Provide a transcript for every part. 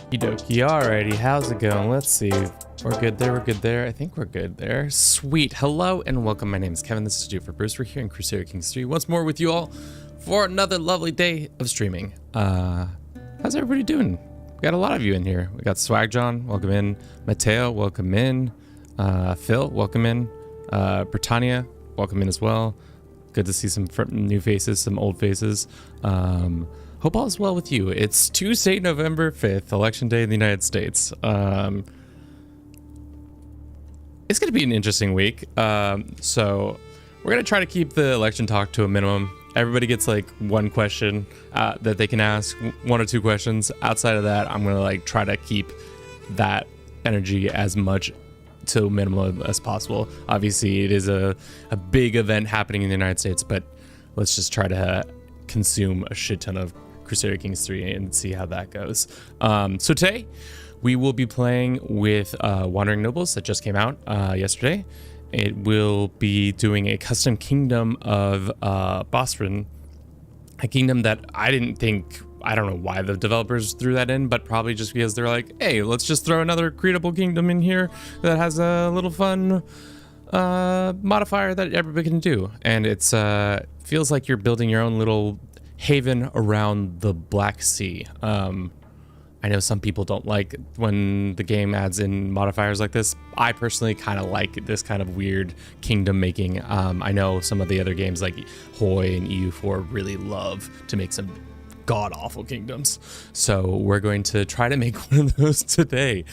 Okie dokie. Alrighty, how's it going? Let's see. We're good there. We're good there. I think we're good there. Sweet. Hello and welcome. My name is Kevin. This is Stu for Bruce. We're here in Crusader Kings 3 once more with you all for another lovely day of streaming. How's everybody doing? We got a lot of you in here. We got Swag John, welcome in. Mateo, welcome in. Phil, welcome in. Britannia, welcome in as well. Good to see some new faces, some old faces. Hope all is well with you. It's Tuesday, November 5th, Election Day in the United States. It's going to be an interesting week. So we're going to try to keep the election talk to a minimum. Everybody gets like one question that they can ask, one or two questions. Outside of that, I'm going to like try to keep that energy as much to a minimum as possible. Obviously, it is a big event happening in the United States, but let's just try to consume a shit ton of Crusader Kings 3 and see how that goes. So today we will be playing with Wandering Nobles that just came out yesterday. It will be doing a custom kingdom of Bosporan, a kingdom that I don't know why the developers threw that in, but probably just because they're like, hey, let's just throw another creatable kingdom in here that has a little fun modifier that everybody can do. And it's feels like you're building your own little haven around the Black Sea. I know some people don't like when the game adds in modifiers like this. I personally kind of like this kind of weird kingdom making. I know some of the other games like Hoi and EU4 really love to make some god-awful kingdoms. So we're going to try to make one of those today.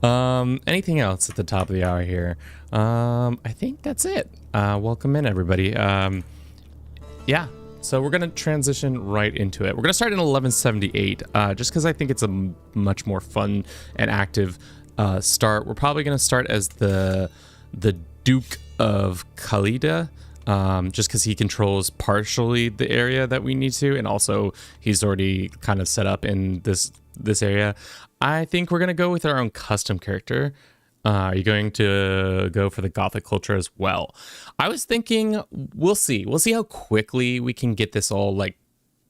Anything else at the top of the hour here? I think that's it. Welcome in, everybody. Yeah. So we're going to transition right into it. We're going to start in 1178, just because I think it's a much more fun and active start. We're probably going to start as the Duke of Khalida, just because he controls partially the area that we need to, and also he's already kind of set up in this area. I think we're going to go with our own custom character. Are you going to go for the Gothic culture as well? I was thinking, we'll see how quickly we can get this all like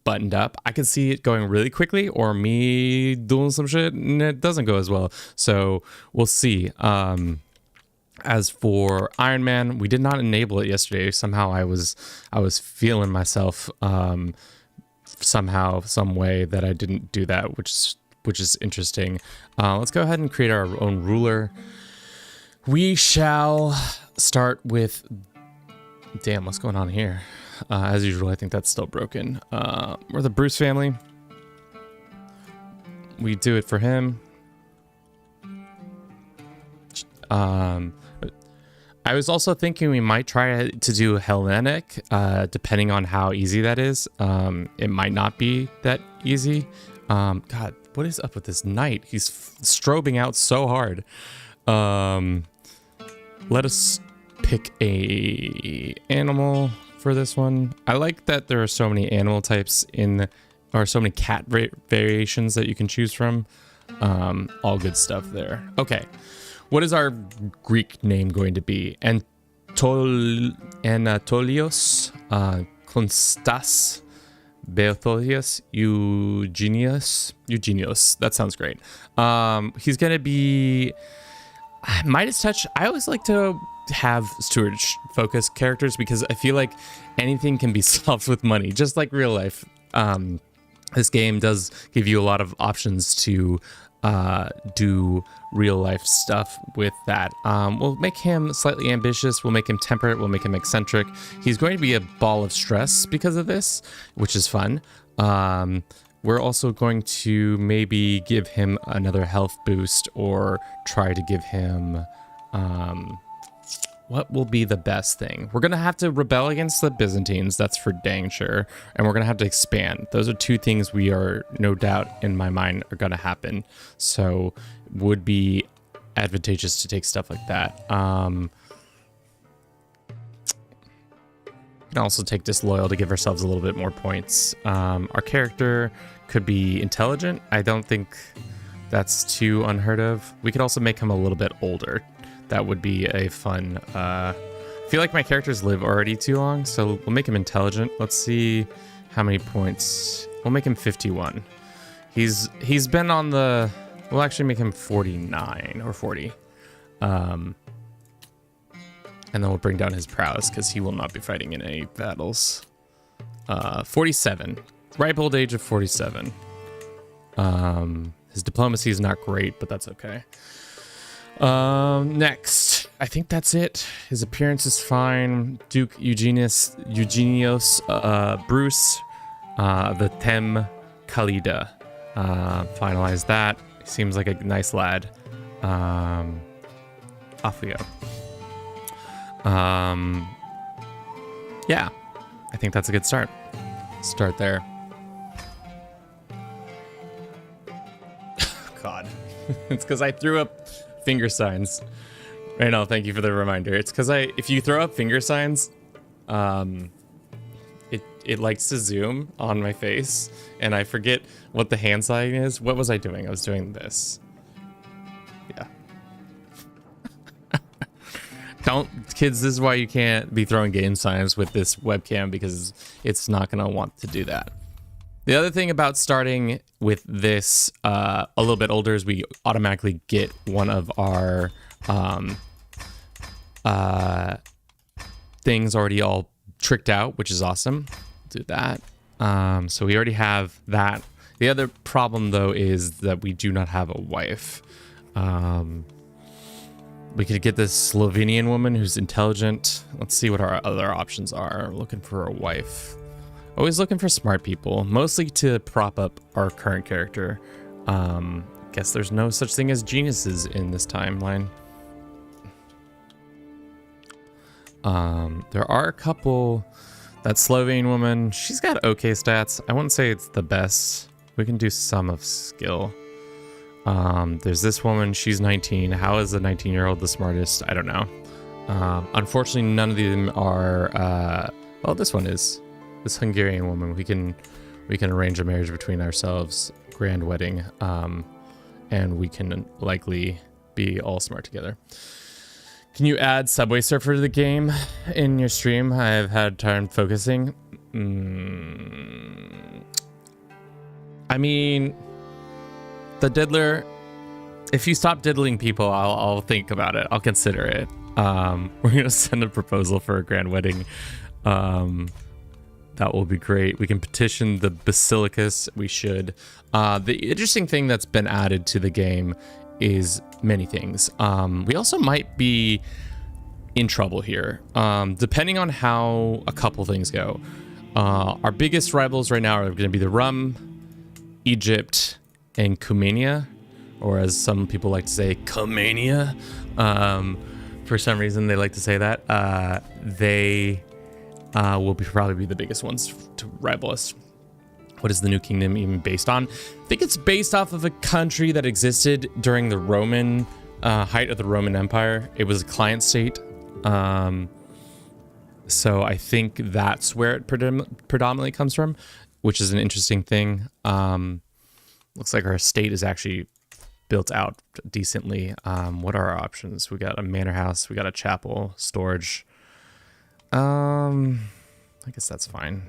buttoned up. I could see it going really quickly, or me doing some shit and it doesn't go as well. So we'll see. As for Iron Man, we did not enable it yesterday. Somehow I was feeling myself somehow, some way that I didn't do that, which is interesting. Let's go ahead and create our own ruler. We shall start with... Damn, what's going on here? As usual, I think that's still broken. We're the Bruce family. We do it for him. I was also thinking we might try to do Hellenic, depending on how easy that is. It might not be that easy. God, what is up with this knight? He's strobing out so hard. Let us pick a animal for this one. I like that there are so many animal types or so many cat variations that you can choose from. All good stuff there. Okay. What is our Greek name going to be? Anatolios, Konstas, Beotholius, Eugenius. That sounds great. He's going to be Midas Touch. I always like to have stewardship focused characters because I feel like anything can be solved with money, just like real life. This game does give you a lot of options to do real life stuff with that. We'll make him slightly ambitious, we'll make him temperate, we'll make him eccentric. He's going to be a ball of stress because of this, which is fun. We're also going to maybe give him another health boost, or try to give him what will be the best thing? We're gonna have to rebel against the Byzantines, that's for dang sure, and we're gonna have to expand. Those are two things we are, no doubt in my mind, are gonna happen. So would be advantageous to take stuff like that. Can also take disloyal to give ourselves a little bit more points. Our character could be intelligent. I don't think that's too unheard of. We could also make him a little bit older. That would be a fun... I feel like my characters live already too long, so we'll make him intelligent. Let's see how many points. We'll make him 51. He's been on the We'll actually make him 49 or 40. And then we'll bring down his prowess because he will not be fighting in any battles. 47. Ripe old age of 47. His diplomacy is not great, but that's okay. Next. I think that's it. His appearance is fine. Duke Eugenius, Bruce, the Tem Khalida. Finalize that. Seems like a nice lad. Off we go. Yeah, I think that's a good start. Start there. God, it's because I threw up finger signs. I know. Thank you for the reminder. It's because if you throw up finger signs, it likes to zoom on my face, and I forget what the hand sign is. What was I doing? I was doing this. Yeah. Kids, this is why you can't be throwing game signs with this webcam, because it's not going to want to do that. The other thing about starting with this a little bit older is we automatically get one of our things already all tricked out, which is awesome. Do that. So we already have that. The other problem, though, is that we do not have a wife. We could get this Slovenian woman who's intelligent. Let's see what our other options are. Looking for a wife. Always looking for smart people, mostly to prop up our current character. Guess there's no such thing as geniuses in this timeline. There are a couple. That Slovene woman, she's got okay stats. I wouldn't say it's the best. We can do some of skill. There's this woman, she's 19. How is a 19-year-old the smartest? I don't know. Unfortunately, none of them are, well, this one is. This Hungarian woman, we can arrange a marriage between ourselves, grand wedding, and we can likely be all smart together. Can you add Subway Surfer to the game in your stream? I've had time focusing. I mean, the diddler, if you stop diddling people, I'll think about it. I'll consider it. We're going to send a proposal for a grand wedding. That will be great. We can petition the Basilicus. We should. The interesting thing that's been added to the game is many things. We also might be in trouble here, depending on how a couple things go. Our biggest rivals right now are going to be the Rum, Egypt, and Cumania, or as some people like to say, Cumania. For some reason, they like to say that. They will probably be the biggest ones to rival us. What is the new kingdom even based on? I think it's based off of a country that existed during the Roman height of the Roman Empire. It was a client state. So I think that's where it predominantly comes from, which is an interesting thing. Looks like our state is actually built out decently. What are our options? We got a manor house. We got a chapel, storage. I guess that's fine.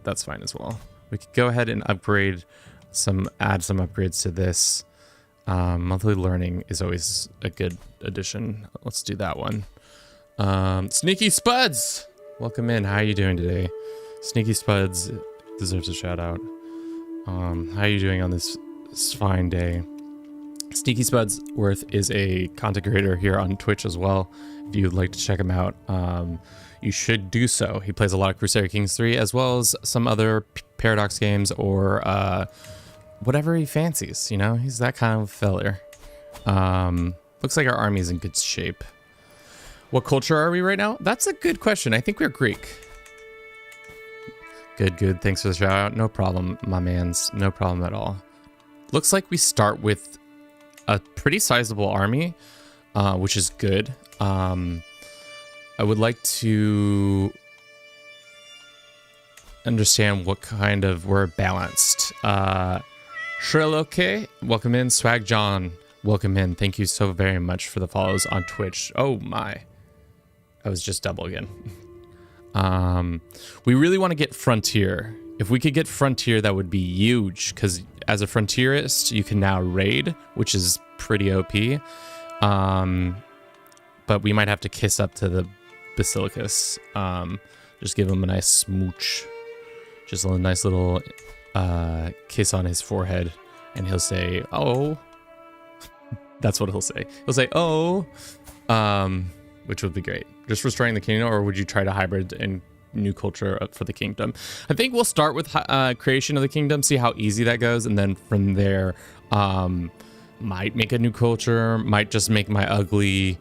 That's fine as well. We could go ahead and add some upgrades to this. Monthly learning is always a good addition. Let's do that one. Sneaky Spuds, welcome in. How are you doing today? Sneaky Spuds deserves a shout out. How are you doing on this fine day? Sneaky Spuds Worth is a content creator here on Twitch as well. If you'd like to check him out, you should do so. He plays a lot of Crusader Kings 3 as well as some other Paradox games or whatever he fancies. You know, he's that kind of feller. Looks like our army is in good shape. What culture are we right now? That's a good question. I think we're Greek. Good. Thanks for the shout out. No problem, my mans. No problem at all. Looks like we start with a pretty sizable army, which is good. I would like to understand what kind of we're balanced. Shriloke, welcome in. Swag John, welcome in. Thank you so very much for the follows on Twitch. Oh my, I was just double again. We really want to get Frontier. If we could get Frontier, that would be huge, because as a frontierist, you can now raid, which is pretty OP. But we might have to kiss up to the Basilicus. Just give him a nice smooch. Just a nice little kiss on his forehead. And he'll say, oh. That's what he'll say. He'll say, oh. Which would be great. Just restoring the kingdom, or would you try to hybrid and new culture for the kingdom? I think we'll start with creation of the kingdom, see how easy that goes, and then from there, might make a new culture, might just make my ugly,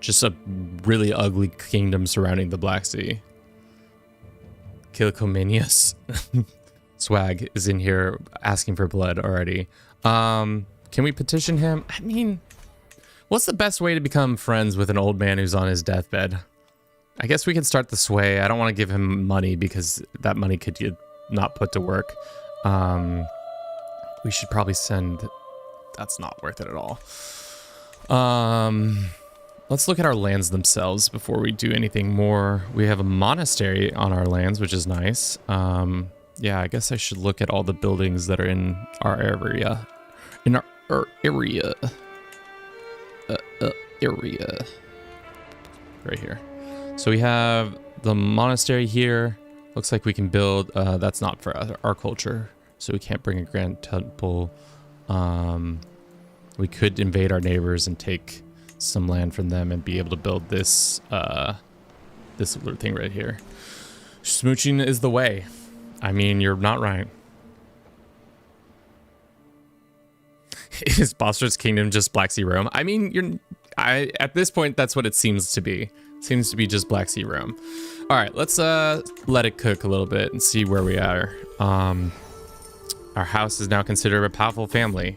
just a really ugly kingdom surrounding the Black Sea. Kilcomenius. Swag is in here asking for blood already. Can we petition him? I mean, what's the best way to become friends with an old man who's on his deathbed? I guess we can start the sway. I don't want to give him money because that money could get not put to work. We should probably send... That's not worth it at all. Let's look at our lands themselves before we do anything more. We have a monastery on our lands, which is nice. Yeah, I guess I should look at all the buildings that are in our area. In our area. Area. Right here. So we have the monastery here. Looks like we can build... that's not for our culture. So we can't bring a grand temple. We could invade our neighbors and take some land from them and be able to build this this little thing right here. Smooching is the way. I mean, you're not right. Is Bosporan's kingdom just Black Sea Rome? I mean, at this point, that's what it seems to be. It seems to be just Black Sea Rome. All right, let's let it cook a little bit and see where we are. Our house is now considered a powerful family,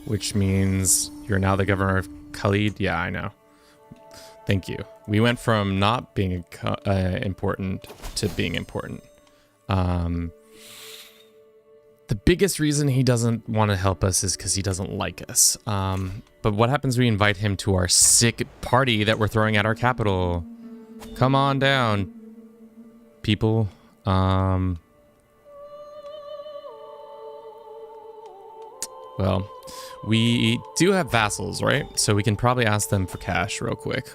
which means you're now the governor of Khalid. Yeah, I know. Thank you. We went from not being important to being important. The biggest reason he doesn't want to help us is because he doesn't like us. But what happens when we invite him to our sick party that we're throwing at our capital? Come on down, people. Well, we do have vassals, right? So we can probably ask them for cash real quick.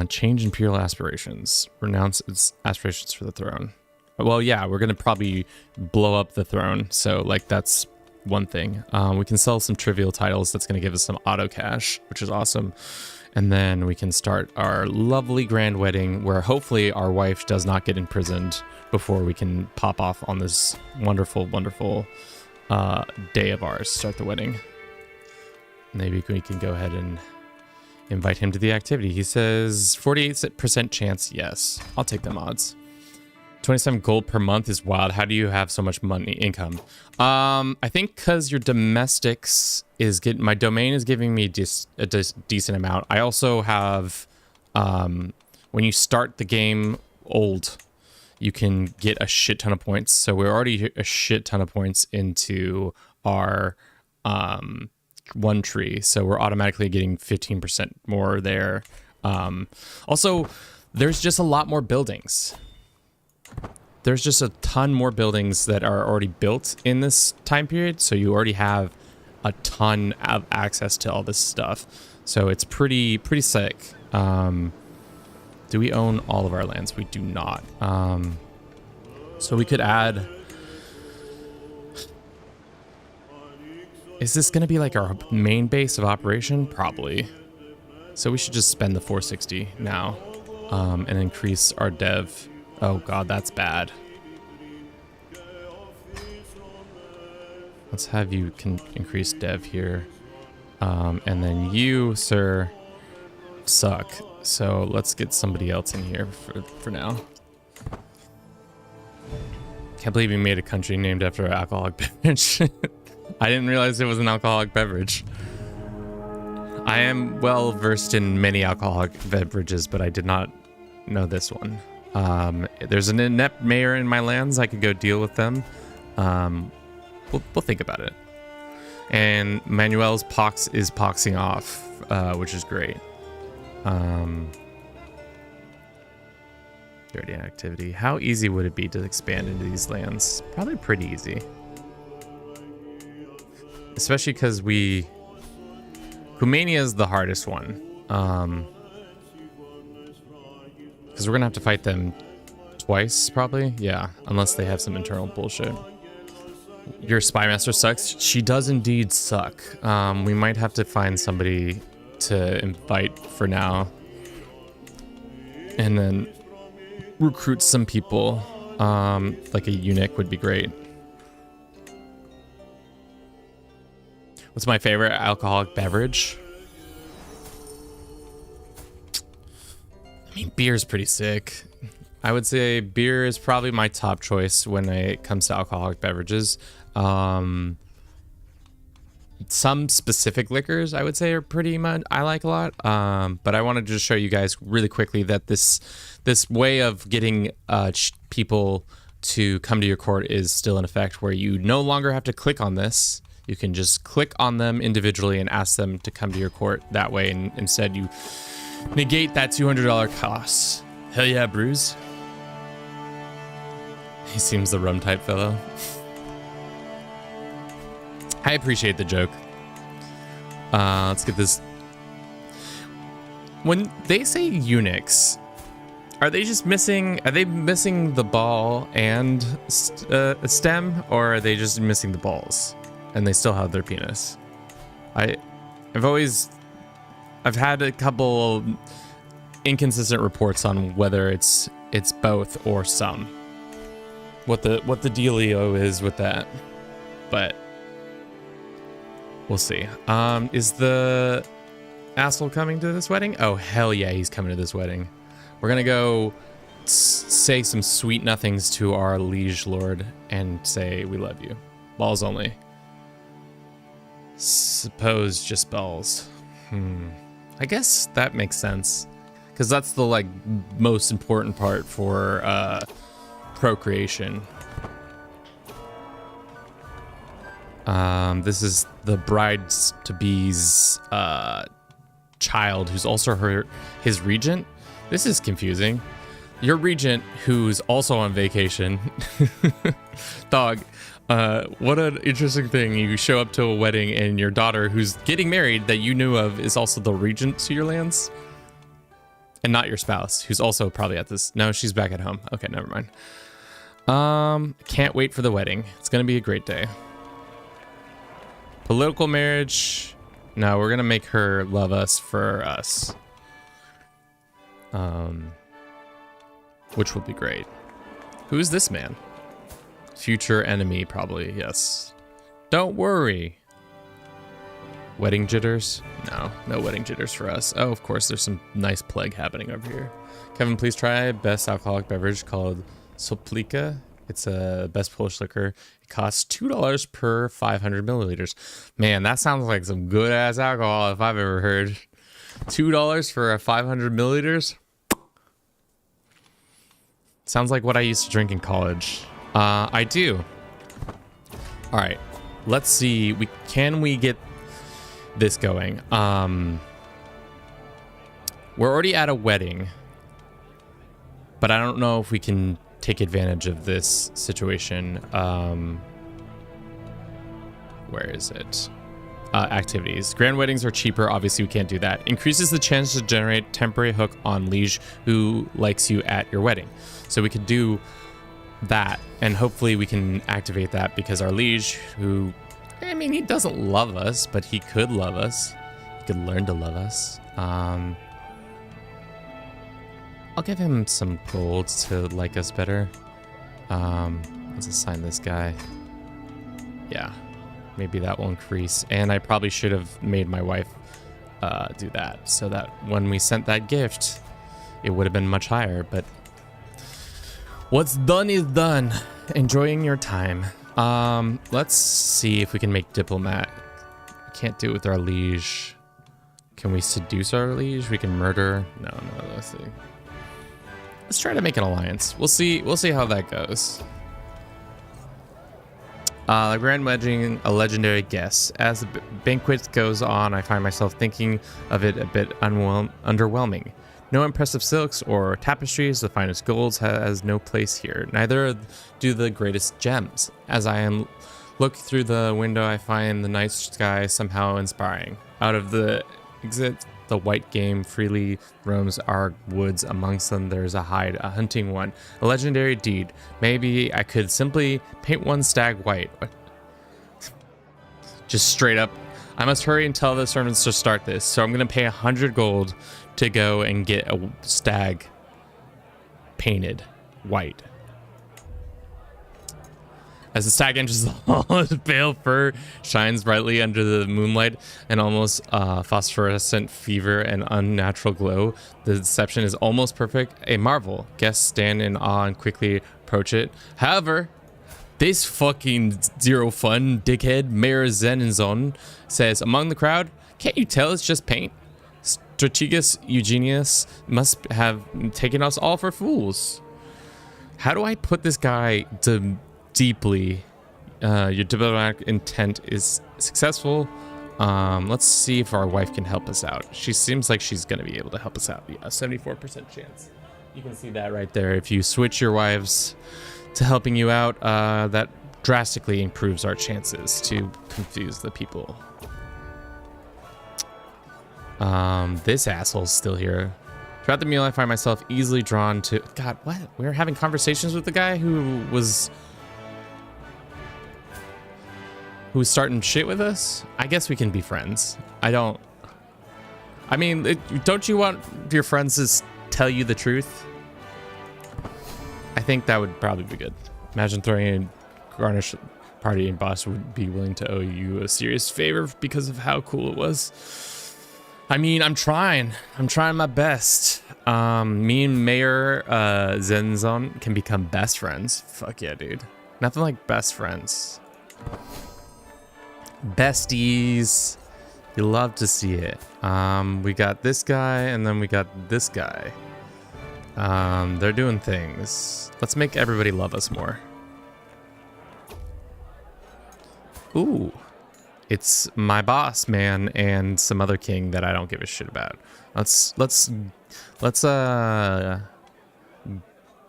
Change imperial aspirations. Renounce its aspirations for the throne. Well, yeah, we're going to probably blow up the throne. So, like, that's one thing. We can sell some trivial titles. That's going to give us some auto cash, which is awesome. And then we can start our lovely grand wedding where hopefully our wife does not get imprisoned before we can pop off on this wonderful, wonderful day of ours. Start the wedding. Maybe we can go ahead and invite him to the activity. He says 48% chance. Yes, I'll take the odds. 27 gold per month is wild. How do you have so much money income? I think because your domestics is getting, my domain is giving me just a decent amount. I also have, when you start the game old, you can get a shit ton of points. So we're already a shit ton of points into our one tree. So we're automatically getting 15% more there. Also, there's just a lot more buildings. There's just a ton more buildings that are already built in this time period. So you already have a ton of access to all this stuff. So it's pretty sick. Do we own all of our lands? We do not. So we could add... Is this going to be like our main base of operation? Probably. So we should just spend the 460 now and increase our dev. Oh god, that's bad. Let's have you increase dev here. And then you, sir, suck. So let's get somebody else in here for now. Can't believe you made a country named after an alcoholic beverage. I didn't realize it was an alcoholic beverage. I am well versed in many alcoholic beverages, but I did not know this one. There's an inept mayor in my lands. I could go deal with them. We'll think about it. And Manuel's pox is poxing off, which is great. Dirty activity. How easy would it be to expand into these lands? Probably pretty easy. Especially because Humania is the hardest one. Because we're going to have to fight them twice, probably. Yeah, unless they have some internal bullshit. Your spy master sucks. She does indeed suck. We might have to find somebody to invite for now. And then recruit some people. Like a eunuch would be great. What's my favorite alcoholic beverage? I mean, beer's pretty sick. I would say beer is probably my top choice when it comes to alcoholic beverages. Some specific liquors I would say are pretty much I like a lot. But I wanted to just show you guys really quickly that this way of getting people to come to your court is still in effect, where you no longer have to click on this. You can just click on them individually and ask them to come to your court that way, and instead you negate that $200 cost. Hell yeah, Bruce. He seems the rum type fellow. I appreciate the joke. Let's get this. When they say eunuchs, are they missing the ball and a stem, or are they just missing the balls and they still have their penis? I've had a couple inconsistent reports on whether it's both or some. What the dealio is with that, but we'll see. Is the asshole coming to this wedding? Oh hell yeah, he's coming to this wedding. We're gonna go say some sweet nothings to our liege lord and say we love you. Balls only. Suppose just balls. I guess that makes sense, because that's the most important part for procreation. This is the bride-to-be's child, who's also his regent. This is confusing. Your regent, who's also on vacation. Dog, what an interesting thing. You show up to a wedding and your daughter, who's getting married that you knew of, is also the regent to your lands. And not your spouse, who's also probably at this. No, she's back at home. Okay, never mind. Can't wait for the wedding. It's gonna be a great day. Political marriage. No, we're gonna make her love us for us. Which will be great. Who is this man? Future enemy, probably, yes. Don't worry. Wedding jitters? No wedding jitters for us. Oh, of course, there's some nice plague happening over here. Kevin, please try best alcoholic beverage called Soplika. It's a best Polish liquor. It costs $2 per 500 milliliters. Man, that sounds like some good ass alcohol if I've ever heard. $2 for a 500 milliliters? Sounds like what I used to drink in college. I do. All right, let's see. Can we get this going? We're already at a wedding, but I don't know if we can take advantage of this situation. Where is it? Activities. Grand weddings are cheaper. Obviously, we can't do that. Increases the chance to generate temporary hook on liege who likes you at your wedding. So we could do that, and hopefully we can activate that, because our liege, who, I mean, he doesn't love us, but he could love us. He could learn to love us. I'll give him some gold to like us better. Let's assign this guy. Yeah, maybe that will increase. And I probably should have made my wife do that, so that when we sent that gift, it would have been much higher. But what's done is done. Enjoying your time. Let's see if we can make diplomat. We can't do it with our liege. Can we seduce our liege? We can murder. No, let's see. Let's try to make an alliance. We'll see how that goes. Like wedding, a legendary guest. As the banquet goes on, I find myself thinking of it a bit underwhelming. No impressive silks or tapestries, the finest golds has no place here. Neither do the greatest gems. As I am looking through the window, I find the night sky somehow inspiring. Out of the exit, the white game freely roams our woods. Amongst them, there's a hide, a hunting one, a legendary deed. Maybe I could simply paint one stag white. Just straight up. I must hurry and tell the servants to start this. So I'm gonna pay 100 gold to go and get a stag painted white. As the stag enters the hall, its pale fur shines brightly under the moonlight, an almost phosphorescent fever and unnatural glow. The deception is almost perfect, a marvel. Guests stand in awe and quickly approach it. However, this fucking zero fun dickhead Mayor Zenizon says among the crowd, "Can't you tell it's just paint? Strategus Eugenius must have taken us all for fools." How do I put this guy to deeply? Your diplomatic intent is successful. Let's see if our wife can help us out. She seems like she's gonna be able to help us out. Yeah, 74% chance. You can see that right there. If you switch your wives to helping you out, that drastically improves our chances to confuse the people. This asshole's still here. Throughout the meal, I find myself easily drawn to... God, what? We were having conversations with the guy who was starting shit with us? I guess we can be friends. I mean, don't you want your friends to tell you the truth? I think that would probably be good. Imagine throwing in garnish party and boss would be willing to owe you a serious favor because of how cool it was. I mean, I'm trying my best. Me and Mayor Zenzon can become best friends. Fuck yeah, dude. Nothing like best friends. Besties. You love to see it. We got this guy and then we got this guy. They're doing things. Let's make everybody love us more. Ooh. It's my boss man and some other king that I don't give a shit about. Let's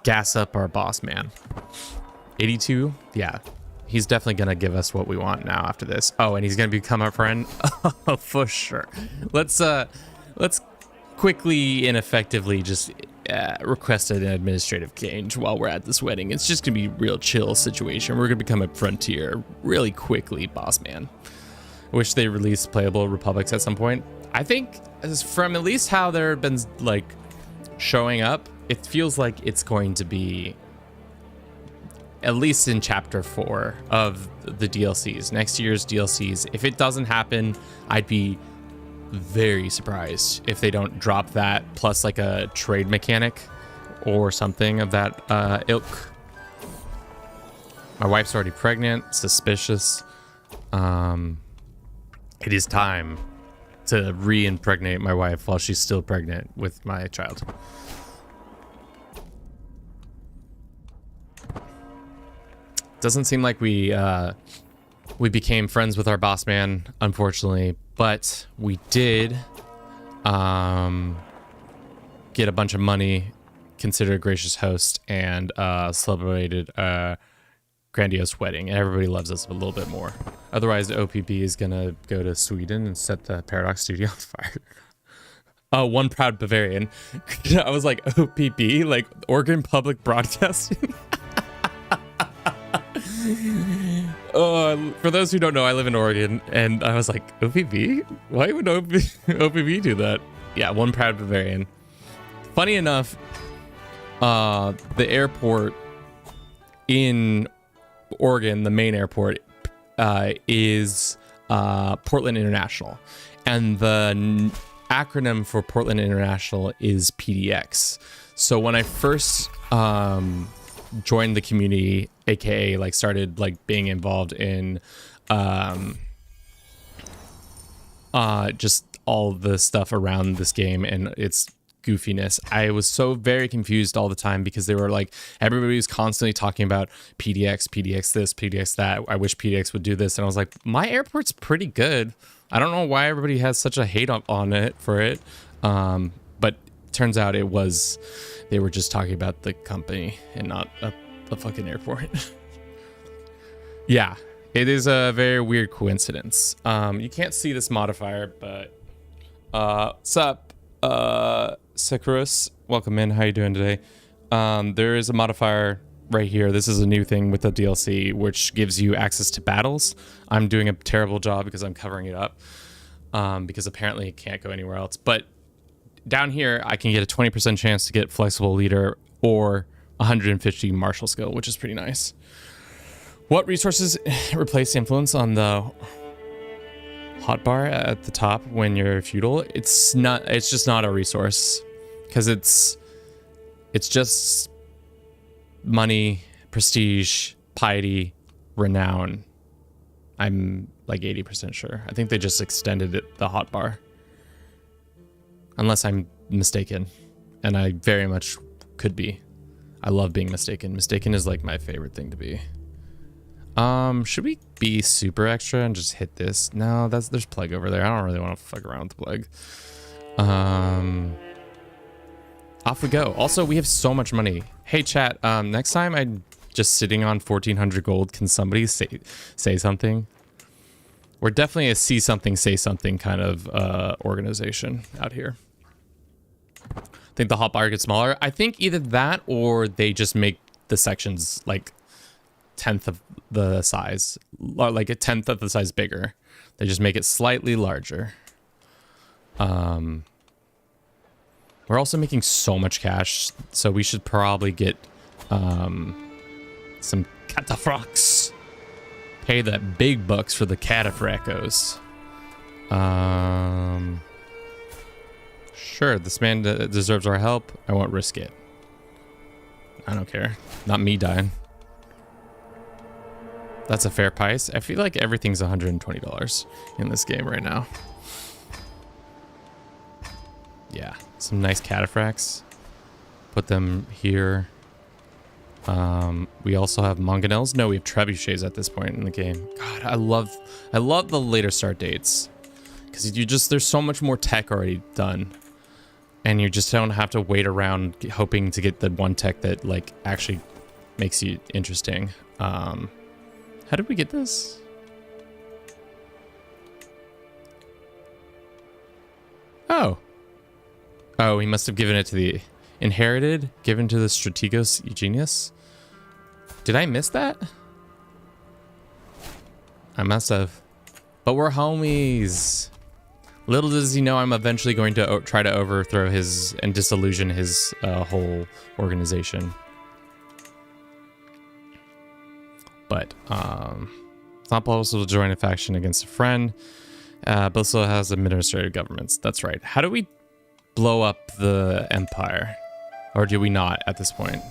gas up our boss man. 82. Yeah. He's definitely gonna give us what we want now after this. Oh, and he's gonna become our friend. Oh, for sure. Let's quickly and effectively just request an administrative change while we're at this wedding. It's just gonna be a real chill situation. We're gonna become a frontier really quickly, boss man. I wish they released playable republics at some point. I think from at least how they've been like showing up, it feels like it's going to be at least in chapter 4 of the DLCs, next year's DLCs. If it doesn't happen, I'd be very surprised if they don't drop that plus like a trade mechanic or something of that ilk. My wife's already pregnant, suspicious. It is time to re-impregnate my wife while she's still pregnant with my child. Doesn't seem like we became friends with our boss man, unfortunately, but we did get a bunch of money, considered a gracious host, and celebrated a grandiose wedding, and everybody loves us a little bit more. Otherwise, the OPP is gonna go to Sweden and set the Paradox Studio on fire. Oh, one proud Bavarian. I was like, OPP? Like, Oregon Public Broadcasting? For those who don't know, I live in Oregon, and I was like, OPP? Why would OPP do that? Yeah, one proud Bavarian. Funny enough, the airport in Oregon, the main airport, is Portland International, and the acronym for Portland International is PDX. So when I first joined the community, aka like started like being involved in just all the stuff around this game and its goofiness. I was so very confused all the time because they were like, everybody was constantly talking about PDX, PDX this, PDX that. I wish PDX would do this. And I was like, my airport's pretty good. I don't know why everybody has such a hate on it for it. But turns out they were just talking about the company and not a fucking airport. Yeah, it is a very weird coincidence. You can't see this modifier, but sup, Sakurus, welcome in. How you doing today? There is a modifier right here. This is a new thing with the DLC, which gives you access to battles. I'm doing a terrible job because I'm covering it up, because apparently it can't go anywhere else. But down here, I can get a 20% chance to get flexible leader or 150 martial skill, which is pretty nice. What resources replace influence on the hotbar at the top when you're feudal? It's just not a resource, because it's just money, prestige, piety, renown. I'm like 80% sure. I think they just extended the hotbar, unless I'm mistaken, and I very much could be. I love being mistaken. Mistaken is like my favorite thing to be. Should we be super extra and just hit this? No, there's plague over there. I don't really want to fuck around with the plague. Off we go. Also, we have so much money. Hey chat, next time I'm just sitting on 1400 gold, can somebody say something? We're definitely a see something, say something kind of organization out here. I think the hotbar gets smaller. I think either that or they just make the sections like 10th of the size, or like a 10th of the size bigger. They just make it slightly larger. We're also making so much cash, so we should probably get some cataphracts. Pay the big bucks for the cataphracos. Sure, this man deserves our help. I won't risk it. I don't care. Not me dying. That's a fair price. I feel like everything's $120 in this game right now. Yeah, some nice cataphracts. Put them here. We also have mangonels. No, we have trebuchets at this point in the game. God, I love the later start dates, because there's so much more tech already done, and you just don't have to wait around hoping to get the one tech that like actually makes you interesting. How did we get this? Oh, he must have given it to the inherited, given to the strategos genius. Did I miss that? I must have. But we're homies. Little does he know I'm eventually going to try to overthrow his and disillusion his whole organization. But it's not possible to join a faction against a friend. But also has administrative governments. That's right. How do we blow up the empire? Or do we not at this point?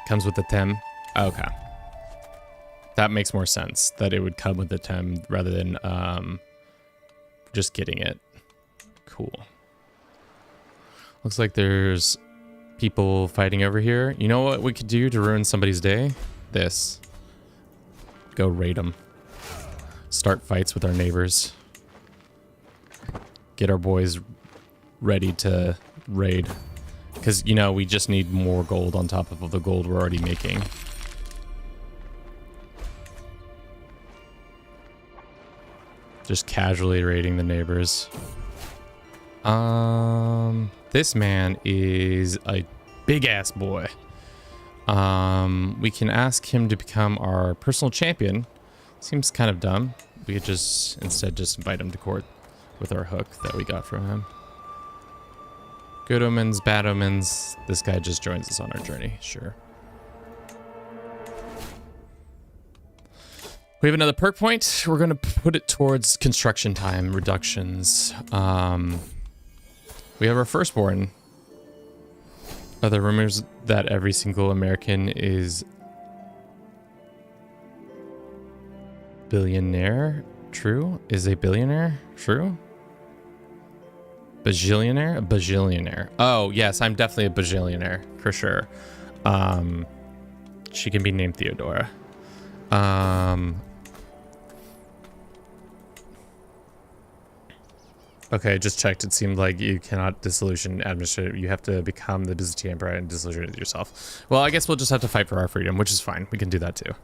Comes with the tem. Okay. That makes more sense, that it would come with the tem rather than just getting it. Cool. Looks like there's people fighting over here. You know what we could do to ruin somebody's day? This. Go raid them. Start fights with our neighbors. Get our boys ready to raid. Because, you know, we just need more gold on top of the gold we're already making. Just casually raiding the neighbors. This man is a big ass boy. We can ask him to become our personal champion. Seems kind of dumb. We could just instead just invite him to court with our hook that we got from him. Good omens, bad omens. This guy just joins us on our journey. Sure. We have another perk point. We're going to put it towards construction time reductions. We have our firstborn. Are there rumors that every single American is billionaire? True? Is a billionaire? True? Bajillionaire? A bajillionaire. Oh, yes, I'm definitely a bajillionaire, for sure. She can be named Theodora. Okay, just checked. It seemed like you cannot disillusion administrator. You have to become the Byzantine Emperor and disillusion it yourself. Well, I guess we'll just have to fight for our freedom, which is fine. We can do that too.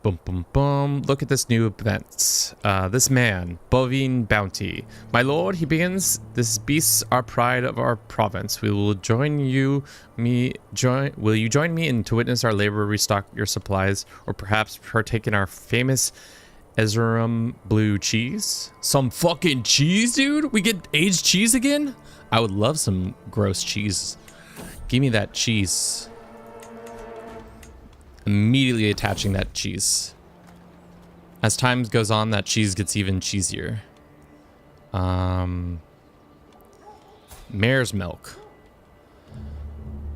Boom, boom, boom. Look at this new event. This man, Bovine Bounty. My lord, he begins. This beasts our pride of our province. We will will you join me in to witness our labor restock your supplies, or perhaps partake in our famous Ezerum blue cheese? Some fucking cheese, dude? We get aged cheese again? I would love some gross cheese. Give me that cheese. Immediately attaching that cheese. As time goes on, that cheese gets even cheesier. Mare's milk.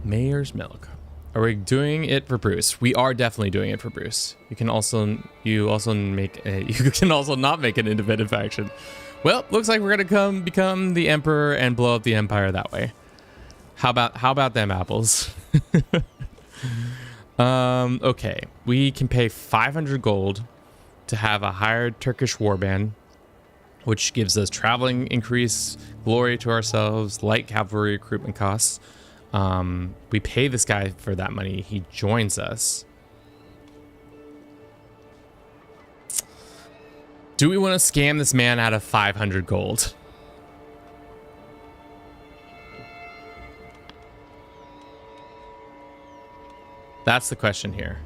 Mare's milk. Are we doing it for Bruce? We are definitely doing it for Bruce. You can also not make an independent faction. Well, looks like we're gonna become the emperor and blow up the empire that way. How about them apples? Okay, we can pay 500 gold to have a hired Turkish warband, which gives us traveling increase, glory to ourselves, light cavalry recruitment costs. We pay this guy for that money. He joins us. Do we want to scam this man out of 500 gold? That's the question here.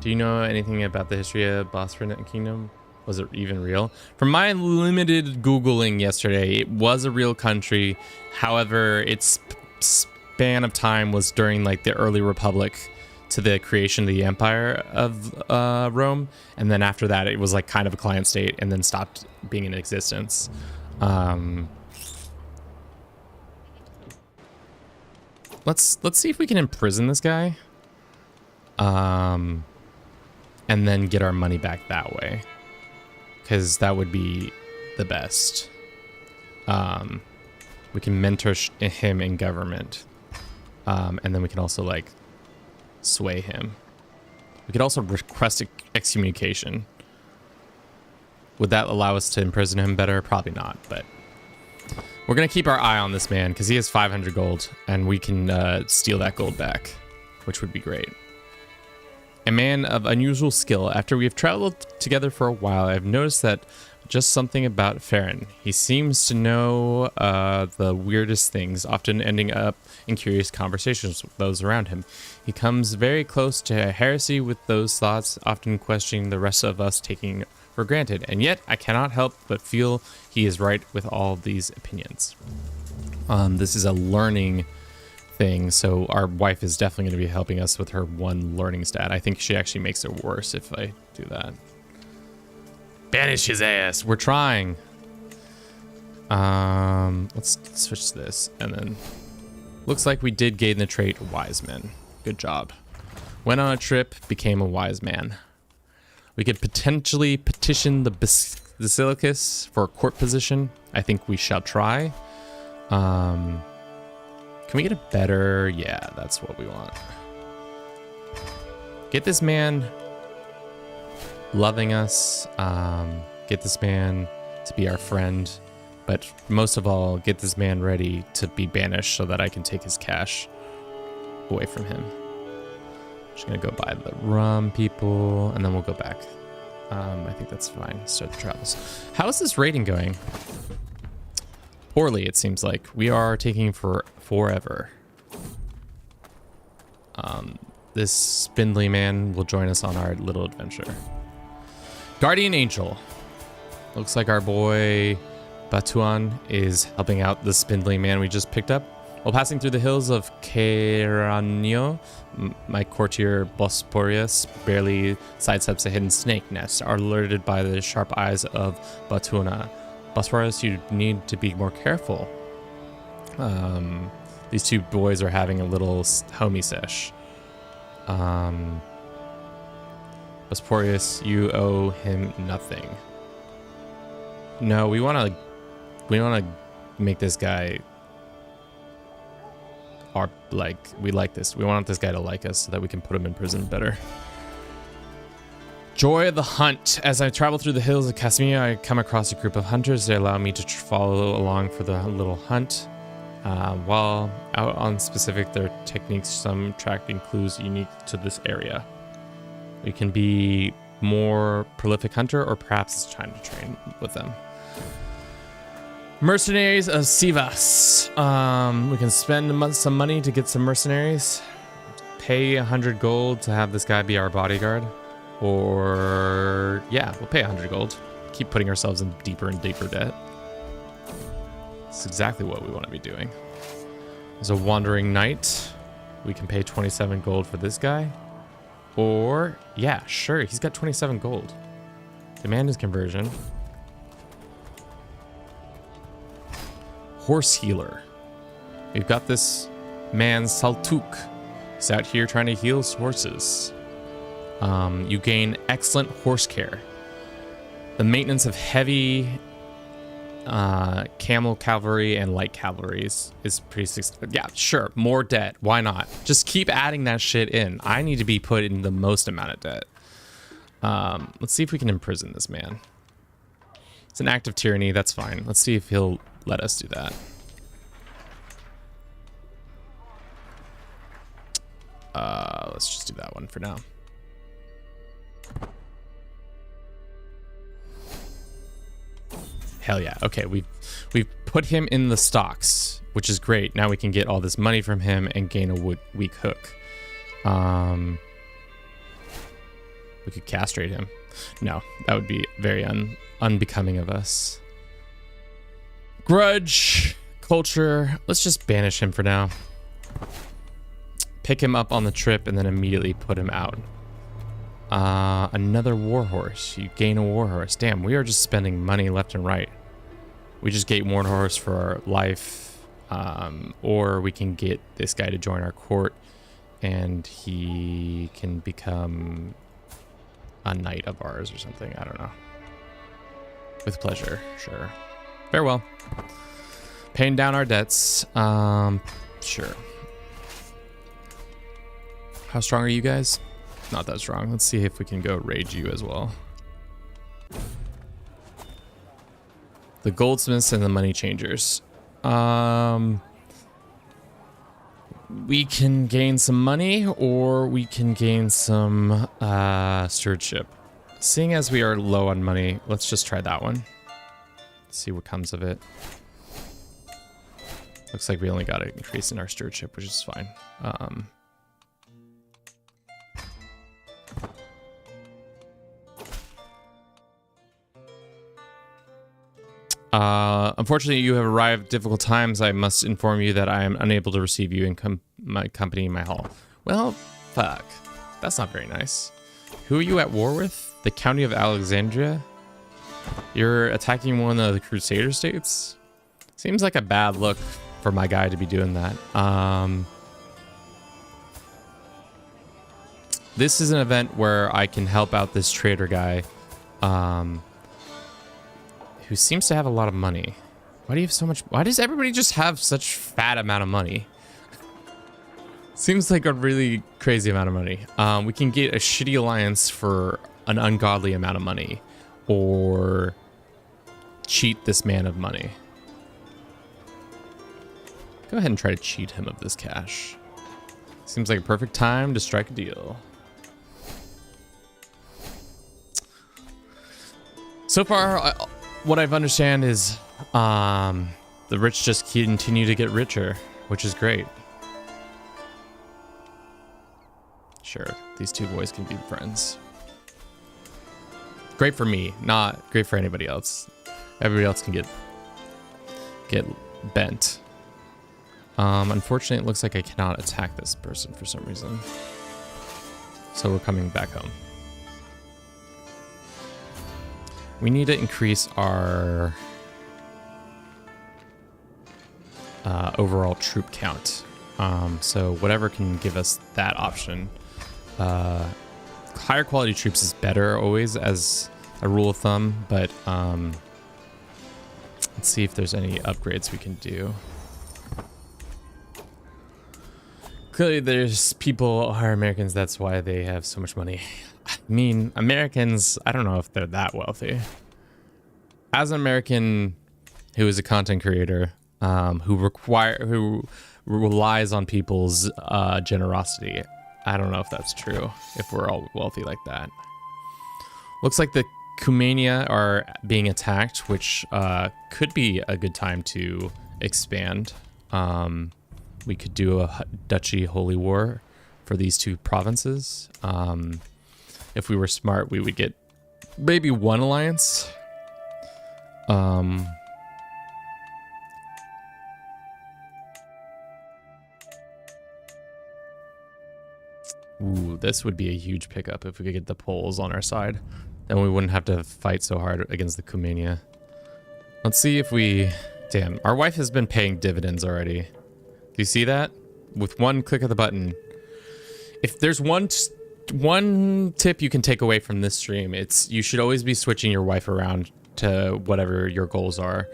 Do you know anything about the history of Bosporan Kingdom? Was it even real? From my limited Googling yesterday, it was a real country. However, its span of time was during like the early Republic to the creation of the Empire of Rome. And then after that, it was like kind of a client state and then stopped being in existence. Let's see if we can imprison this guy. And then get our money back that way, because that would be the best. We can mentor him in government, and then we can also like sway him. We could also request excommunication. Would that allow us to imprison him better? Probably not, but we're gonna keep our eye on this man because he has 500 gold, and we can steal that gold back, which would be great. A man of unusual skill. After we have traveled together for a while, I've noticed that just something about Farron. He seems to know the weirdest things, often ending up in curious conversations with those around him. He comes very close to heresy with those thoughts, often questioning the rest of us taking for granted. And yet, I cannot help but feel he is right with all these opinions. This is a learning thing, so our wife is definitely going to be helping us with her one learning stat. I think she actually makes it worse if I do that. Banish his ass. We're trying. Let's switch this, and then looks like we did gain the trait wise men. Good job. Went on a trip, became a wise man. We could potentially petition the Basilicus for a court position. I think we shall try. Can we get a better? Yeah, that's what we want. Get this man loving us. Get this man to be our friend. But most of all, get this man ready to be banished so that I can take his cash away from him. Just gonna go buy the rum, people, and then we'll go back. I think that's fine. Start the travels. How is this rating going? Poorly, it seems like. We are taking forever. This spindly man will join us on our little adventure. Guardian Angel. Looks like our boy Batuan is helping out the spindly man we just picked up. While passing through the hills of Keranio, my courtier Bosporius barely sidesteps a hidden snake nest, alerted by the sharp eyes of Batuna. Bosporan, you need to be more careful. These two boys are having a little homie sesh. Bosporius, you owe him nothing. No, we want to we want to make this guy we like this. We want this guy to like us so that we can put him in prison better. Joy of the hunt. As I travel through the hills of Casimir, I come across a group of hunters. They allow me to follow along for the little hunt. While out on specific, their techniques, some tracking clues unique to this area. We can be more prolific hunter, or perhaps it's time to train with them. Mercenaries of Sivas. We can spend some money to get some mercenaries. Pay 100 gold to have this guy be our bodyguard. Or, yeah, we'll pay 100 gold. Keep putting ourselves in deeper and deeper debt. That's exactly what we want to be doing. There's a wandering knight. We can pay 27 gold for this guy. Or, yeah, sure, he's got 27 gold. Demand his conversion. Horse healer. We've got this man, Saltuk. He's out here trying to heal his horses. You gain excellent horse care. The maintenance of heavy camel cavalry and light cavalries is pretty... Yeah, sure, more debt. Why not? Just keep adding that shit in. I need to be put in the most amount of debt. Let's see if we can imprison this man. It's an act of tyranny. That's fine. Let's see if he'll let us do that. Let's just do that one for now. Hell yeah. Okay, we've put him in the stocks, which is great. Now we can get all this money from him and gain a weak hook. We could castrate him. No, that would be very unbecoming of us. Grudge, culture. Let's just banish him for now. Pick him up on the trip and then immediately put him out. Another warhorse. You gain a warhorse. Damn, we are just spending money left and right. We just gain warhorse for our life, or we can get this guy to join our court, and he can become a knight of ours or something. I don't know. With pleasure, sure. Farewell. Paying down our debts. Sure. How strong are you guys? Not that strong. Let's see if we can go rage you as well. The goldsmiths and the money changers. We can gain some money, or we can gain some stewardship. Seeing as we are low on money, let's just try that one. See what comes of it. Looks like we only got an increase in our stewardship, which is fine. Unfortunately, you have arrived at difficult times. I must inform you that I am unable to receive you in my company in my hall. Well, fuck. That's not very nice. Who are you at war with? The County of Alexandria? You're attacking one of the Crusader states? Seems like a bad look for my guy to be doing that. This is an event where I can help out this trader guy. Who seems to have a lot of money. Why do you have so much? Why does everybody just have such fat amount of money? Seems like a really crazy amount of money. We can get a shitty alliance for an ungodly amount of money, or cheat this man of money. Go ahead and try to cheat him of this cash. Seems like a perfect time to strike a deal. So far, what I've understand is the rich just continue to get richer, which is great. Sure, these two boys can be friends. Great for me, not great for anybody else. Everybody else can get bent. Unfortunately, it looks like I cannot attack this person for some reason. So we're coming back home. We need to increase our overall troop count. So whatever can give us that option. Higher quality troops is better always as a rule of thumb, but let's Let's see if there's any upgrades we can do. Clearly there's people who are Americans, that's why they have so much money. I mean, Americans, I don't know if they're that wealthy. As an American who is a content creator, who relies on people's generosity, I don't know if that's true, if we're all wealthy like that. Looks like the Kumania are being attacked, which could be a good time to expand. We could do a Duchy Holy War for these two provinces. If we were smart, we would get maybe one alliance. Ooh, this would be a huge pickup if we could get the Poles on our side. Then we wouldn't have to fight so hard against the Kumania. Let's see if we... Damn, our wife has been paying dividends already. Do you see that? With one click of the button. If there's one tip you can take away from this stream, it's you should always be switching your wife around to whatever your goals are.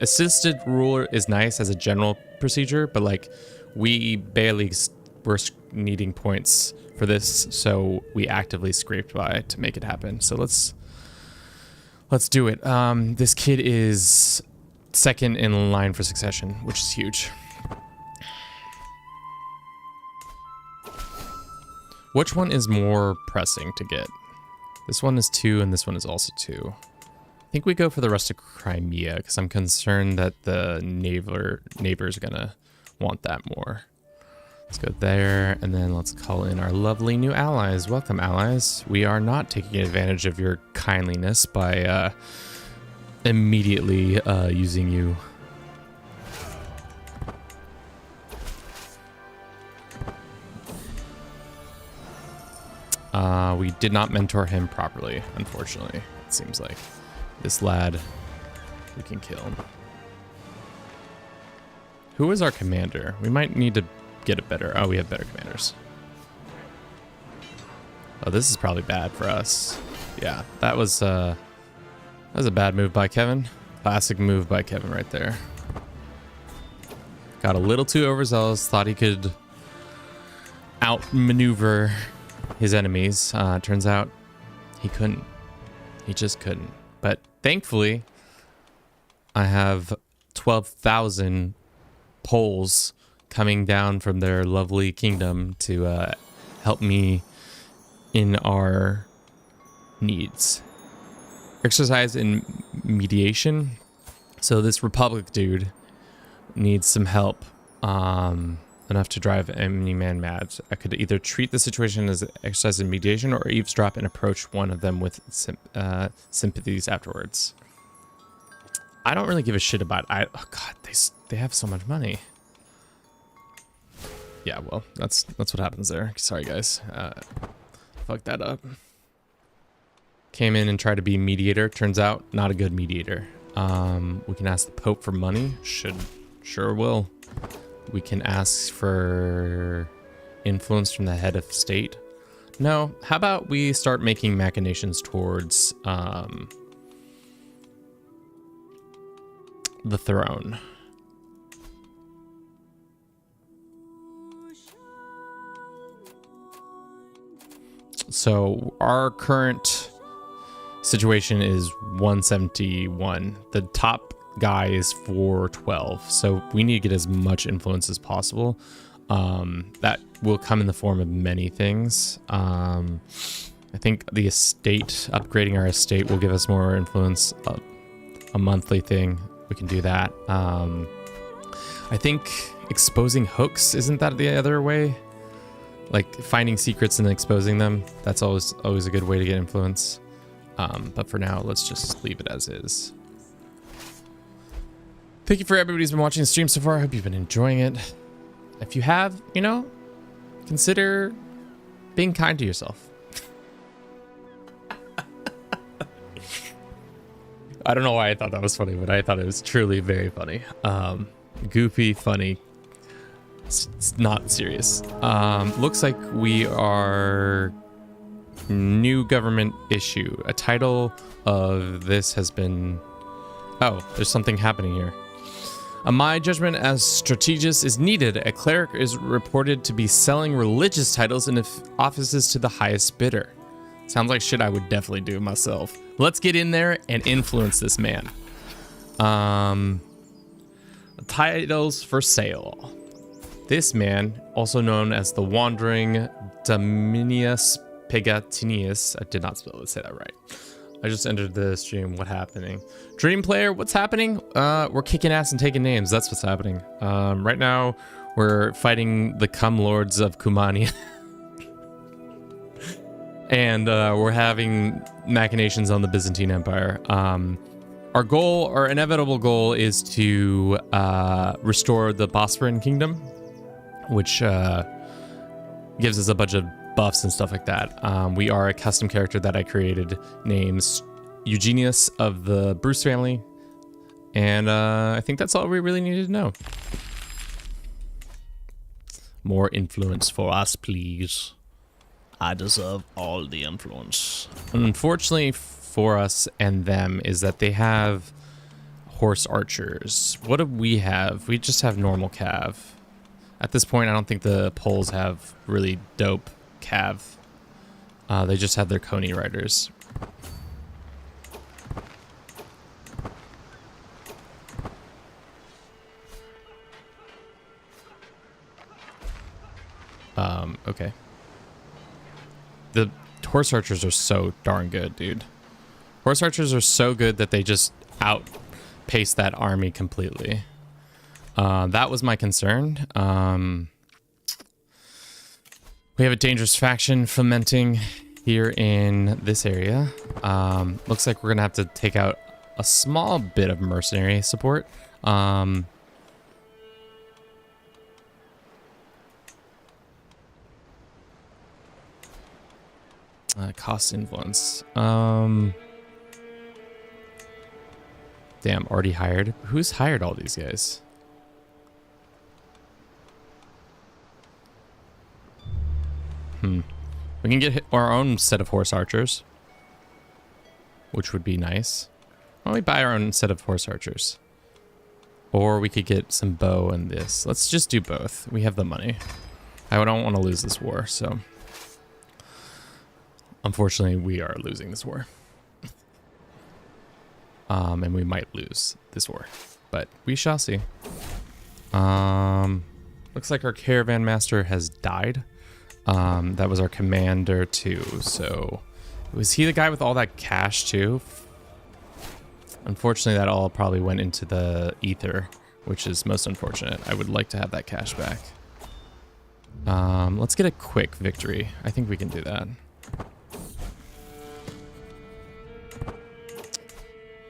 Assisted ruler is nice as a general procedure, but like we barely were needing points for this, so we actively scraped by to make it happen. So let's do it. This kid is second in line for succession, which is huge. Which one is more pressing to get? This one is 2 and this one is also 2. I think we go for the rest of Crimea because I'm concerned that the neighbor's gonna want that more. Let's go there, and then let's call in our lovely new allies. Welcome, allies. We are not taking advantage of your kindliness by immediately using you. We did not mentor him properly, unfortunately. It seems like this lad, we can kill him. Who is our commander? We might need to get it better. Oh, we have better commanders. Oh, this is probably bad for us. Yeah, that was a bad move by Kevin. Classic move by Kevin right there. Got a little too overzealous. Thought he could outmaneuver his enemies. Turns out he couldn't. He just couldn't. But thankfully, I have 12,000 Poles coming down from their lovely kingdom to help me in our needs. Exercise in mediation. So this Republic dude needs some help. Enough to drive any man mad. I could either treat the situation as exercise in mediation or eavesdrop and approach one of them with sympathies afterwards. I don't really give a shit about it. Oh god, they have so much money. Yeah, well, that's what happens there. Sorry, guys. Fucked that up. Came in and tried to be mediator. Turns out, not a good mediator. We can ask the Pope for money. Sure will. We can ask for influence from the head of state. No, how about we start making machinations towards the throne. So our current situation is 171. The top guy is 412. So we need to get as much influence as possible. That will come in the form of many things. I think the estate, upgrading our estate will give us more influence. A monthly thing, we can do that. I think exposing hooks, isn't that the other way? Like finding secrets and exposing them. That's always a good way to get influence. But for now, let's just leave it as is. Thank you for everybody who's been watching the stream so far. I hope you've been enjoying it. If you have, consider being kind to yourself. I don't know why I thought that was funny, but I thought it was truly very funny. Goofy, funny. It's not serious. Looks like we are new government issue. A title of this has been Oh, there's something happening here. My judgment as strategist is needed. A cleric is reported to be selling religious titles in offices to the highest bidder. Sounds like shit I would definitely do myself. Let's get in there and influence this man. Titles for sale. This man, also known as the Wandering Dominius Pegatinius. I did not say that right. I just entered the stream. What happening? Dream player, what's happening? We're kicking ass and taking names. That's what's happening. Right now, we're fighting the Cum Lords of Kumania. And we're having machinations on the Byzantine Empire. Our goal, our inevitable goal, is to restore the Bosporan kingdom, which gives us a bunch of buffs and stuff like that. We are a custom character that I created named Eugenius of the Bruce family. And I think that's all we really needed to know. More influence for us, please. I deserve all the influence. Unfortunately for us and them is that they have horse archers. What do we have? We just have normal cav. At this point, I don't think the Poles have really dope cav. They just have their coney riders. Okay. The horse archers are so darn good, dude. Horse archers are so good that they just outpace that army completely. That was my concern. We have a dangerous faction fomenting here in this area. Looks like we're gonna have to take out a small bit of mercenary support. Cost influence. Damn, already hired. Who's hired all these guys? We can get our own set of horse archers, which would be nice. Why don't we buy our own set of horse archers? Or we could get some bow and this. Let's just do both. We have the money. I don't want to lose this war, so... Unfortunately, we are losing this war. And we might lose this war, but we shall see. Looks like our caravan master has died. That was our commander too. So was he the guy with all that cash too? Unfortunately, that all probably went into the ether, which is most unfortunate. I would like to have that cash back. Let's get a quick victory. I think we can do that.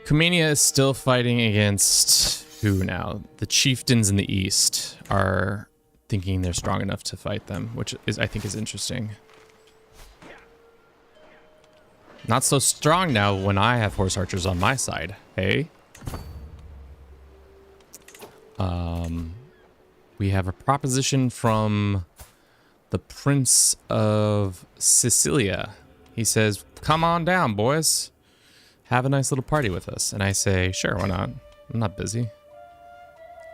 Kumania is still fighting against who now? The chieftains in the east are thinking they're strong enough to fight them, which is, I think, is interesting. Not so strong now when I have horse archers on my side. Hey. We have a proposition from the Prince of Sicilia. He says, "Come on down, boys. Have a nice little party with us." And I say, sure, why not? I'm not busy. Or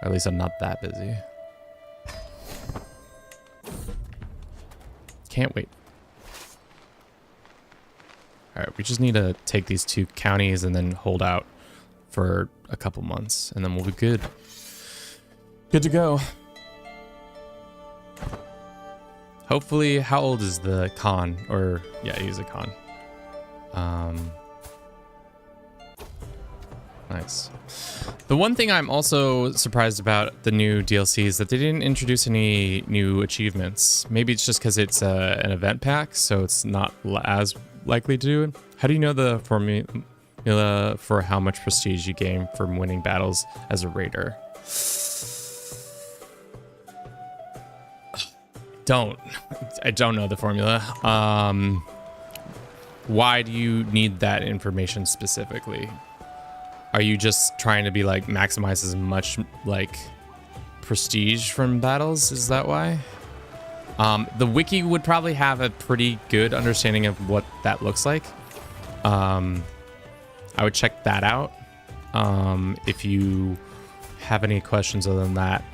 at least I'm not that busy. Can't wait. All right, we just need to take these 2 counties and then hold out for a couple months, and then we'll be good. Good to go. Hopefully, how old is the Khan? Or, yeah, he's a Khan. Nice. The one thing I'm also surprised about the new DLC is that they didn't introduce any new achievements. Maybe it's just because it's an event pack, so it's not as likely to do it. How do you know the formula for how much prestige you gain from winning battles as a raider? I don't know the formula. Why do you need that information specifically? Are you just trying to be like maximize as much like prestige from battles? Is that why? The wiki would probably have a pretty good understanding of what that looks like. I would check that out. If you have any questions other than that,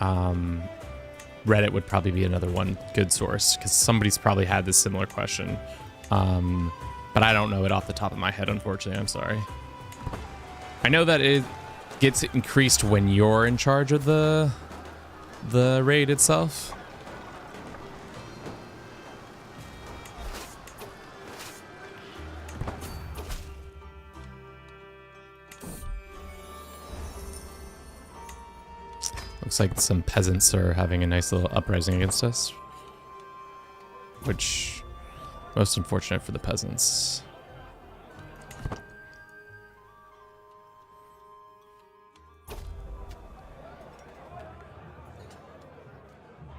Reddit would probably be another one good source, because somebody's probably had this similar question. But I don't know it off the top of my head, unfortunately. I'm sorry. I know that it gets increased when you're in charge of the raid itself. Looks like some peasants are having a nice little uprising against us, which most unfortunate for the peasants.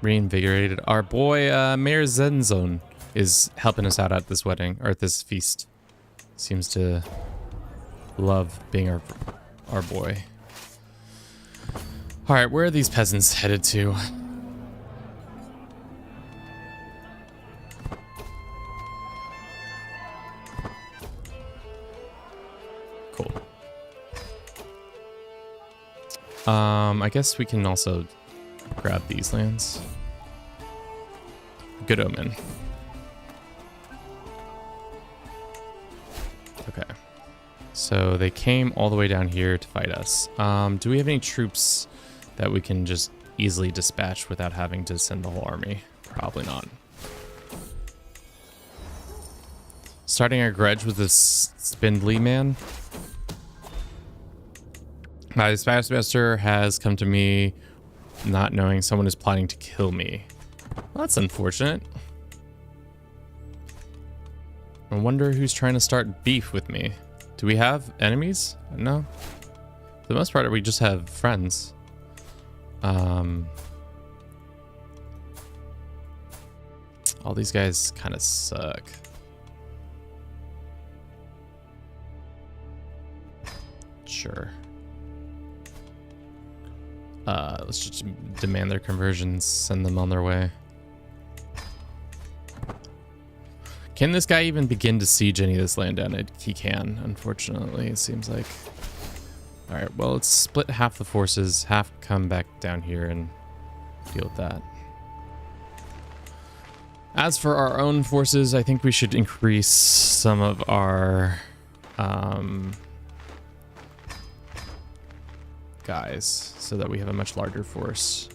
Reinvigorated. Our boy Mayor Zenzone is helping us out at this wedding, or at this feast. Seems to love being our boy. All right, where are these peasants headed to? Cool. I guess we can also grab these lands. Good omen. Okay. So they came all the way down here to fight us. Do we have any troops that we can just easily dispatch without having to send the whole army? Probably not. Starting our grudge with this spindly man. My dispatch master has come to me not knowing someone is planning to kill me. Well, that's unfortunate. I wonder who's trying to start beef with me. Do we have enemies? No. For the most part, we just have friends. All these guys kind of suck. Sure. Let's just demand their conversions, send them on their way. Can this guy even begin to siege any of this land down? He can, unfortunately, it seems like. All right, well, let's split half the forces, half come back down here and deal with that. As for our own forces, I think we should increase some of our guys so that we have a much larger force.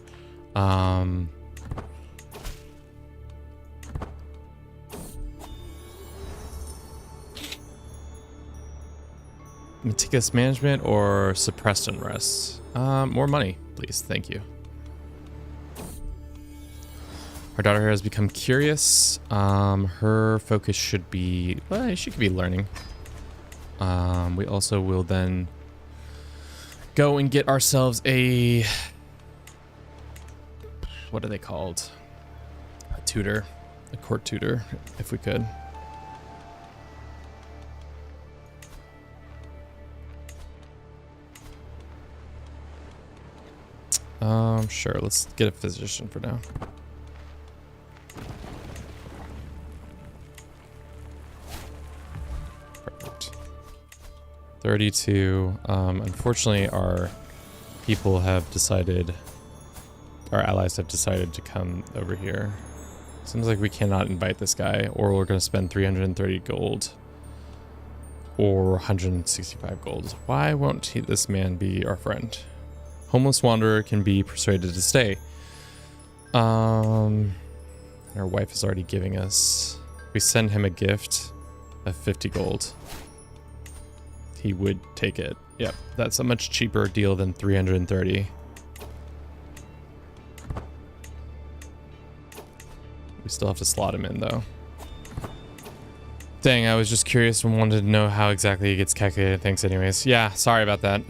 Meticulous management or suppressed unrest? More money, please. Thank you. Our daughter has become curious. Her focus should be, well, she could be learning. We also will then go and get ourselves a, what are they called? A tutor, a court tutor, if we could. Sure, let's get a physician for now. Perfect. 32. Unfortunately, our people have decided, our allies have decided to come over here. Seems like we cannot invite this guy, or we're going to spend 330 gold or 165 gold. Why won't this man be our friend? Homeless wanderer can be persuaded to stay. Our wife is already giving us. We send him a gift of 50 gold. He would take it. Yep, that's a much cheaper deal than 330. We still have to slot him in though. Dang, I was just curious and wanted to know how exactly it gets calculated. Thanks anyways. Yeah, sorry about that.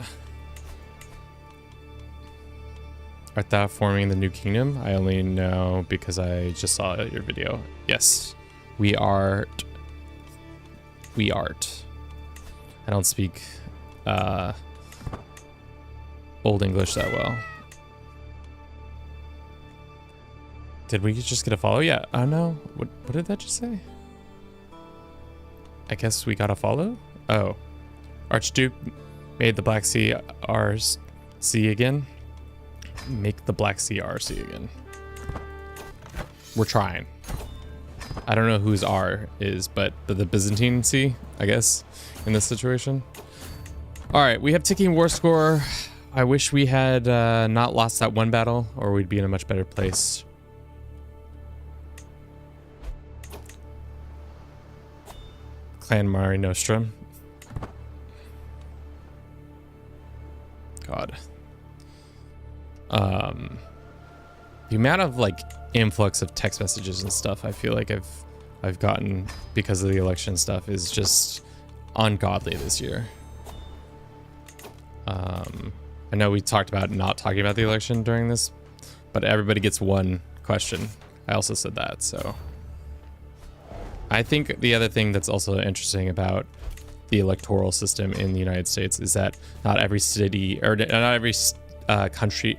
Art thou forming the new kingdom? I only know because I just saw your video. Yes, we art. We art. I don't speak Old English that well. Did we just get a follow? Yeah. Oh no. What did that just say? I guess we got a follow? Oh. Archduke Made the Black Sea RC again. Make the Black Sea RC again. We're trying. I don't know whose R is, but the Byzantine Sea, I guess, in this situation. All right, we have ticking war score. I wish we had not lost that one battle, or we'd be in a much better place. Clan Mare Nostrum. God. The amount of like influx of text messages and stuff I feel like I've gotten because of the election stuff is just ungodly this year. I know we talked about not talking about the election during this, but everybody gets one question. I also said that, so. I think the other thing that's also interesting about the electoral system in the United States is that not every city, or not every country,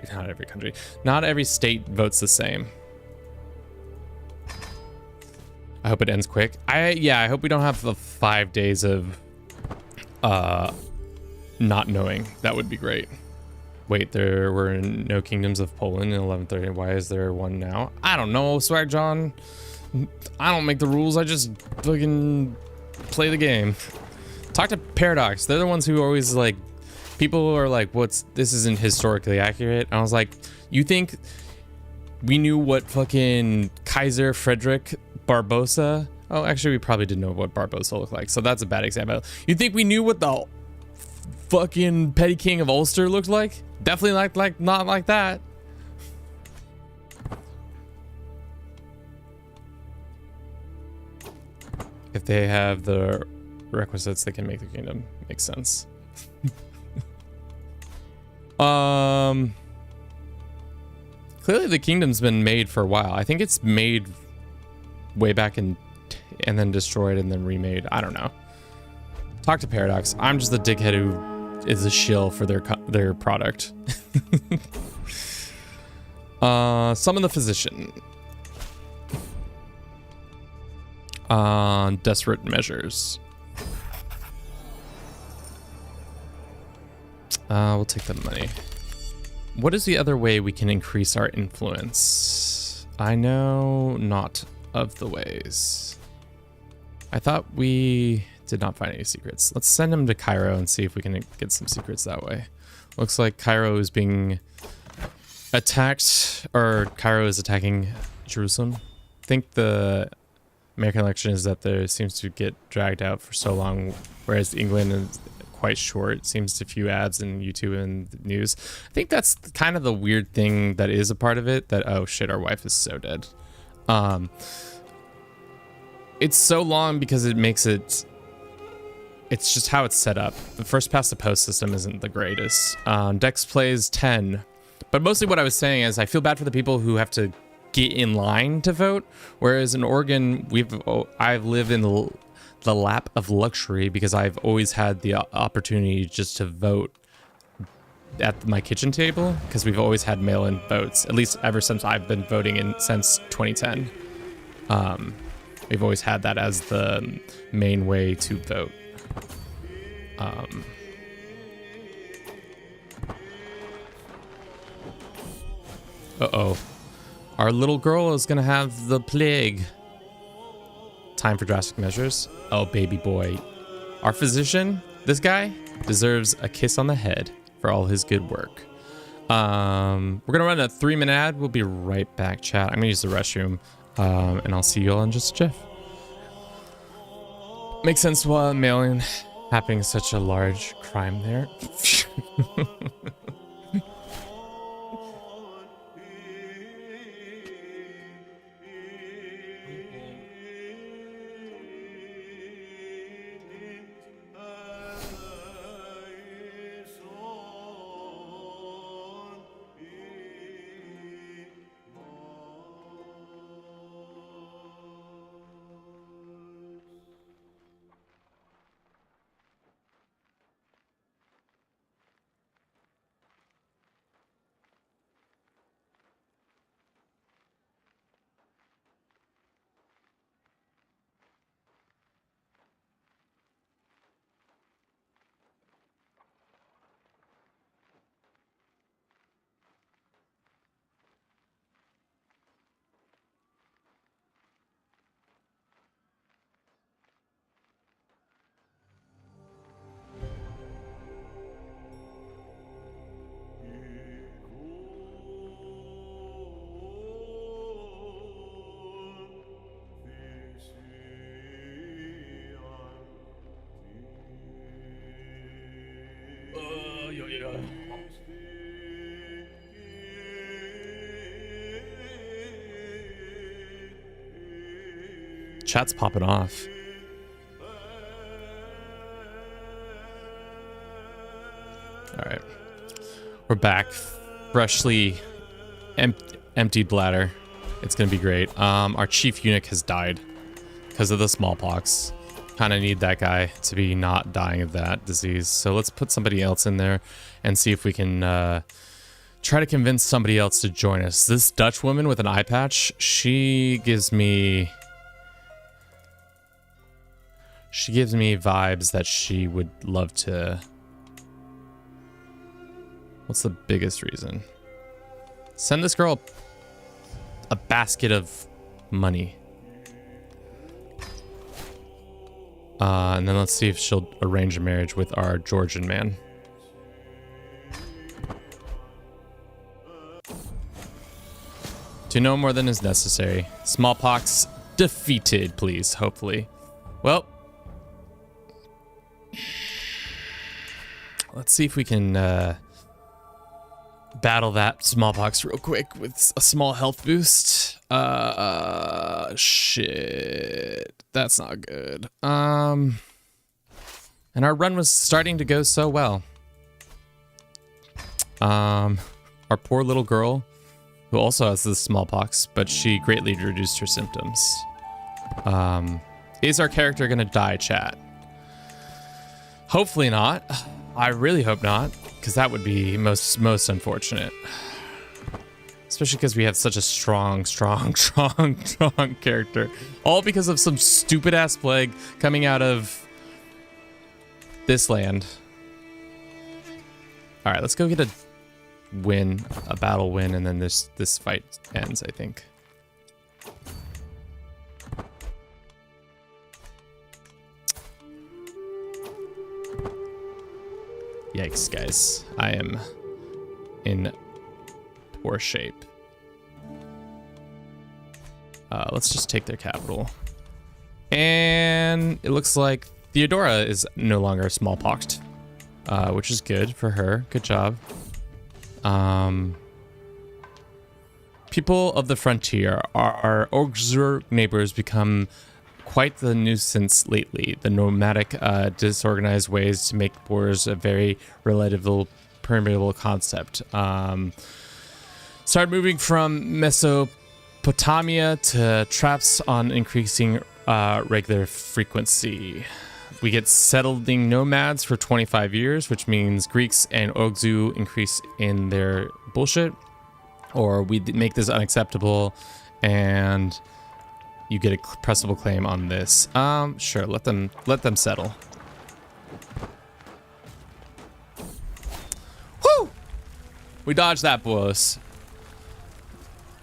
not every state votes the same. I hope it ends quick. I hope we don't have the 5 days of not knowing. That would be great. Wait, there were no kingdoms of Poland in 1130. Why is there one now? I don't know, Swag John. I don't make the rules. I just fucking play the game. Talk to Paradox. They're the ones who always like, people are like, this isn't historically accurate. And I was like, you think we knew what fucking Kaiser Frederick Barbarossa? Oh, actually, we probably didn't know what Barbarossa looked like. So that's a bad example. You think we knew what the fucking petty king of Ulster looked like? Definitely like not like that. If they have the requisites, they can make the kingdom. Makes sense. Clearly the kingdom's been made for a while. I think it's made way back in and then destroyed and then remade. I don't know. Talk to Paradox. I'm just the dickhead who is a shill for their product. Summon the physician. Desperate measures. We'll take the money. What is the other way we can increase our influence? I know not of the ways. I thought we did not find any secrets. Let's send him to Cairo and see if we can get some secrets that way. Looks like Cairo is being attacked, or Cairo is attacking Jerusalem. I think the American election is that there seems to get dragged out for so long, whereas England is quite short. It seems to few ads in YouTube and the news. I think that's kind of the weird thing that is a part of it, that, oh shit, our wife is so dead. It's so long because it makes it, it's just how it's set up. The first past the post system isn't the greatest. Dex plays 10, but mostly what I was saying is I feel bad for the people who have to get in line to vote, whereas in Oregon I've lived in the lap of luxury because I've always had the opportunity just to vote at my kitchen table, because we've always had mail-in votes, at least ever since I've been voting since 2010. We've always had that as the main way to vote. Uh-oh. Our little girl is gonna have the plague. Time for drastic measures. Oh, baby boy. Our physician, this guy, deserves a kiss on the head for all his good work. We're gonna run a 3-minute ad. We'll be right back, chat. I'm gonna use the restroom, and I'll see you all in just a jiff. Makes sense why mail-in happening such a large crime there. Chat's popping off. All right. We're back. Freshly emptied bladder. It's going to be great. Our chief eunuch has died because of the smallpox. Kind of need that guy to be not dying of that disease. So let's put somebody else in there and see if we can try to convince somebody else to join us. This Dutch woman with an eye patch, she gives me vibes that she would love to. What's the biggest reason? Send this girl a basket of money. And then let's see if she'll arrange a marriage with our Georgian man. To know more than is necessary. Smallpox defeated, please, hopefully. Well, let's see if we can battle that smallpox real quick with a small health boost. Shit. That's not good. And our run was starting to go so well. Our poor little girl, who also has the smallpox, but she greatly reduced her symptoms. Is our character gonna die, chat? Hopefully not. I really hope not, because that would be most unfortunate. Especially because we have such a strong character. All because of some stupid ass plague coming out of this land. All right, let's go get a battle win, and then this fight ends, I think. Yikes, guys. I am in poor shape. Let's just take their capital. And it looks like Theodora is no longer smallpoxed, which is good for her. Good job. People of the frontier, our Ogzur neighbors become quite the nuisance lately. The nomadic, disorganized ways to make borders a very relatable, permeable concept. Start moving from Mesopotamia to traps on increasing regular frequency. We get settling nomads for 25 years, which means Greeks and Ogzu increase in their bullshit, or we make this unacceptable and you get a pressable claim on this. Sure, let them settle. Woo! We dodged that, boys.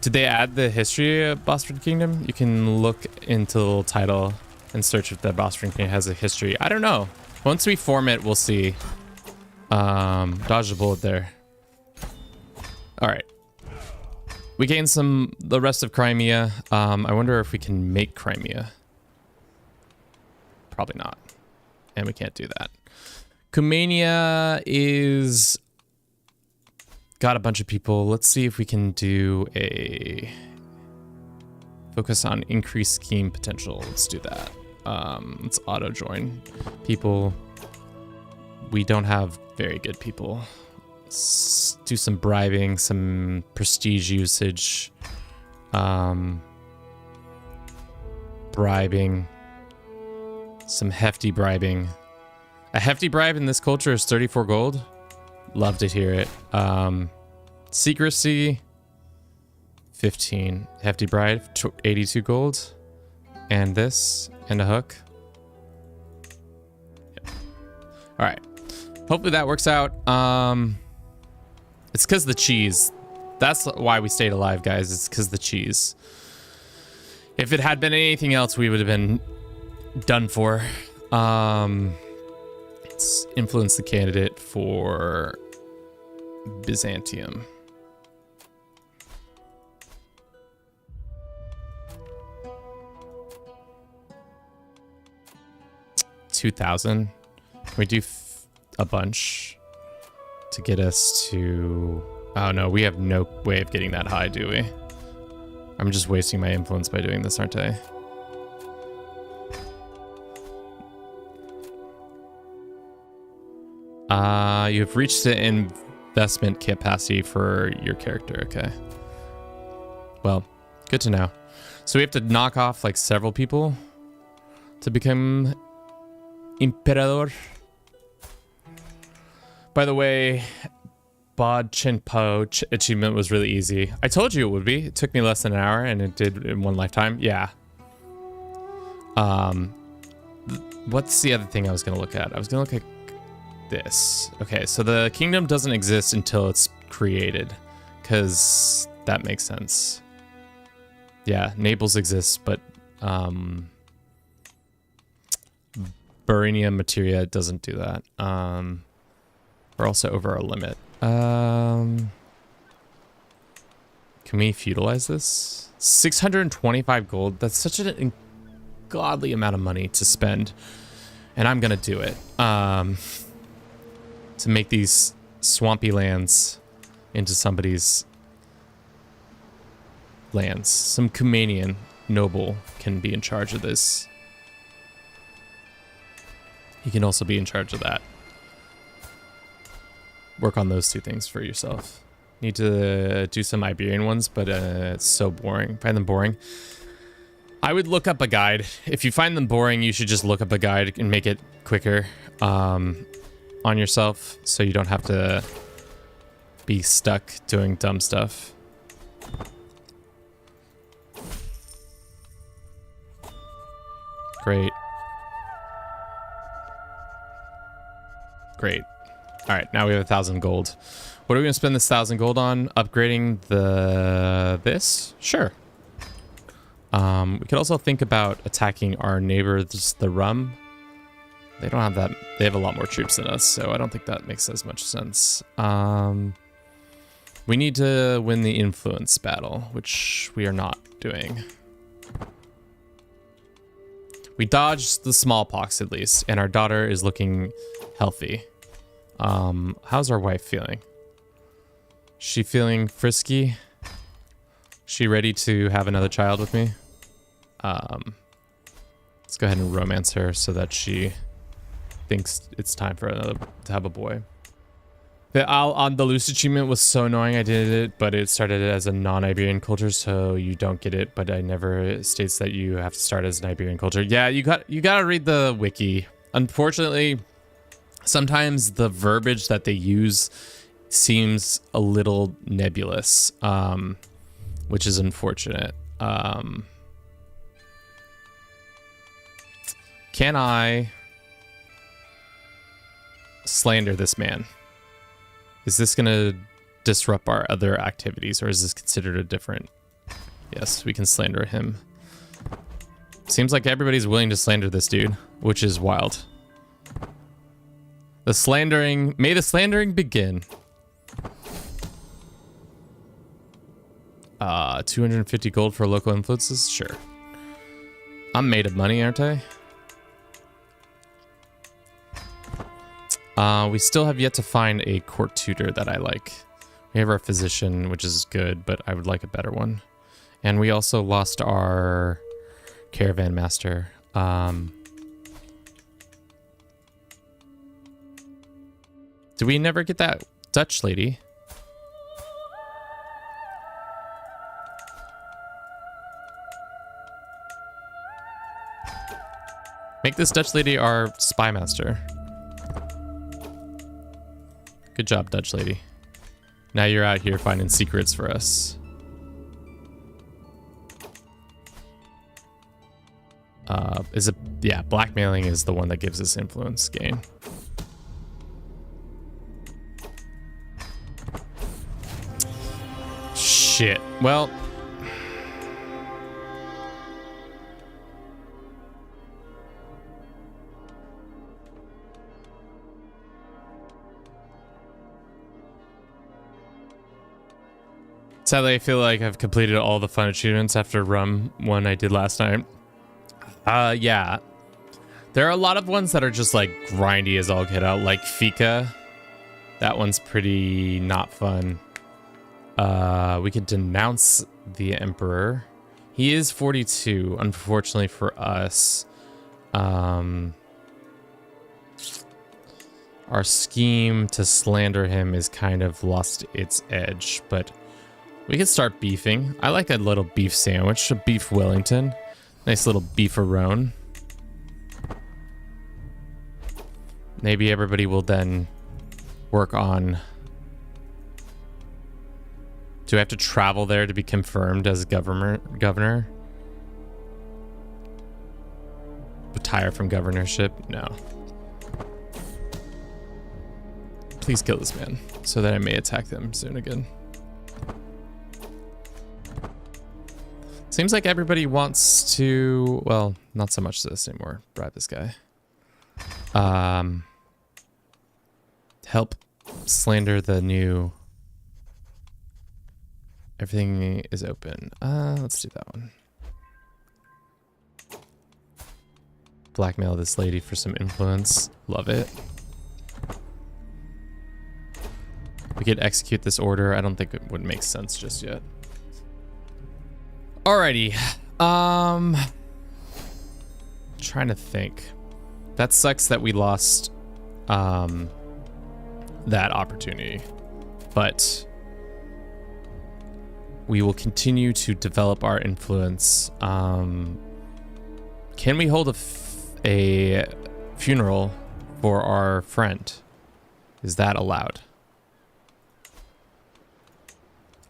Did they add the history of Bosporan Kingdom? You can look into the little title and search if the Bosporan Kingdom has a history. I don't know. Once we form it, we'll see. Dodge a bullet there. All right. We gained the rest of Crimea. I wonder if we can make Crimea. Probably not. And we can't do that. Cumania is got a bunch of people. Let's see if we can do a focus on increased scheme potential. Let's do that. Let's auto join people. We don't have very good people. Let's do some bribing, some prestige usage, bribing, some hefty bribing. A hefty bribe in this culture is 34 gold. Love to hear it. Secrecy, 15. Hefty bribe, 82 gold. And this, and a hook. Yep. All right. Hopefully that works out. It's because the cheese. That's why we stayed alive, guys. It's because the cheese. If it had been anything else, we would have been done for. Let's influence the candidate for Byzantium. $2,000. Can we do a bunch to get us to... Oh no, we have no way of getting that high, do we? I'm just wasting my influence by doing this, aren't I? You have reached the investment capacity for your character. Okay. Well, good to know. So we have to knock off like several people to become Emperador. By the way, Bod Chenpo achievement was really easy. I told you it would be. It took me less than an hour, and it did in one lifetime. Yeah. What's the other thing I was gonna look at? I was gonna look at this. Okay, so the kingdom doesn't exist until it's created, because that makes sense. Yeah, Naples exists, but Burinium Materia doesn't do that. We're also over our limit. Can we feudalize this? 625 gold. That's such an ungodly amount of money to spend, and I'm gonna do it. To make these swampy lands into somebody's lands. Some Kumanian noble can be in charge of this. He can also be in charge of that. Work on those two things for yourself. Need to do some Iberian ones, but it's so boring. Find them boring. I would look up a guide. If you find them boring, you should just look up a guide and make it quicker on yourself, so you don't have to be stuck doing dumb stuff. Great. Great. All right, now we have 1,000 gold. What are we gonna spend this 1,000 gold on? Upgrading this? Sure. We could also think about attacking our neighbors, the Rum. They don't have that. They have a lot more troops than us, so I don't think that makes as much sense. We need to win the influence battle, which we are not doing. We dodged the smallpox at least, and our daughter is looking healthy. How's our wife feeling? She feeling frisky? She ready to have another child with me? Let's go ahead and romance her so that she thinks it's time for to have a boy. The Al-Andalus achievement was so annoying. I did it, but it started as a non-Iberian culture, so you don't get it. But it never states that you have to start as an Iberian culture. Yeah, you gotta read the wiki. Unfortunately, sometimes the verbiage that they use seems a little nebulous, which is unfortunate. Can I slander this man? Is this gonna disrupt our other activities, or is this considered a different? Yes, we can slander him. Seems like everybody's willing to slander this dude, which is wild. The slandering, may the slandering begin. 250 gold for local influences? Sure. I'm made of money, aren't I? We still have yet to find a court tutor that I like. We have our physician, which is good, but I would like a better one. And we also lost our caravan master. Did we never get that Dutch lady? Make this Dutch lady our spy master. Good job, Dutch lady. Now you're out here finding secrets for us. Yeah, blackmailing is the one that gives us influence gain. Shit. Well, sadly, I feel like I've completed all the fun achievements after Rum one I did last night. Yeah. There are a lot of ones that are just like grindy as all get out, like Fika. That one's pretty not fun. We could denounce the Emperor. He is 42, unfortunately for us. Our our scheme to slander him is kind of lost its edge, but we can start beefing. I like a little beef sandwich, a beef Wellington. Nice little beefarone. Maybe everybody will then work on... Do I have to travel there to be confirmed as governor? Retire from governorship? No. Please kill this man so that I may attack them soon again. Seems like everybody wants to, well, not so much this anymore. Bribe this guy. Help slander the new... Everything is open. Let's do that one. Blackmail this lady for some influence. Love it. We could execute this order. I don't think it would make sense just yet. Alrighty. Trying to think. That sucks that we lost that opportunity. But we will continue to develop our influence. Can we hold a funeral for our friend? Is that allowed?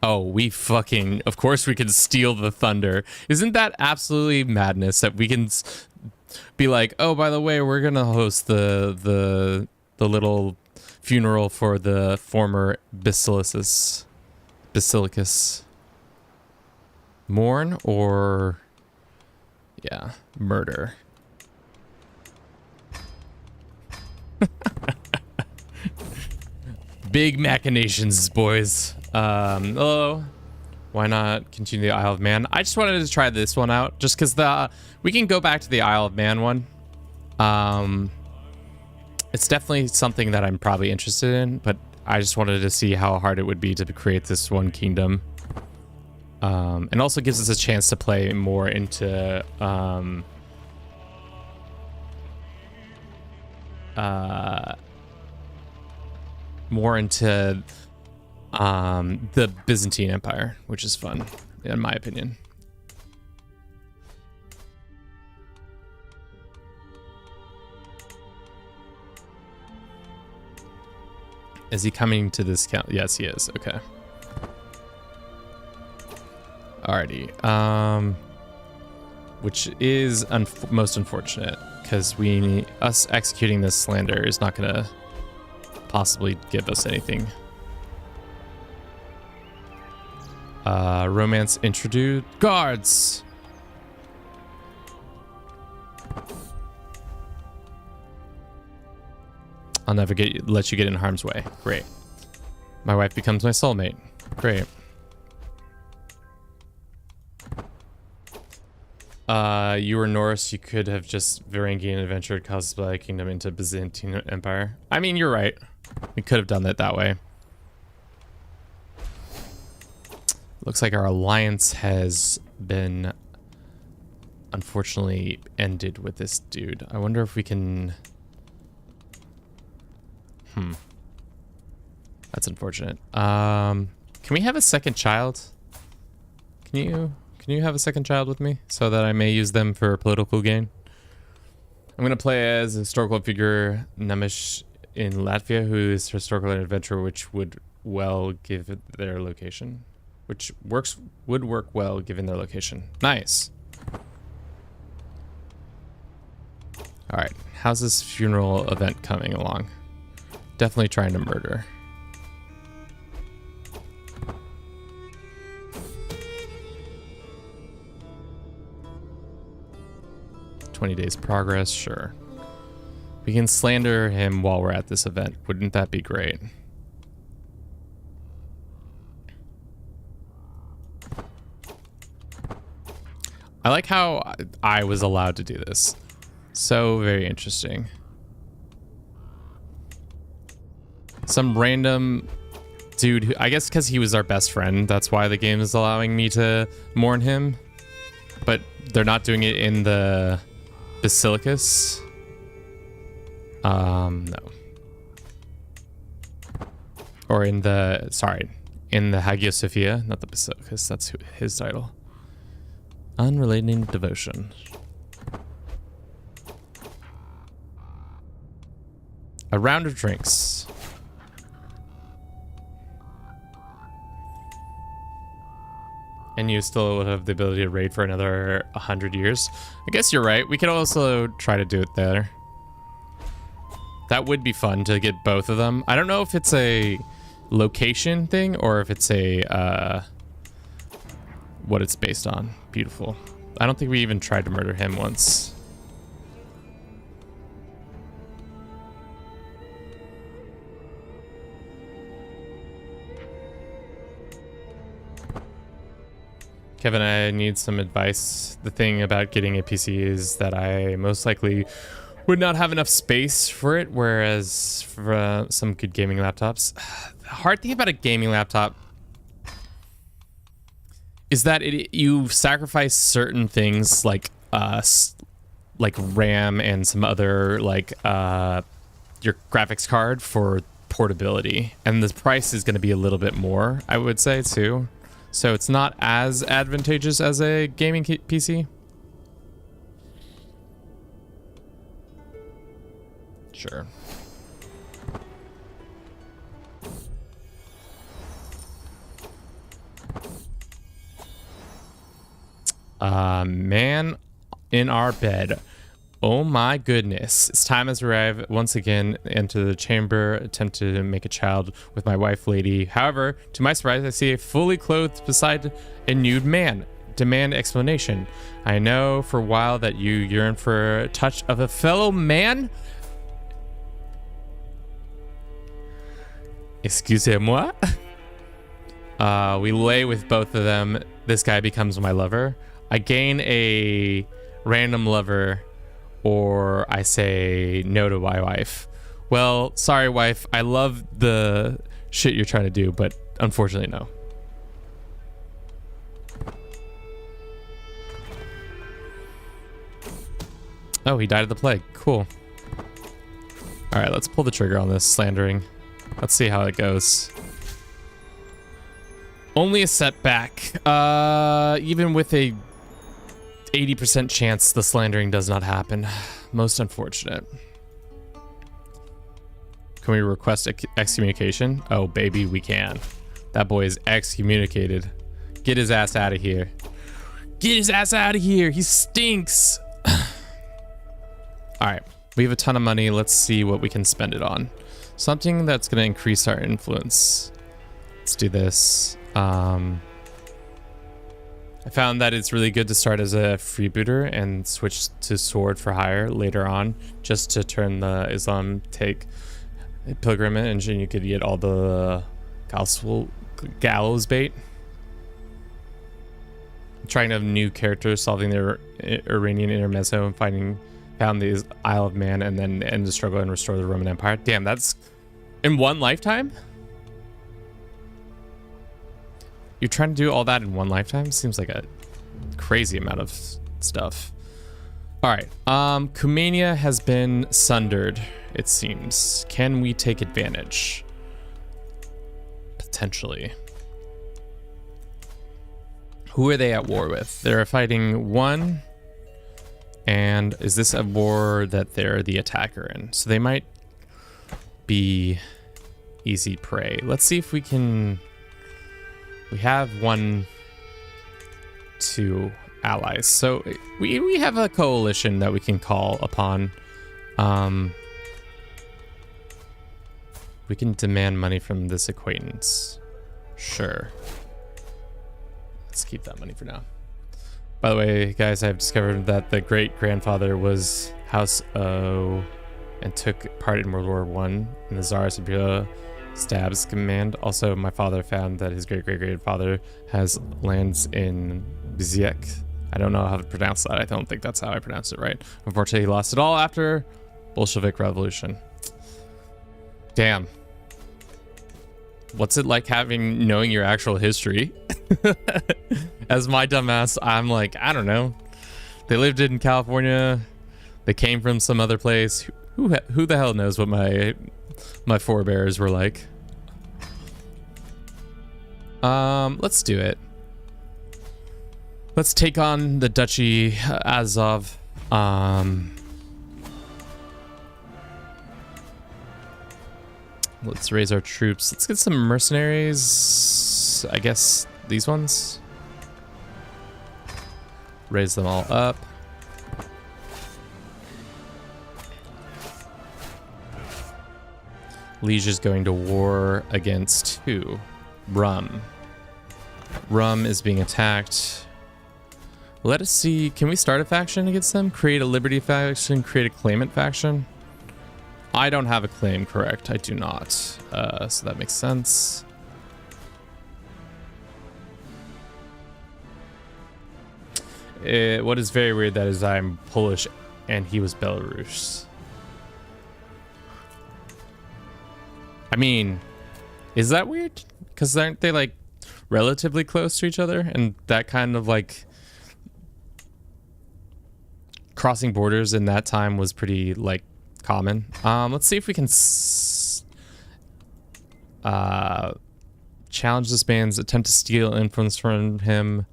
Oh, we fucking... Of course we can steal the thunder. Isn't that absolutely madness that we can be like, oh, by the way, we're gonna host the little funeral for the former Basilicus. Mourn or... Yeah, murder. Big machinations, boys. Oh, why not continue the Isle of Man? I just wanted to try this one out, just because we can go back to the Isle of Man one. It's definitely something that I'm probably interested in, but I just wanted to see how hard it would be to create this one kingdom. And also gives us a chance to play more into the Byzantine Empire, which is fun, in my opinion. Is he coming to this count? Yes, he is. Okay. Alrighty. Which is most unfortunate, because us executing this slander is not gonna possibly give us anything. Romance introduced. Guards! I'll never let you get in harm's way. Great. My wife becomes my soulmate. Great. You were Norse, you could have just Varangian adventured cosplay kingdom into Byzantine Empire. I mean, you're right. We could have done it that way. Looks like our alliance has been unfortunately ended with this dude. I wonder if we can... That's unfortunate. Can we have a second child? Can you have a second child with me so that I may use them for political gain? I'm gonna play as a historical figure Nemish in Latvia, who is historical and adventurer, which would well give their location. Which would work well given their location. Nice. All right, how's this funeral event coming along? Definitely trying to murder. "20 days progress," sure. We can slander him while we're at this event. Wouldn't that be great? I like how I was allowed to do this. So very interesting. Some random dude who, I guess because he was our best friend, that's why the game is allowing me to mourn him. But they're not doing it in the Basilicus. No. or in the, sorry, in the Hagia Sophia, not the Basilicus, that's his title. Unrelated devotion. A round of drinks. And you still would have the ability to raid for another 100 years. I guess you're right. We could also try to do it there. That would be fun to get both of them. I don't know if it's a location thing or if it's a what it's based on. Beautiful. I don't think we even tried to murder him once. Kevin, I need some advice. The thing about getting a PC is that I most likely would not have enough space for it, whereas for some good gaming laptops. The hard thing about a gaming laptop is that you sacrifice certain things like RAM and some other your graphics card for portability, and the price is going to be a little bit more, I would say, too. So it's not as advantageous as a gaming PC. Sure. Man in our bed. Oh my goodness. It's time has arrived once again into the chamber, attempt to make a child with my wife, lady. However, to my surprise, I see a fully clothed beside a nude man. Demand explanation. I know for a while that you yearn for a touch of a fellow man. Excusez-moi. We lay with both of them. This guy becomes my lover. I gain a random lover, or I say no to my wife. Well, sorry, wife. I love the shit you're trying to do, but unfortunately, no. Oh, he died of the plague. Cool. All right, let's pull the trigger on this slandering. Let's see how it goes. Only a setback. Even with a 80% chance the slandering does not happen. Most unfortunate. Can we request excommunication? Oh, baby, we can. That boy is excommunicated. Get his ass out of here. Get his ass out of here. He stinks. All right, we have a ton of money. Let's see what we can spend it on. Something that's going to increase our influence. Let's do this. I found that it's really good to start as a freebooter and switch to sword for hire later on, just to turn the Islam take pilgrimage, and you could get all the gallows bait. Trying to have new characters, solving the Iranian intermezzo, and found the Isle of Man, and then end the struggle and restore the Roman Empire. Damn, that's in one lifetime? You're trying to do all that in one lifetime? Seems like a crazy amount of stuff. All right. Cumania has been sundered, it seems. Can we take advantage? Potentially. Who are they at war with? They're fighting one. And is this a war that they're the attacker in? So they might be easy prey. Let's see if we can... We have 2 allies. So we have a coalition that we can call upon. We can demand money from this acquaintance. Sure. Let's keep that money for now. By the way, guys, I've discovered that the great-grandfather was House O and took part in World War I in the Tsar's Imperial Stabs Command. Also, my father found that his great-great-grandfather has lands in Biziek. I don't know how to pronounce that. I don't think that's how I pronounce it right. Unfortunately, he lost it all after Bolshevik Revolution. Damn. What's it like knowing your actual history? As my dumbass, I'm like, I don't know. They lived in California. They came from some other place. Who the hell knows what my forebears were like? Let's do it. Let's take on the Duchy Azov. Let's raise our troops. Let's get some mercenaries. I guess these ones. Raise them all up. Liege is going to war against who? Rum. Rum is being attacked. Let us see. Can we start a faction against them? Create a liberty faction, create a claimant faction. I don't have a claim, correct? I do not. So that makes sense. What is very weird that is I'm Polish and he was Belarus. I mean, is that weird? Because aren't they like relatively close to each other? And that kind of like crossing borders in that time was pretty like common. Let's see if we can challenge this man's attempt to steal influence from him,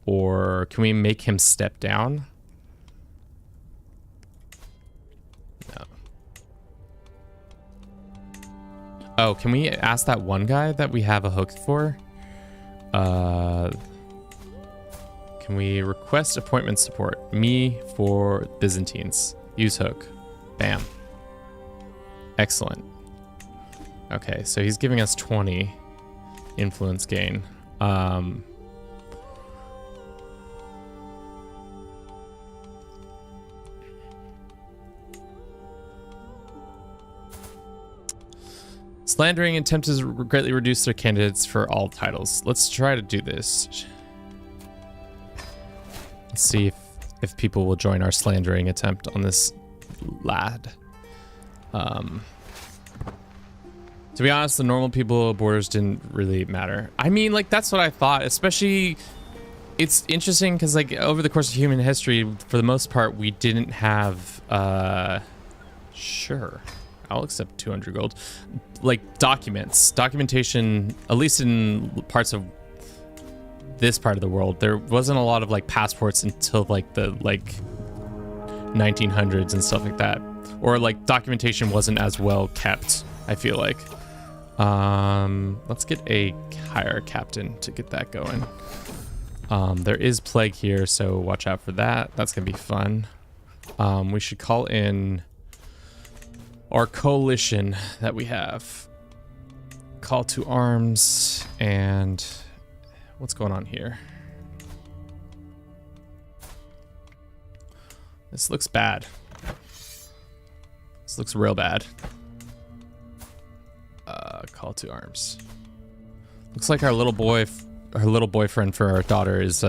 or can we make him step down? No. Oh, can we ask that one guy that we have a hook for? Can we request appointment support? Me for Byzantines. Use hook. Bam. Excellent. Okay, so he's giving us 20 influence gain. Slandering attempt to greatly reduce their candidates for all titles. Let's try to do this. Let's see if people will join our slandering attempt on this lad. To be honest, the normal people borders didn't really matter. I mean, like, that's what I thought. Especially, it's interesting because, like, over the course of human history, for the most part, we didn't have, sure, I'll accept 200 gold. Like, documentation, at least in parts of this part of the world, there wasn't a lot of, like, passports until, like, the, 1900s and stuff like that. Or, like, documentation wasn't as well kept, I feel like. Let's get a higher captain to get that going. There is plague here, so watch out for that. That's gonna be fun. We should call in our coalition that we have. Call to arms, and what's going on here? This looks bad. This looks real bad. Call to arms. Looks like our little boyfriend for our daughter is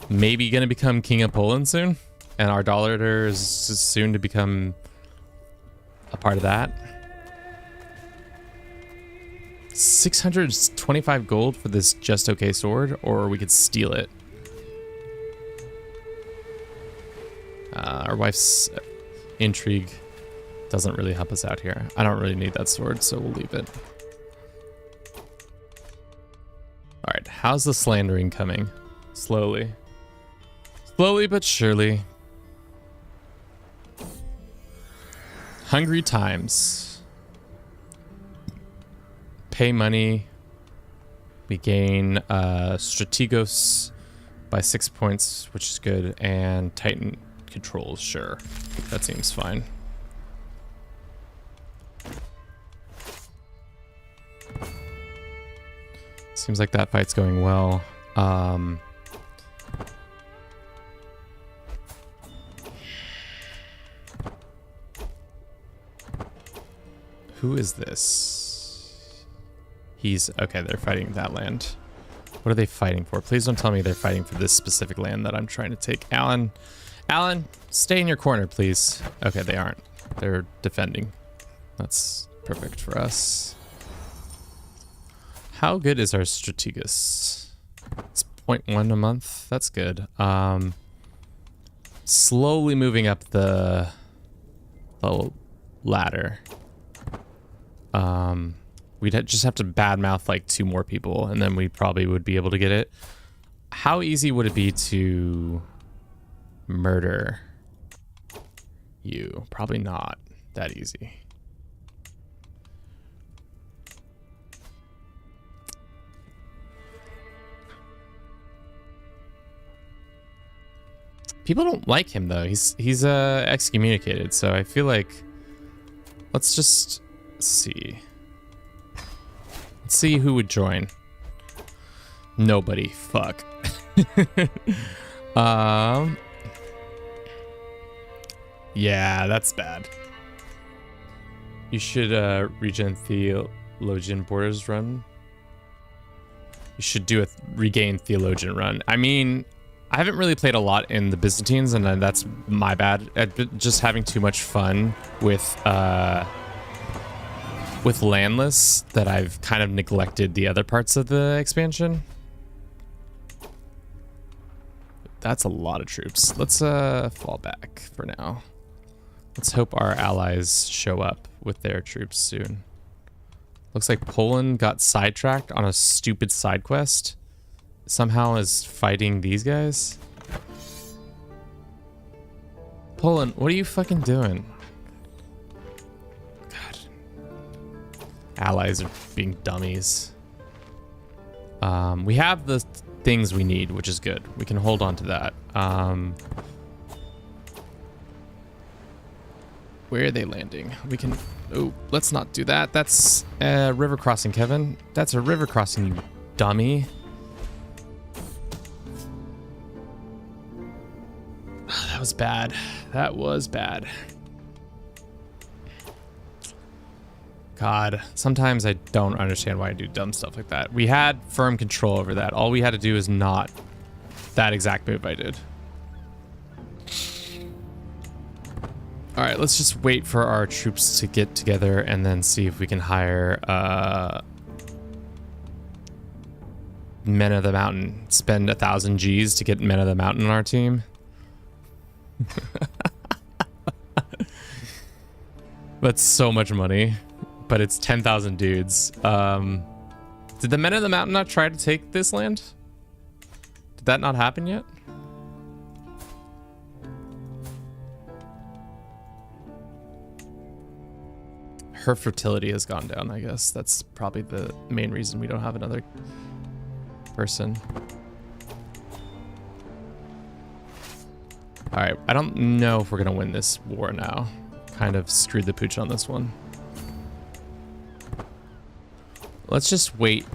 maybe gonna become king of Poland soon, and our daughter is soon to become a part of that. 625 gold for this just okay sword, or we could steal it. Our wife's intrigue doesn't really help us out here. I don't really need that sword, so we'll leave it. All right, how's the slandering coming? Slowly. Slowly but surely. Hungry times. Pay money. We gain Strategos by 6 points, which is good, and Titan controls, sure. That seems fine. Seems like that fight's going well. Who is this? He's okay. They're fighting that land. What are they fighting for? Please don't tell me they're fighting for this specific land that I'm trying to take. Alan, stay in your corner, please. Okay, they aren't. They're defending. That's perfect for us. How good is our Strategos? It's 0.1 a month. That's good. Slowly moving up the ladder. We'd just have to badmouth like 2 more people, and then we probably would be able to get it. How easy would it be to murder you? Probably not that easy. People don't like him though. He's excommunicated, so I feel like let's just see. Let's see who would join. Nobody. Fuck. Yeah, that's bad. You should regen Theologian Borders run. You should do a regain Theologian run. I mean, I haven't really played a lot in the Byzantines, and that's my bad. Just having too much fun with Landless that I've kind of neglected the other parts of the expansion. That's a lot of troops. Let's fall back for now. Let's hope our allies show up with their troops soon. Looks like Poland got sidetracked on a stupid side quest. Somehow is fighting these guys. Poland, what are you fucking doing? God. Allies are being dummies. We have the things we need, which is good. We can hold on to that. Where are they landing? We can... Oh, let's not do that. That's a river crossing, Kevin. That's a river crossing, you dummy. That was bad. That was bad. God, sometimes I don't understand why I do dumb stuff like that. We had firm control over that. All we had to do is not that exact move I did. All right, let's just wait for our troops to get together and then see if we can hire Men of the Mountain. Spend 1,000 G's to get Men of the Mountain on our team. That's so much money, but it's 10,000 dudes. Did the Men of the Mountain not try to take this land? Did that not happen yet? Her fertility has gone down, I guess. That's probably the main reason we don't have another person. All right, I don't know if we're gonna win this war now. Kind of screwed the pooch on this one. Let's just wait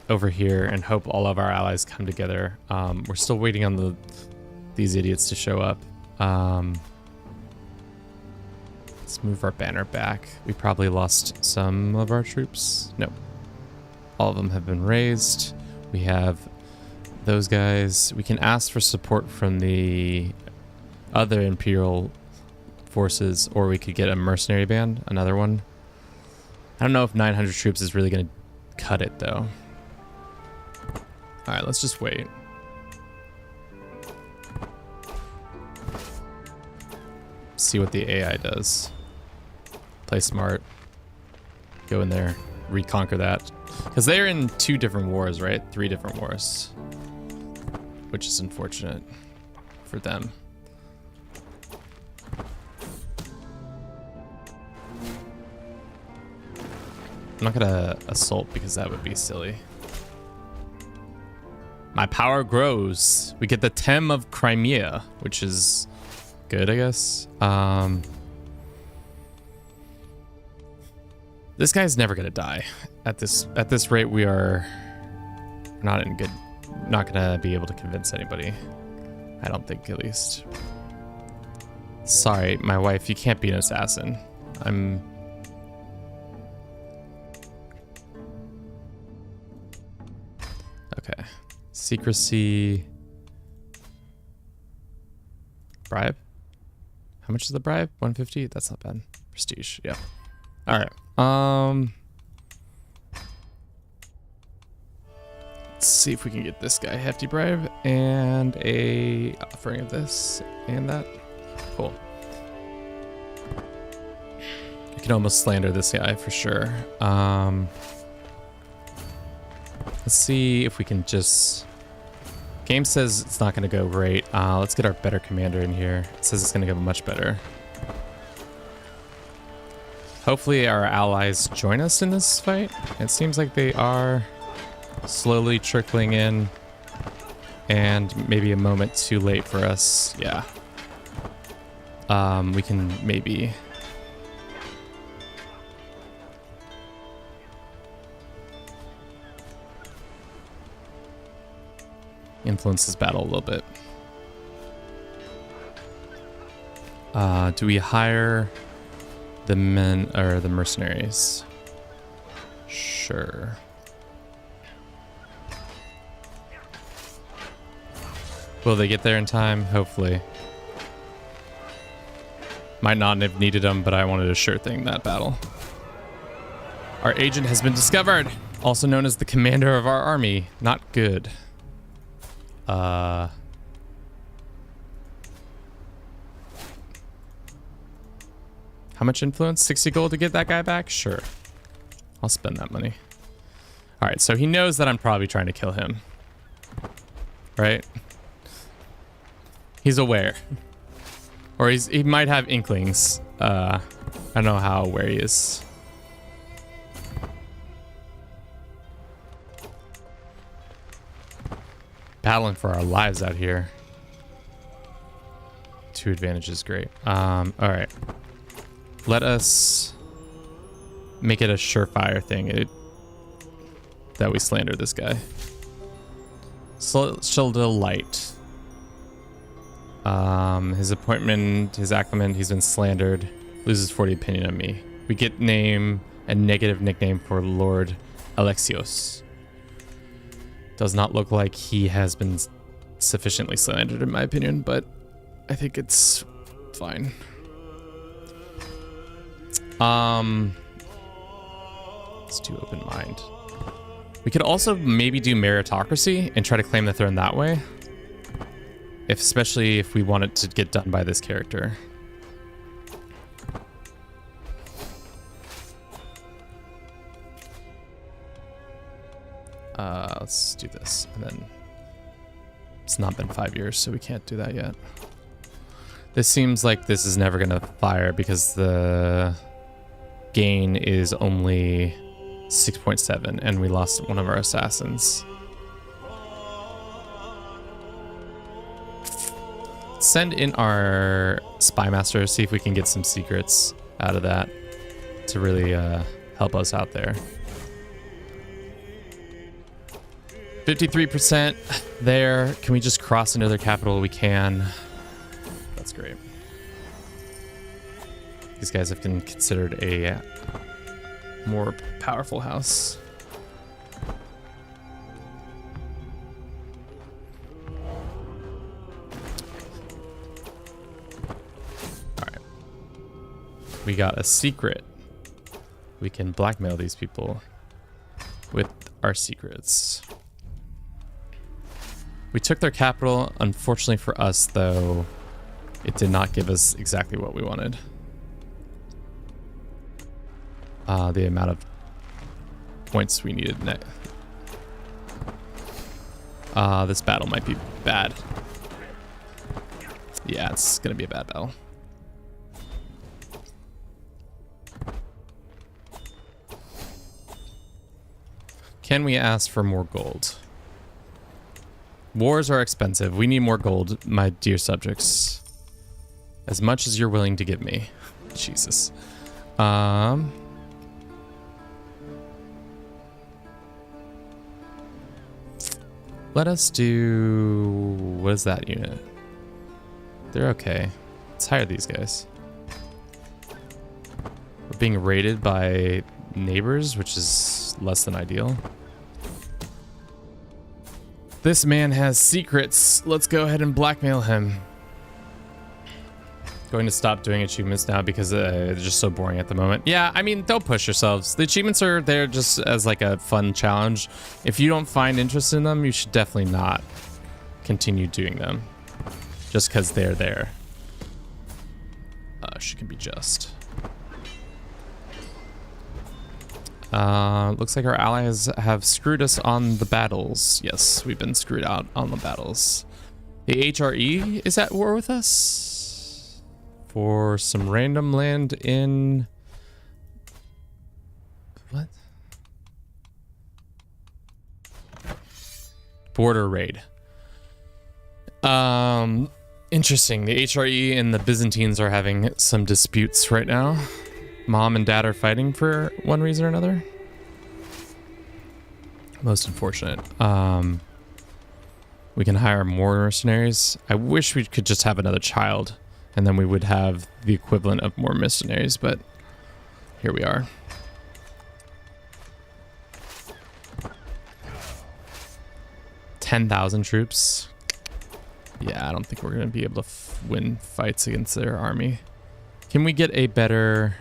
over here and hope all of our allies come together. We're still waiting on these idiots to show up. Let's move our banner back. We probably lost some of our troops. No, all of them have been raised. We have those guys. We can ask for support from the other Imperial forces, or we could get a mercenary band, another one. I don't know if 900 troops is really going to cut it, though. All right, let's just wait. See what the AI does. Play smart. Go in there, reconquer that. Because they're in 2 different wars, right? 3 different wars. Which is unfortunate for them. I'm not gonna assault because that would be silly. My power grows. We get the Tem of Crimea, which is good, I guess. This guy's never gonna die. At this rate, we are not gonna be able to convince anybody. I don't think, at least. Sorry, my wife, you can't be an assassin. Okay. Secrecy. Bribe? How much is the bribe? 150? That's not bad. Prestige, yeah. Alright. Let's see if we can get this guy hefty bribe and a offering of this and that. Cool. We can almost slander this guy for sure. Let's see if we can just... Game says it's not going to go great. Let's get our better commander in here. It says it's going to go much better. Hopefully our allies join us in this fight. It seems like they are slowly trickling in. And maybe a moment too late for us. Yeah. We can maybe... influence this battle a little bit. Do we hire the men or the mercenaries? Sure. Will they get there in time? Hopefully. Might not have needed them, but I wanted a sure thing that battle. Our agent has been discovered, also known as the commander of our army. Not good. How much influence? 60 gold to get that guy back? Sure. I'll spend that money. All right, so he knows that I'm probably trying to kill him. Right? He's aware. Or he might have inklings. I don't know how aware he is. Battling for our lives out here. 2 advantages, great. All right. Let us make it a surefire thing that we slander this guy. Shoulder light. His appointment, his acclimate, he's been slandered. Loses 40 opinion on me. We get name and negative nickname for Lord Alexios. Does not look like he has been sufficiently slandered in my opinion, but I think it's fine. Let's do open mind. We could also maybe do meritocracy and try to claim the throne that way. Especially if we want it to get done by this character. Let's do this. And then it's not been 5 years, so we can't do that yet. This seems like this is never going to fire because the gain is only 6.7 and we lost one of our assassins. Send in our spy master, see if we can get some secrets out of that to really help us out there. 53% there. Can we just cross into their capital? We can. That's great. These guys have been considered a more powerful house. Alright. We got a secret. We can blackmail these people with our secrets. We took their capital. Unfortunately for us, though, it did not give us exactly what we wanted. The amount of points we needed. This battle might be bad. Yeah, it's gonna be a bad battle. Can we ask for more gold? Wars are expensive. We need more gold, my dear subjects. As much as you're willing to give me. Jesus. Let us do... What is that unit? They're okay. Let's hire these guys. We're being raided by neighbors, which is less than ideal. This man has secrets. Let's go ahead and blackmail him. Going to stop doing achievements now because they're just so boring at the moment. Yeah, I mean, don't push yourselves. The achievements are there just as like a fun challenge. If you don't find interest in them, you should definitely not continue doing them. Just because they're there. She can be just. Looks like our allies have screwed us on the battles. Yes, we've been screwed out on the battles. The HRE is at war with us for some random land in... What? Border raid. Interesting. The HRE and the Byzantines are having some disputes right now. Mom and dad are fighting for one reason or another. Most unfortunate. We can hire more mercenaries. I wish we could just have another child and then we would have the equivalent of more mercenaries, but here we are. $10,000 troops. Yeah, I don't think we're going to be able to win fights against their army. Can we get a better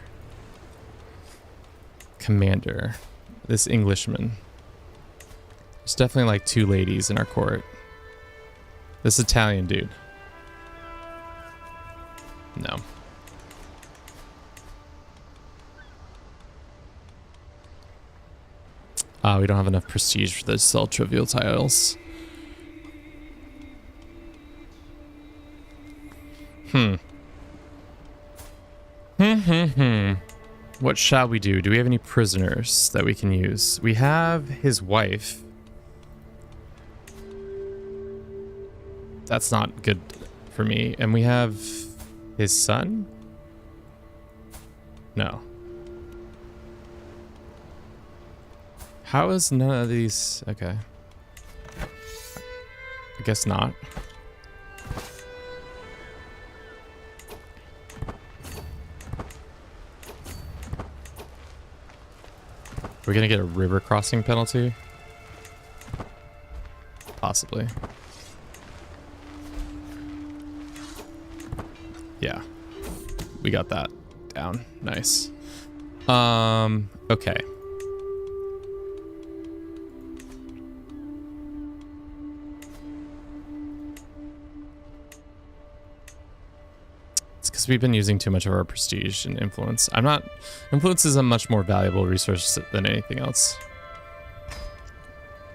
commander? This Englishman. There's definitely like 2 ladies in our court. This Italian dude. No. We don't have enough prestige for the sell trivial titles. What shall we do? Do we have any prisoners that we can use? We have his wife. That's not good for me. And we have his son? No. How is none of these... Okay. I guess not. We're gonna get a river crossing penalty? Possibly. Yeah. We got that down. Nice. Okay. It's because we've been using too much of our prestige and influence. Influence is a much more valuable resource than anything else.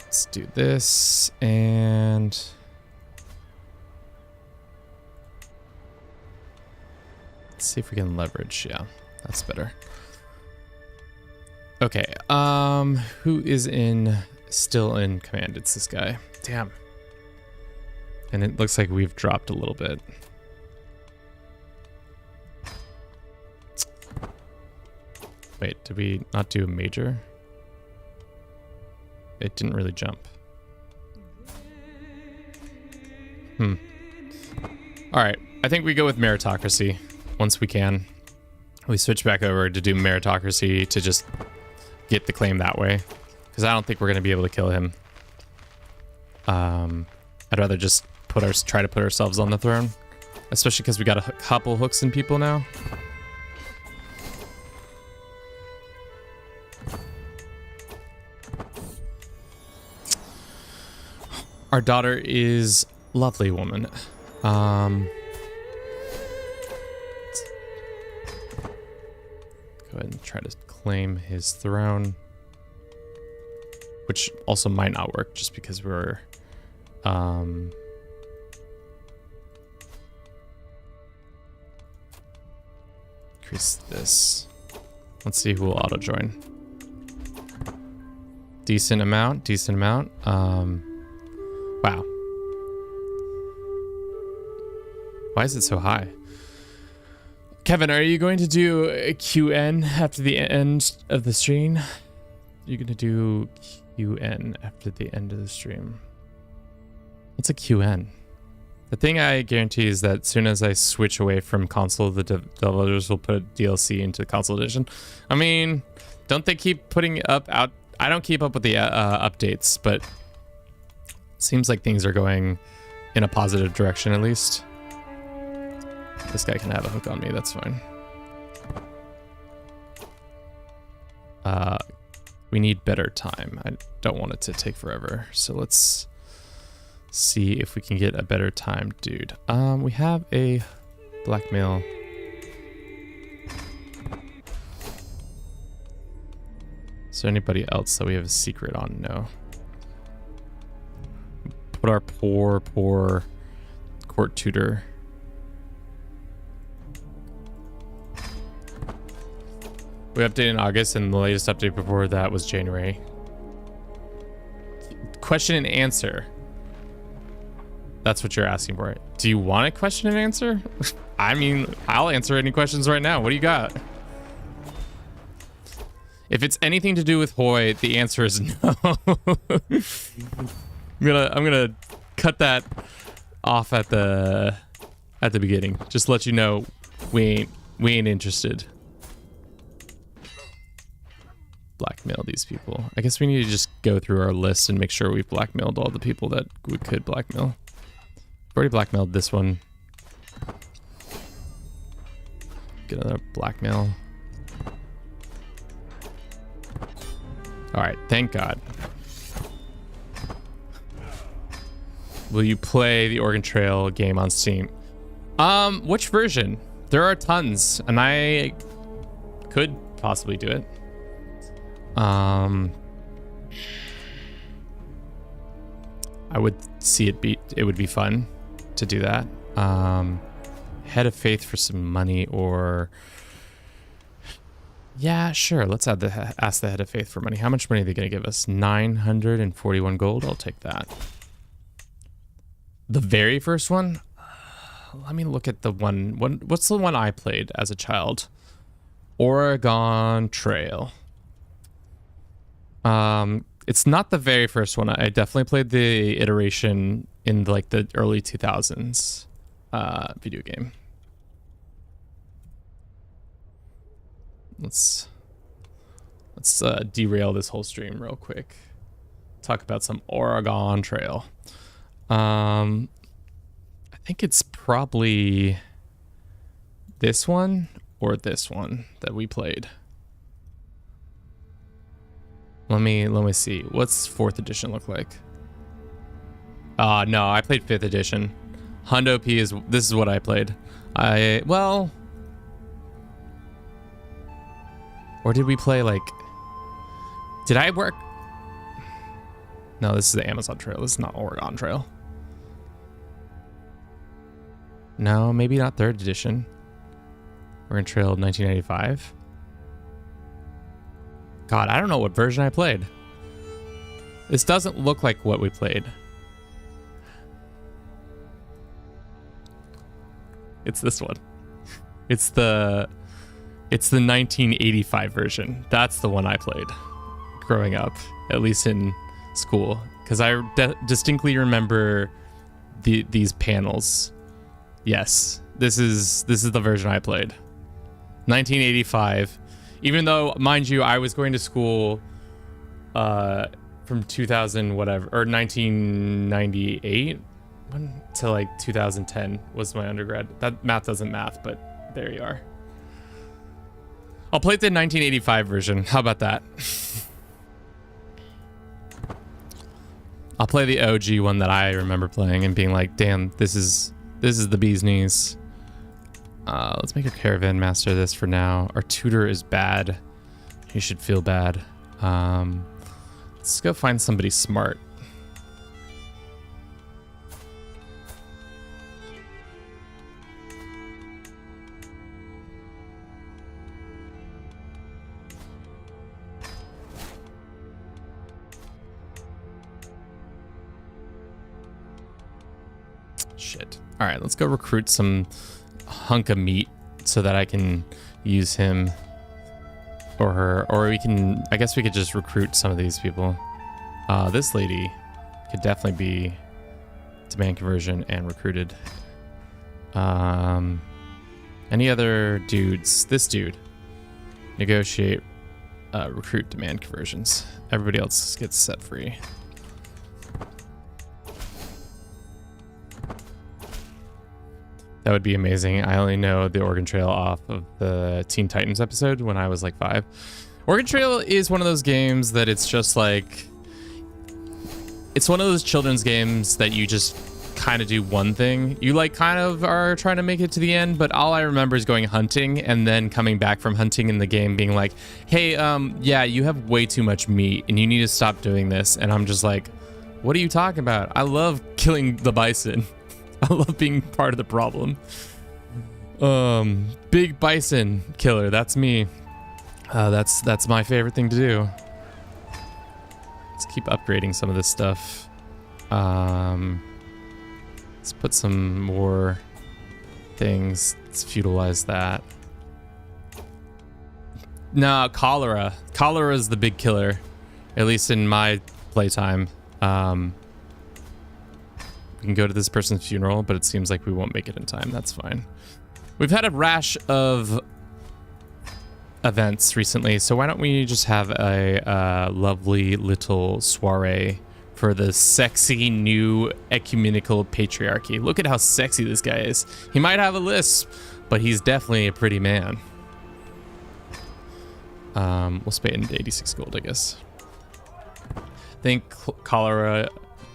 Let's do this and... Let's see if we can leverage. Yeah, that's better. Okay, who is still in command? It's this guy. Damn. And it looks like we've dropped a little bit. Wait, did we not do a major? It didn't really jump. All right, I think we go with meritocracy once we can. We switch back over to do meritocracy to just get the claim that way, because I don't think we're going to be able to kill him. I'd rather just try to put ourselves on the throne, especially because we got a couple hooks in people now. Our daughter is lovely woman. Go ahead and try to claim his throne, which also might not work just because we're increase this. Let's see who will auto join. Decent amount. Wow. Why is it so high? Kevin, are you going to do a QN after the end of the stream? You're going to do QN after the end of the stream. What's a QN? The thing I guarantee is that as soon as I switch away from console, the developers will put DLC into the console edition. I mean, don't they keep putting out? I don't keep up with the updates, but seems like things are going in a positive direction at least. This guy can have a hook on me, that's fine. We need better time. I don't want it to take forever, so let's see if we can get a better time, dude. We have a blackmail. Is there anybody else that we have a secret on? No. Put our poor court tutor. We updated in August, and the latest update before that was January. Question and answer. That's what you're asking for. Do you want a question and answer? I mean, I'll answer any questions right now. What do you got? If it's anything to do with Hoy, the answer is no. I'm gonna cut that off at the beginning. Just to let you know we ain't interested. Blackmail these people. I guess we need to just go through our list and make sure we've blackmailed all the people that we could blackmail. We've already blackmailed this one. Get another blackmail. Alright, thank God. Will you play the Oregon Trail game on Steam? Which version? There are tons, and I could possibly do it. I would see it would be fun to do that. Head of Faith for some money, or yeah, sure, let's ask the Head of Faith for money. How much money are they gonna give us? 941 gold. I'll take that. The very first one, let me look at the one. What's the one I played as a child? Oregon Trail. It's not the very first one. I definitely played the iteration in like the early 2000s video game. Let's derail this whole stream real quick. Talk about some Oregon Trail. I think it's probably this one or this one that we played. Let me see. What's 4th edition look like? No, I played 5th edition. Hundo P this is what I played. Well, or did we play like, did I work? No, this is the Amazon Trail. This is not Oregon Trail. No, maybe not 3rd edition. Oregon Trail 1995. God, I don't know what version I played. This doesn't look like what we played. It's this one. It's the 1985 version. That's the one I played growing up, at least in school, because I distinctly remember these panels. Yes, this is the version I played. 1985. Even though, mind you, I was going to school from 2000 whatever, or 1998 to like 2010 was my undergrad. That math doesn't math, but there you are. I'll play the 1985 version. How about that? I'll play the OG one that I remember playing and being like, damn, this is the bee's knees. Let's make a caravan master this for now. Our tutor is bad. He should feel bad. Let's go find somebody smart. Shit. All right, let's go recruit some hunk of meat so that I can use him or her, or we can, I guess we could just recruit some of these people. This lady could definitely be demand conversion and recruited. Any other dudes? This dude. Negotiate, recruit, demand conversions. Everybody else gets set free. That would be amazing. I only know the Oregon Trail off of the Teen Titans episode when I was like 5. Oregon Trail is one of those games that it's just like, it's one of those children's games that you just kind of do one thing. You like kind of are trying to make it to the end, but all I remember is going hunting and then coming back from hunting in the game being like, hey, yeah, you have way too much meat and you need to stop doing this. And I'm just like, what are you talking about? I love killing the bison. I love being part of the problem. Big bison killer, that's me. That's my favorite thing to do. Let's keep upgrading some of this stuff. Let's put some more things. Let's feudalize that. No, cholera. Cholera is the big killer, at least in my playtime. We can go to this person's funeral, but it seems like we won't make it in time. That's fine. We've had a rash of events recently, so why don't we just have a lovely little soiree for the sexy new ecumenical patriarchy. Look at how sexy this guy is. He might have a lisp, but he's definitely a pretty man. We'll spay into 86 gold, I guess. I think cholera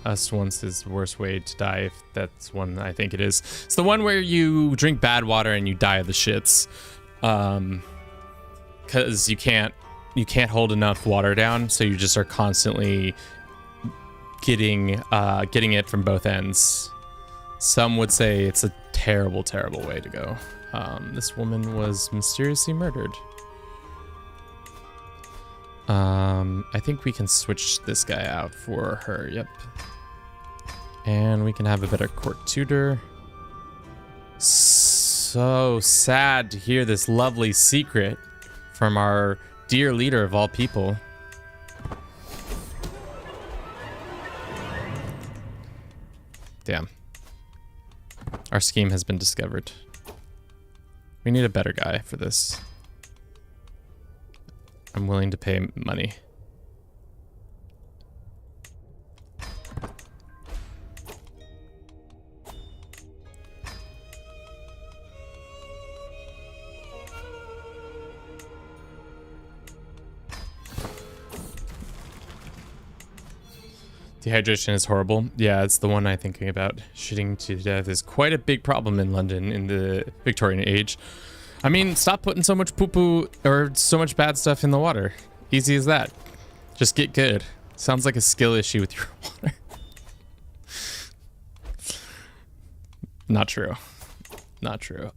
us once is the worst way to die, if that's one I think it is. It's the one where you drink bad water and you die of the shits. Because you can't hold enough water down, so you just are constantly getting it from both ends. Some would say it's a terrible, terrible way to go. This woman was mysteriously murdered. I think we can switch this guy out for her. Yep. And we can have a better court tutor. So sad to hear this lovely secret from our dear leader of all people. Damn. Our scheme has been discovered. We need a better guy for this. I'm willing to pay money. Dehydration is horrible. Yeah, it's the one I'm thinking about. Shitting to death is quite a big problem in London in the Victorian age. I mean, stop putting so much poo-poo or so much bad stuff in the water. Easy as that. Just get good. Sounds like a skill issue with your water. Not true. Not true.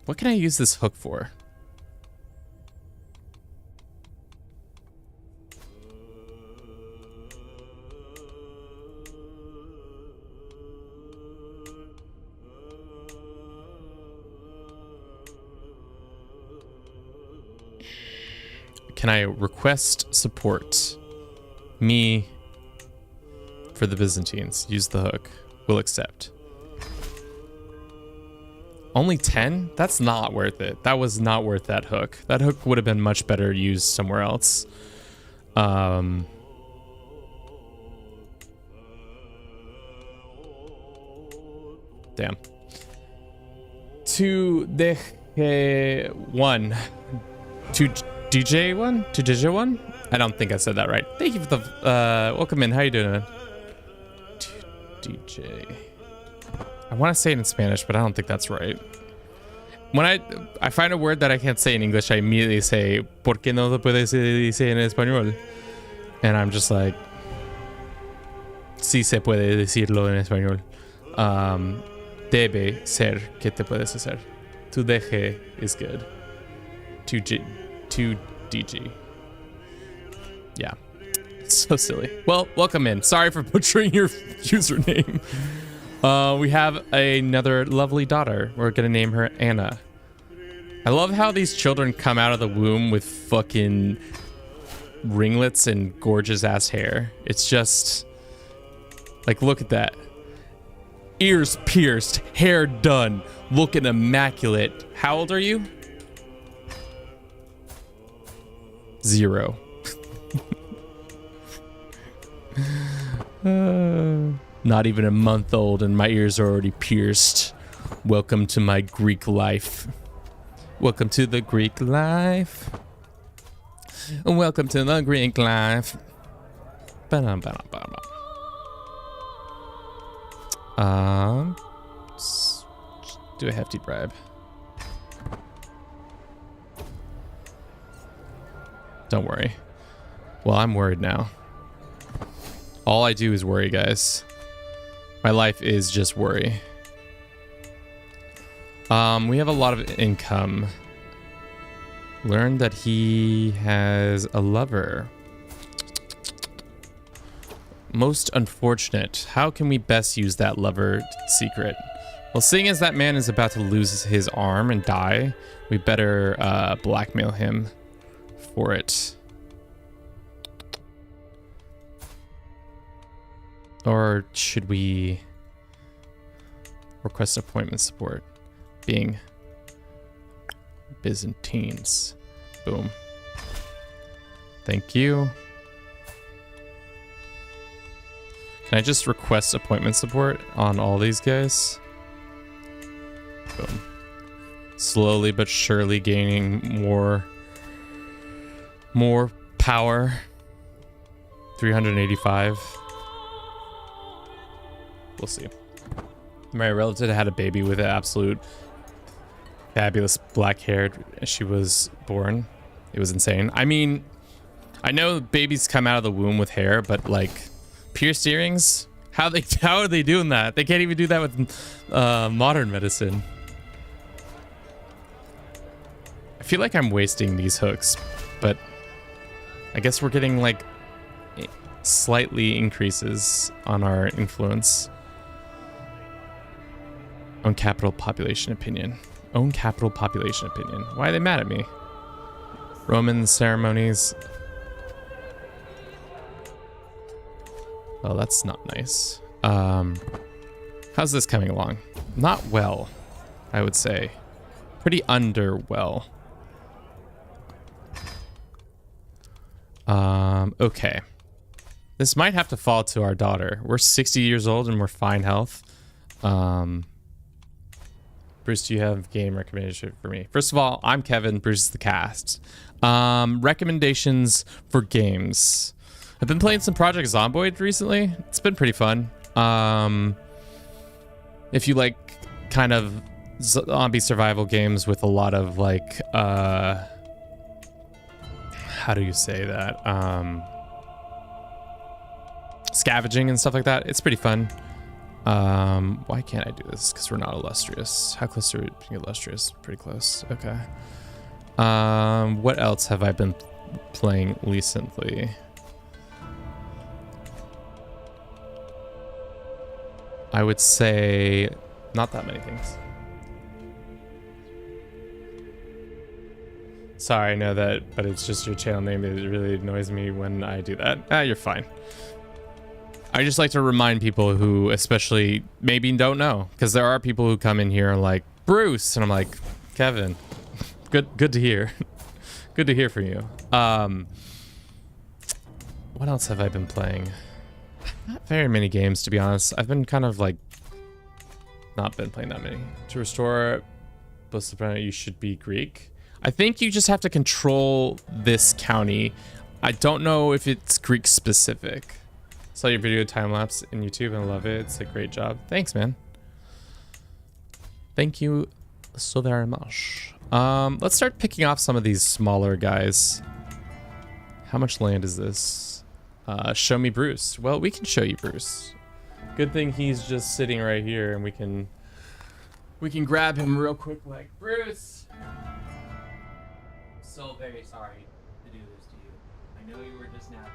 What can I use this hook for? Can I request support me for the Byzantines? Use the hook. We'll accept. Only 10? That's not worth it. That was not worth that hook. That hook would have been much better used somewhere else. Damn. To the one. To DJ one? To DJ one? I don't think I said that right. Thank you for the welcome in. How you doing? DJ. I want to say it in Spanish, but I don't think that's right. When I find a word that I can't say in English, I immediately say, ¿Por qué no se puede decir en español? And I'm just like, sí se puede decirlo en español. Debe ser que te puedes hacer. Tu deje is good. To DG. Yeah. So silly. Well, welcome in. Sorry for butchering your username. We have another lovely daughter. We're gonna name her Anna. I love how these children come out of the womb with fucking ringlets and gorgeous ass hair. It's just like, look at that. Ears pierced, hair done, looking immaculate. How old are you? 0. Not even a month old and my ears are already pierced. Welcome to my Greek life. Welcome to the Greek life. Welcome to the Greek life. Do a hefty bribe. Don't worry. Well, I'm worried now. All I do is worry, guys. My life is just worry. We have a lot of income. Learned that he has a lover. Most unfortunate. How can we best use that lover secret? Well, seeing as that man is about to lose his arm and die, we better blackmail him for it. Or should we request appointment support? Being Byzantines. Boom. Thank you. Can I just request appointment support on all these guys? Boom. Slowly but surely gaining more power. 385. We'll see. My relative had a baby with an absolute fabulous black hair as she was born. It was insane. I mean, I know babies come out of the womb with hair, but like pierced earrings, how are they doing that? They can't even do that with modern medicine. I feel like I'm wasting these hooks, but I guess we're getting like slightly increases on our influence. Own capital population opinion. Own capital population opinion. Why are they mad at me? Roman ceremonies. Oh, that's not nice. How's this coming along? Not well, I would say. Pretty underwell. Okay. This might have to fall to our daughter. We're 60 years old and we're fine health. Bruce, do you have game recommendation for me? First of all, I'm Kevin. Bruce is the cast. Recommendations for games. I've been playing some Project Zomboid recently. It's been pretty fun. If you like kind of zombie survival games with a lot of like, how do you say that? Scavenging and stuff like that. It's pretty fun. Why can't I do this? Because we're not illustrious. How close are we being illustrious? Pretty close. Okay. What else have I been playing recently? I would say not that many things. Sorry, I know that, but it's just your channel name. It really annoys me when I do that. You're fine. I just like to remind people who especially maybe don't know, because there are people who come in here and like, Bruce, and I'm like, Kevin, good to hear. Good to hear from you. What else have I been playing? Not very many games, to be honest. I've been kind of like not been playing that many. To restore Bosporan, you should be Greek. I think you just have to control this county. I don't know if it's Greek specific. Saw your video time lapse in YouTube and I love it. It's a great job. Thanks, man. Thank you so very much. Let's start picking off some of these smaller guys. How much land is this? Show me Bruce. Well, we can show you Bruce. Good thing he's just sitting right here and we can grab him real quick like, Bruce! I'm so very sorry to do this to you. I know you were just napping.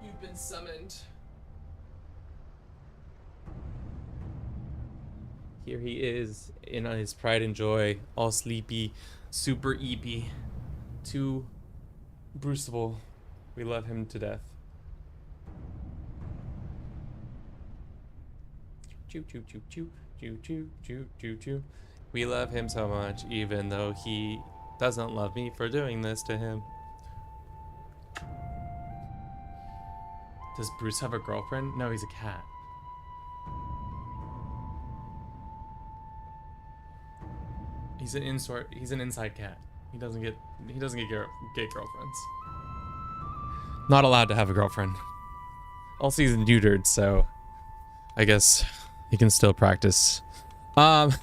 You've been summoned. Here he is in his pride and joy, all sleepy, super eepy, too Bruceable. We love him to death. Choo choo choo choo choo choo choo choo choo. We love him so much, even though he doesn't love me for doing this to him. Does Bruce have a girlfriend? No, he's a cat. He's an inside cat. He doesn't get gay girlfriends. Not allowed to have a girlfriend. Also, he's neutered, so I guess he can still practice. The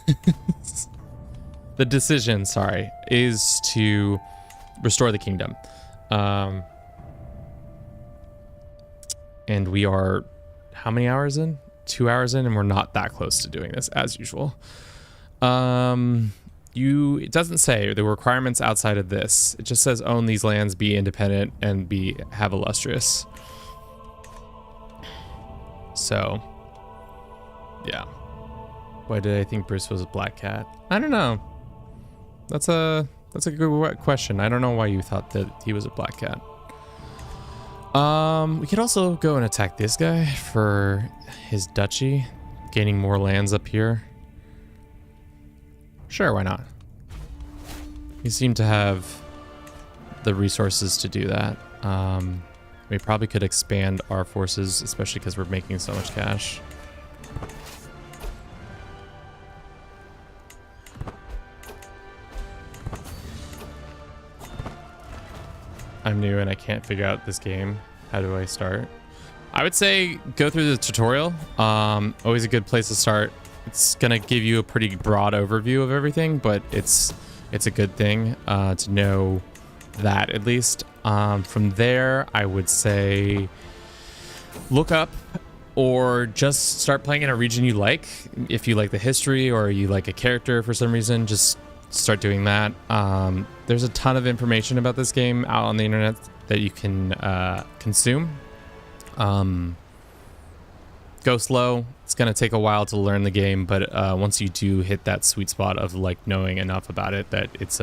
decision, sorry, is to restore the kingdom. And we are how many hours in? 2 hours in, and we're not that close to doing this as usual. It doesn't say the requirements outside of this. It just says own these lands, be independent, and have illustrious. So, yeah. Why did I think Bruce was a black cat? I don't know. That's a good question. I don't know why you thought that he was a black cat. We could also go and attack this guy for his duchy, gaining more lands up here. Sure, why not? We seem to have the resources to do that. We probably could expand our forces, especially because we're making so much cash. I'm new and I can't figure out this game. How do I start? I would say go through the tutorial. Always a good place to start. It's gonna give you a pretty broad overview of everything, but it's a good thing to know that at least. From there, I would say look up or just start playing in a region you like. If you like the history or you like a character for some reason, just start doing that. There's a ton of information about this game out on the internet that you can consume. Go slow. It's gonna take a while to learn the game, but once you do hit that sweet spot of like knowing enough about it, that it's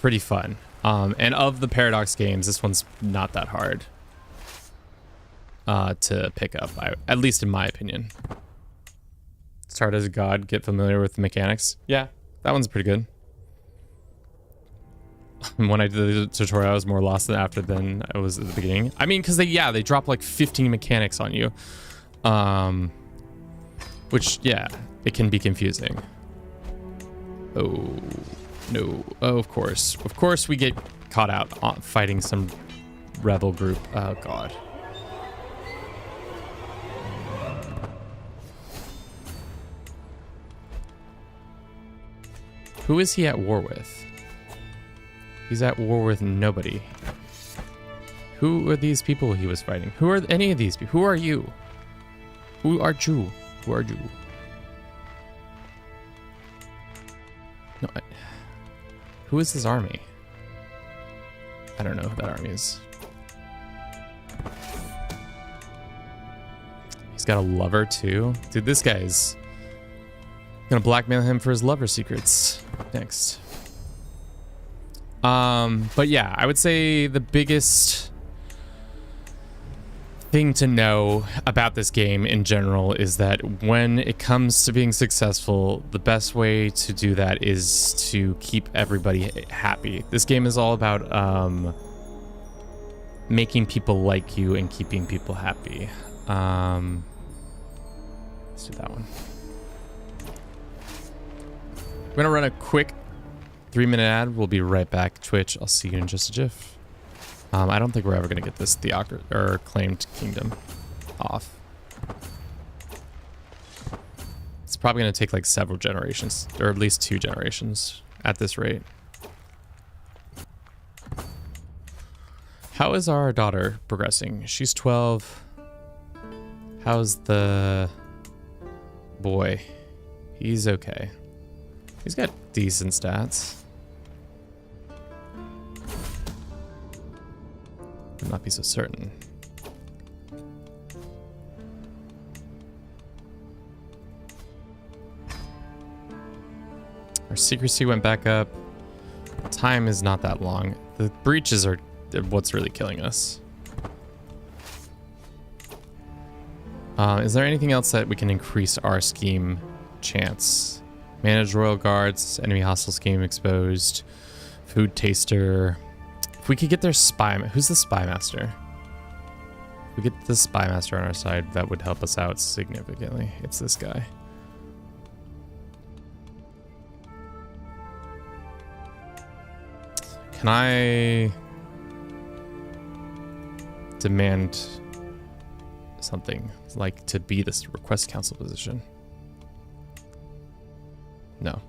pretty fun. And of the Paradox games, this one's not that hard to pick up, at least in my opinion. Start as a god, get familiar with the mechanics. Yeah, that one's pretty good. When I did the tutorial, I was more lost than I was at the beginning. I mean, because they drop like 15 mechanics on you. Which, yeah, it can be confusing. Oh, no. Oh, of course. Of course we get caught out fighting some rebel group. Oh, God. Who is he at war with? He's at war with nobody. Who are these people he was fighting? Who are any of these people? Who are you? Who are you? Who are you? No, who is his army? I don't know who that army is. He's got a lover too. Dude, this guy's gonna blackmail him for his lover secrets next. But yeah, I would say the biggest thing to know about this game in general is that when it comes to being successful, the best way to do that is to keep everybody happy. This game is all about making people like you and keeping people happy. Let's do that one. I'm gonna run a quick 3-minute ad. We'll be right back. Twitch, I'll see you in just a jiff. I don't think we're ever gonna get this claimed kingdom off. It's probably gonna take like several generations, or at least 2 generations at this rate. How is our daughter progressing? She's 12. How's the boy? He's okay. He's got decent stats. Would not be so certain. Our secrecy went back up. Time is not that long. The breaches are what's really killing us. Is there anything else that we can increase our scheme chance? Manage royal guards, enemy hostile scheme exposed, food taster. If we could get their spy, who's the spy master? If we get the spy master on our side, that would help us out significantly. It's this guy. Can I demand something like to be this request council position. No.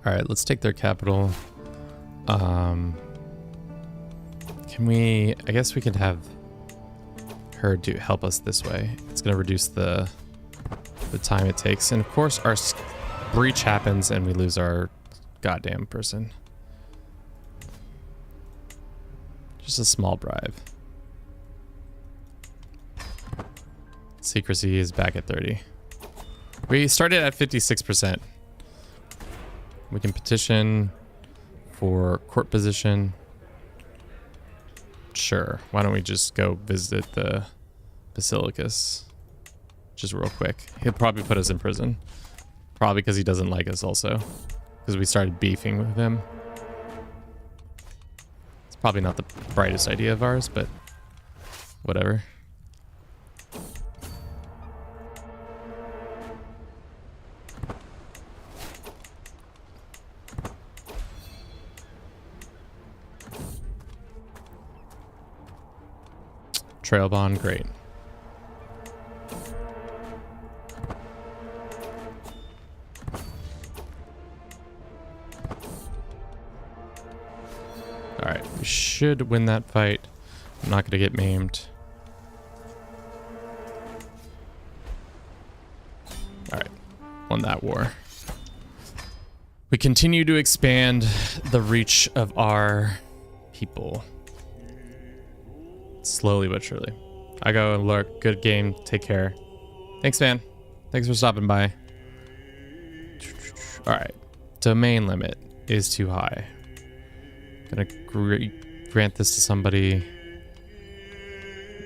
All right, let's take their capital. Can we? I guess we could have her help us this way. It's gonna reduce the time it takes, and of course our breach happens and we lose our goddamn person. Just a small bribe. Secrecy is back at 30. We started at 56%. We can petition for court position. Sure. Why don't we just go visit the Basilicus? Just real quick. He'll probably put us in prison. Probably because he doesn't like us also. Because we started beefing with him. It's probably not the brightest idea of ours, but whatever. Trail bond, great. All right, we should win that fight. I'm not going to get maimed. All right, won that war. We continue to expand the reach of our people. Slowly but surely. I go and lurk. Good game. Take care. Thanks, man. Thanks for stopping by. Alright. Domain limit is too high. Gonna grant this to somebody.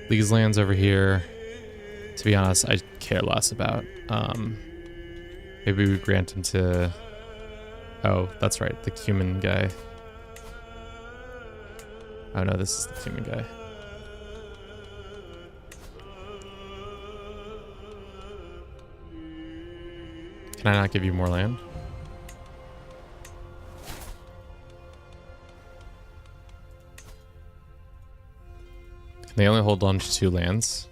These lands over here, to be honest, I care less about. Maybe we grant them to... Oh, that's right. The Cuman guy. Oh no, this is the Cuman guy. Can I not give you more land? Can they only hold on to 2 lands?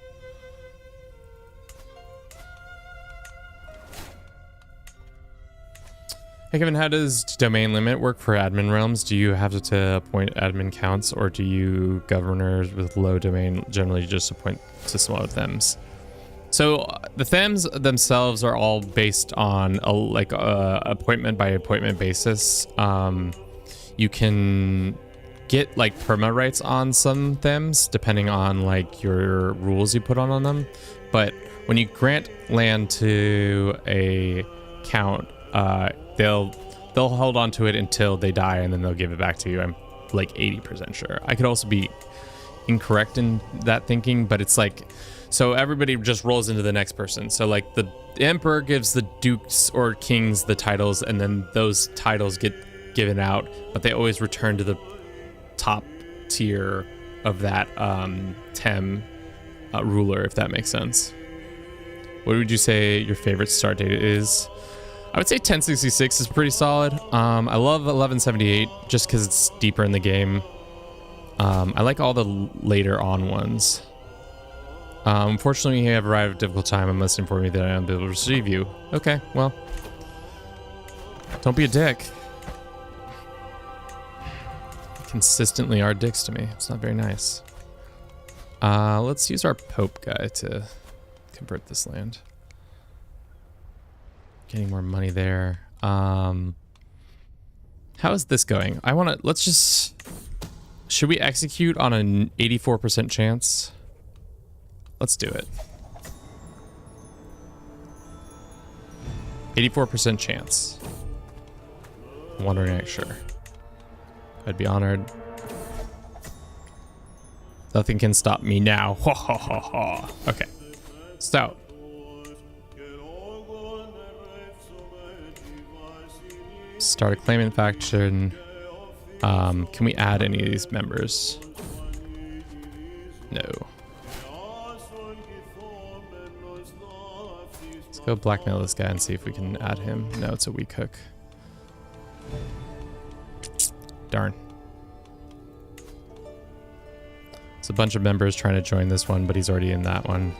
Hey Kevin, how does domain limit work for admin realms? Do you have to appoint admin counts, or do you governors with low domain generally just appoint to smaller thems? So the thems themselves are all based on a appointment by appointment basis. You can get like perma rights on some thems depending on like your rules you put on them. But when you grant land to a count, they'll hold on to it until they die, and then they'll give it back to you. I'm like 80% sure. I could also be incorrect in that thinking, but it's like, so everybody just rolls into the next person. So like the emperor gives the dukes or kings the titles, and then those titles get given out, but they always return to the top tier of that tem ruler, if that makes sense. What would you say your favorite start date is? I would say 1066 is pretty solid. I love 1178 just because it's deeper in the game. I like all the later on ones. Unfortunately, you have arrived at a difficult time. I must inform you that I won't be able to receive you. Okay, well. Don't be a dick. Consistently are dicks to me. It's not very nice. Let's use our Pope guy to convert this land. Getting more money there. How is this going? Let's just... Should we execute on an 84% chance? Let's do it. 84% chance. Wondering, sure. I'd be honored. Nothing can stop me now. Ha ha ha ha. Okay. So. Start a claimant faction. Can we add any of these members? No. Let's go blackmail this guy and see if we can add him. No, it's a weak hook. Darn. It's a bunch of members trying to join this one, but he's already in that one.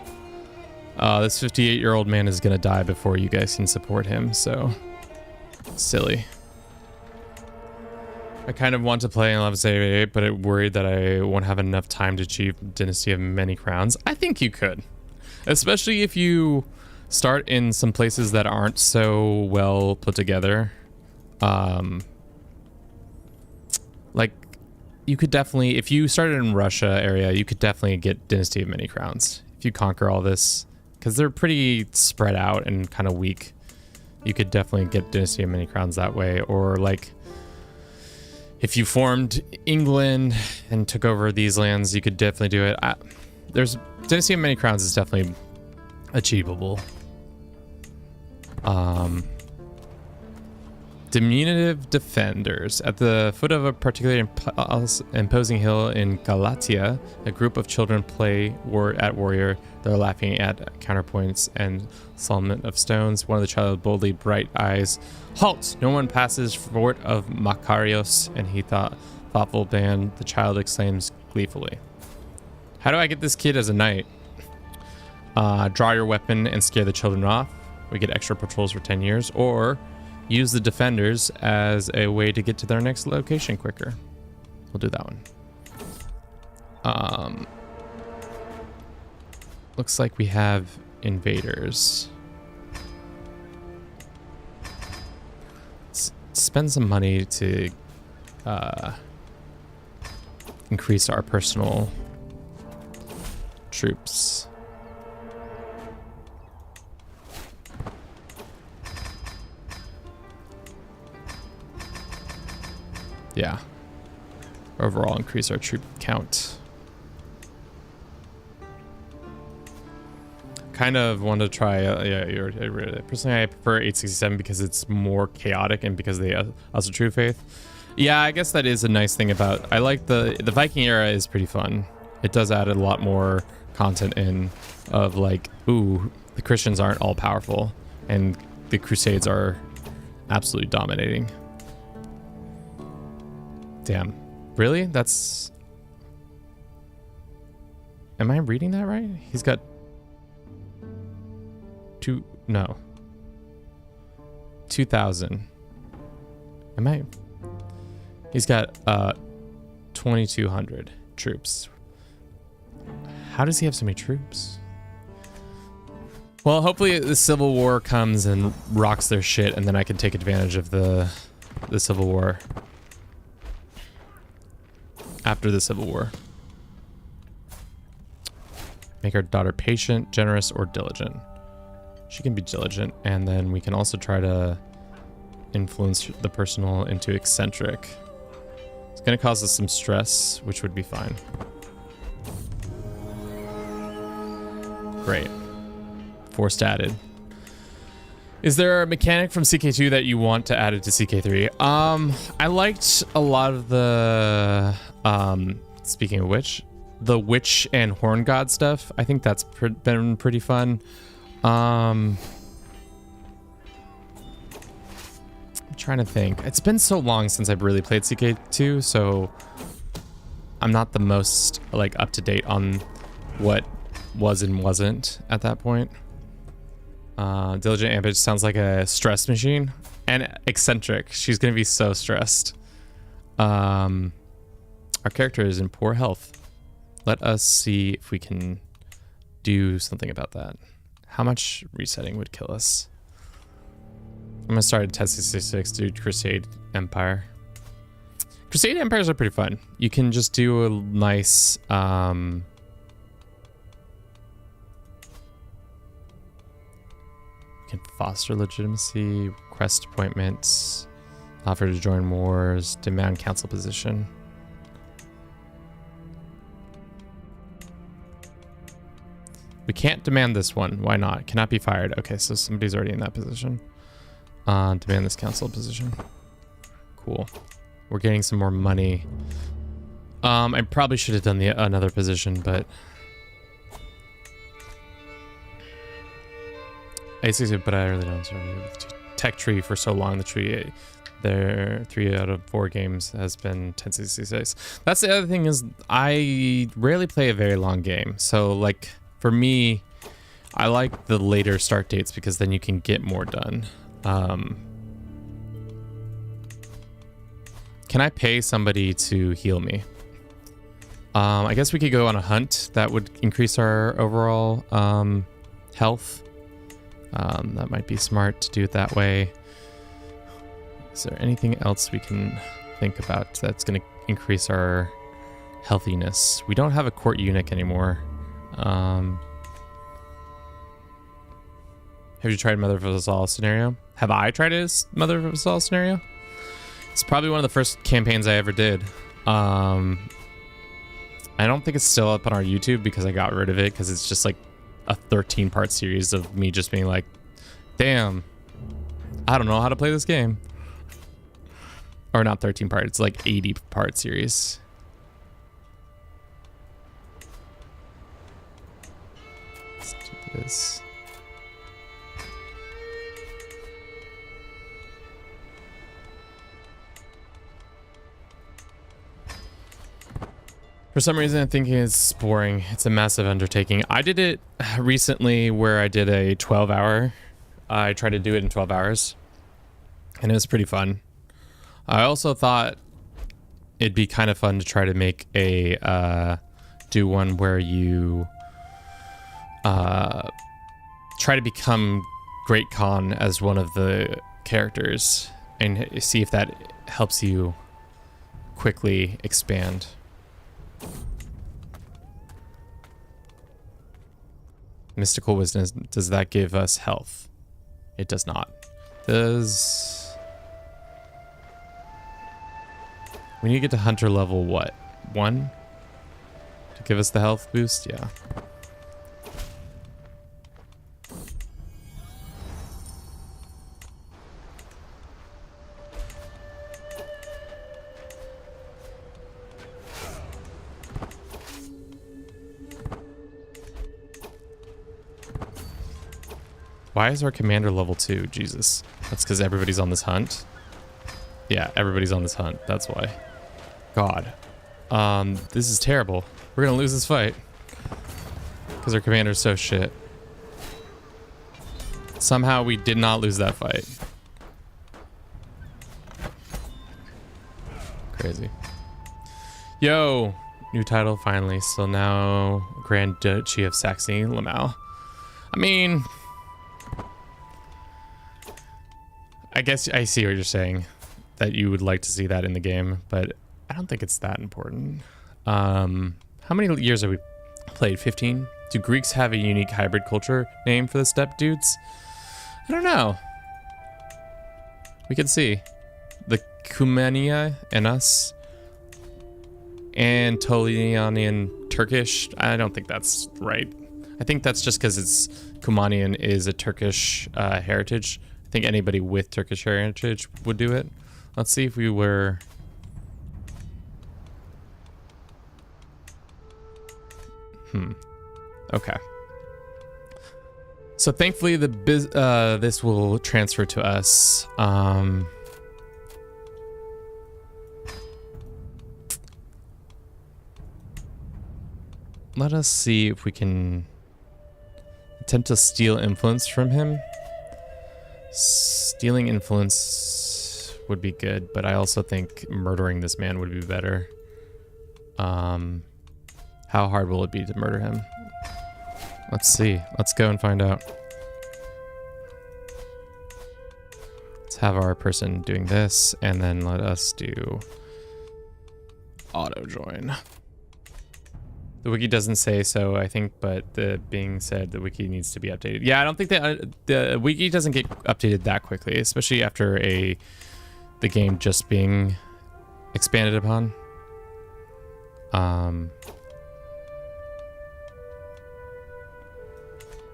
This 58-year-old man is gonna die before you guys can support him, so silly. I kind of want to play in 1178, but I'm worried that I won't have enough time to achieve Dynasty of Many Crowns. I think you could, especially if you start in some places that aren't so well put together. Like, you could definitely, if you started in Russia area, you could definitely get Dynasty of Many Crowns. If you conquer all this, because they're pretty spread out and kind of weak, you could definitely get Dynasty of Many Crowns that way. Or like, if you formed England and took over these lands, you could definitely do it. There's Dynasty of Many Crowns is definitely achievable. Diminutive defenders. At the foot of a particularly imposing hill in Galatia, a group of children play at warrior. They're laughing at counterpoints and salment of stones. One of the child boldly bright eyes. Halt! No one passes fort of Makarios, and he thoughtful band. The child exclaims gleefully. How do I get this kid as a knight? Draw your weapon and scare the children off. We get extra patrols for 10 years, or use the defenders as a way to get to their next location quicker. We'll do that one. Looks like we have invaders. Let's spend some money to increase our personal troops. Yeah. Overall, increase our troop count. Kind of want to try. Personally, I prefer 867 because it's more chaotic and because they also True Faith. Yeah, I guess that is a nice thing about. I like the Viking era is pretty fun. It does add a lot more content in of like, ooh, the Christians aren't all powerful and the Crusades are absolutely dominating. Damn. Really? That's... Am I reading that right? He's got... No. 2,000. Am I... He's got 2,200 troops. How does he have so many troops? Well, hopefully the Civil War comes and rocks their shit, and then I can take advantage of the Civil War. After the Civil War. Make our daughter patient, generous, or diligent. She can be diligent, and then we can also try to influence the personal into eccentric. It's going to cause us some stress, which would be fine. Great. Forced added. Is there a mechanic from CK2 that you want to add it to CK3? I liked a lot of the, speaking of which, the witch and horn god stuff. I think that's been pretty fun. I'm trying to think. It's been so long since I've really played CK2, so I'm not the most like up to date on what was and wasn't at that point. Diligent Ambage sounds like a stress machine. And eccentric. She's going to be so stressed. Our character is in poor health. Let us see if we can do something about that. How much resetting would kill us? I'm going to start at test 66, do Crusade Empire. Crusade Empires are pretty fun. You can just do a nice... can foster legitimacy, request appointments, offer to join wars, demand council position. We can't demand this one. Why not? Cannot be fired. Okay, so somebody's already in that position. Demand this council position. Cool. We're getting some more money. I probably should have done another position, but but I really don't. Sorry. Tech tree for so long. The tree, there 3 out of 4 games has been 1066. That's the other thing is I rarely play a very long game. So like for me, I like the later start dates because then you can get more done. Can I pay somebody to heal me? I guess we could go on a hunt. That would increase our overall health. That might be smart to do it that way. Is there anything else we can think about that's going to increase our healthiness? We don't have a court eunuch anymore. Have you tried Mother of Us All scenario? Have I tried a Mother of Us All scenario? It's probably one of the first campaigns I ever did. I don't think it's still up on our YouTube because I got rid of it because it's just like a 13-part series of me just being like, damn, I don't know how to play this game. Or not 13 part, it's like 80-part series. Let's do this. For some reason, I'm thinking it's boring. It's a massive undertaking. I did it recently where I did a 12-hour. I tried to do it in 12 hours. And it was pretty fun. I also thought it'd be kind of fun to try to make a, do one where you try to become Great Khan as one of the characters and see if that helps you quickly expand. Mystical wisdom, does that give us health? It does not. Does... We need to get to hunter level what? 1? To give us the health boost? Yeah. Why is our commander level 2? Jesus. That's because everybody's on this hunt. Yeah, everybody's on this hunt. That's why. God. This is terrible. We're gonna lose this fight. Because our commander's so shit. Somehow we did not lose that fight. Crazy. Yo! New title finally. So now Grand Duchy of Saxony-Limau. I mean... I guess I see what you're saying, that you would like to see that in the game, but I don't think it's that important. How many years have we played? 15? Do Greeks have a unique hybrid culture name for the steppe dudes? I don't know. We can see. The Kumania and us. Anatolian Turkish. I don't think that's right. I think that's just because it's Kumanian is a Turkish heritage. I think anybody with Turkish heritage would do it. Let's see if we were... Okay. So thankfully this will transfer to us. Let us see if we can attempt to steal influence from him. Stealing influence would be good, but I also think murdering this man would be better. How hard will it be to murder him? Let's see. Let's go and find out. Let's have our person doing this, and then let us do auto join. The wiki doesn't say so, I think, but the being said, the wiki needs to be updated. Yeah, I don't think that the wiki doesn't get updated that quickly, especially after the game just being expanded upon.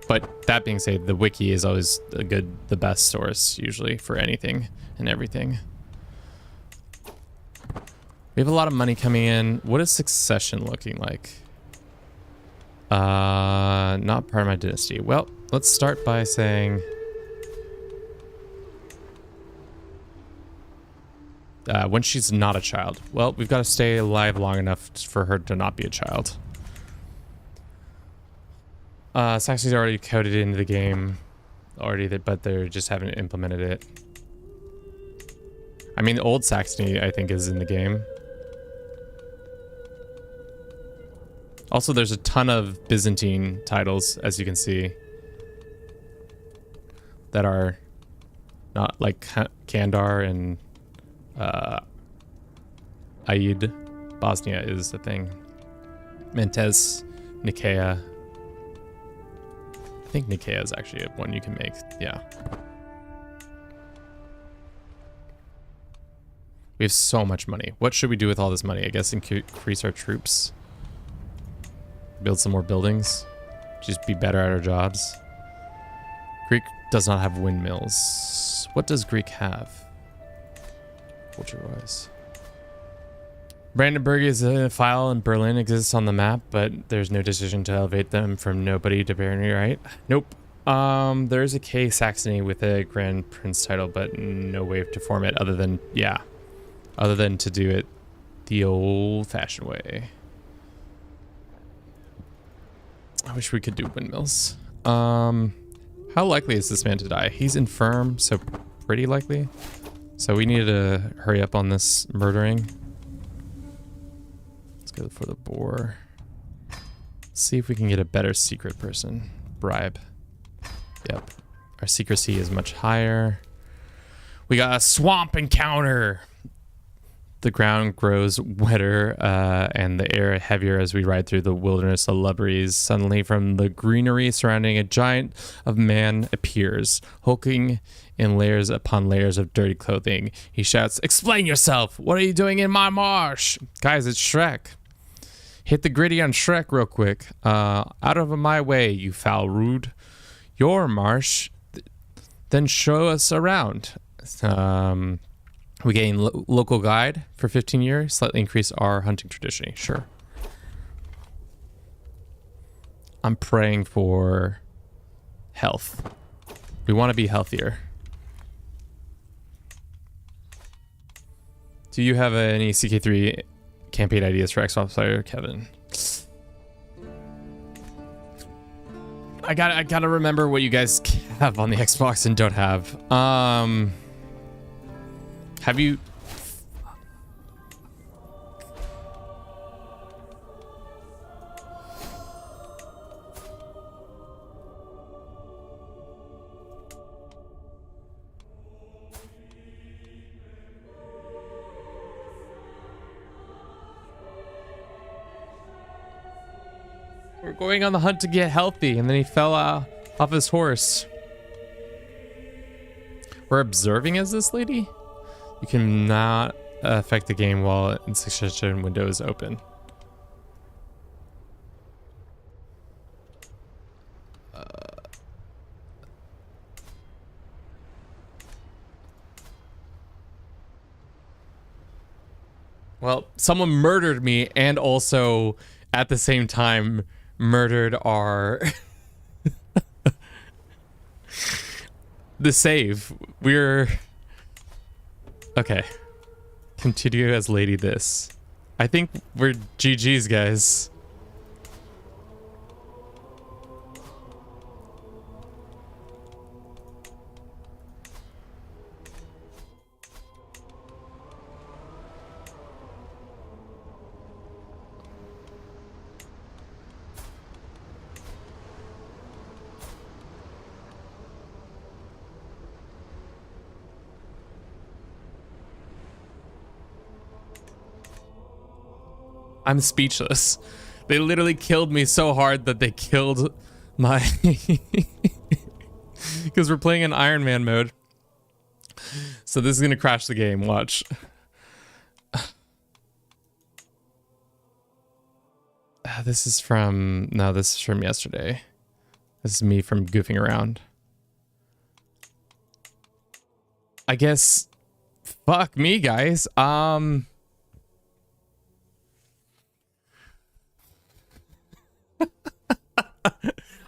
But that being said, the wiki is always the best source usually for anything and everything. We have a lot of money coming in. What is succession looking like? Not part of my dynasty. Well, let's start by saying when she's not a child. Well, we've got to stay alive long enough for her to not be a child. Saxony's already coded into the game already, but they just haven't implemented it. I mean, the old Saxony, I think, is in the game. Also, there's a ton of Byzantine titles, as you can see, that are not like Kandar and Aid. Bosnia is the thing. Mentes, Nicaea. I think Nicaea is actually one you can make. Yeah. We have so much money. What should we do with all this money? I guess increase our troops. Build some more buildings. Just be better at our jobs. Greek does not have windmills. What does Greek have? Culture-wise. Brandenburg is a file and Berlin exists on the map, but there's no decision to elevate them from nobody to barony, right? Nope. There is a K Saxony with a Grand Prince title, but no way to form it other than, yeah. Other than to do it the old-fashioned way. I wish we could do windmills. How likely is this man to die? He's infirm, so pretty likely. So we need to hurry up on this murdering. Let's go for the boar. Let's see if we can get a better secret person. Bribe. Yep. Our secrecy is much higher. We got a swamp encounter. The ground grows wetter and the air heavier as we ride through the wilderness of lubberries. Suddenly from the greenery surrounding a giant of man appears, hulking in layers upon layers of dirty clothing. He shouts, "Explain yourself! What are you doing in my marsh?" Guys, it's Shrek. Hit the gritty on Shrek real quick. Out of my way, you foul rude. Your marsh, then show us around. We gain local guide for 15 years, slightly increase our hunting tradition. Sure. I'm praying for health. We want to be healthier. Do you have any CK3 campaign ideas for Xbox player, Kevin? I gotta remember what you guys have on the Xbox and don't have. Have you... We're going on the hunt to get healthy, and then he fell off his horse. We're observing as this lady? You cannot affect the game while in succession window is open. Well, someone murdered me and also at the same time murdered our the save. We're okay. Continue as lady this. I think we're GG's, guys. I'm speechless. They literally killed me so hard that they killed my... Because we're playing in Iron Man mode. So this is going to crash the game. Watch. This is from... No, this is from yesterday. This is me from goofing around. I guess... Fuck me, guys.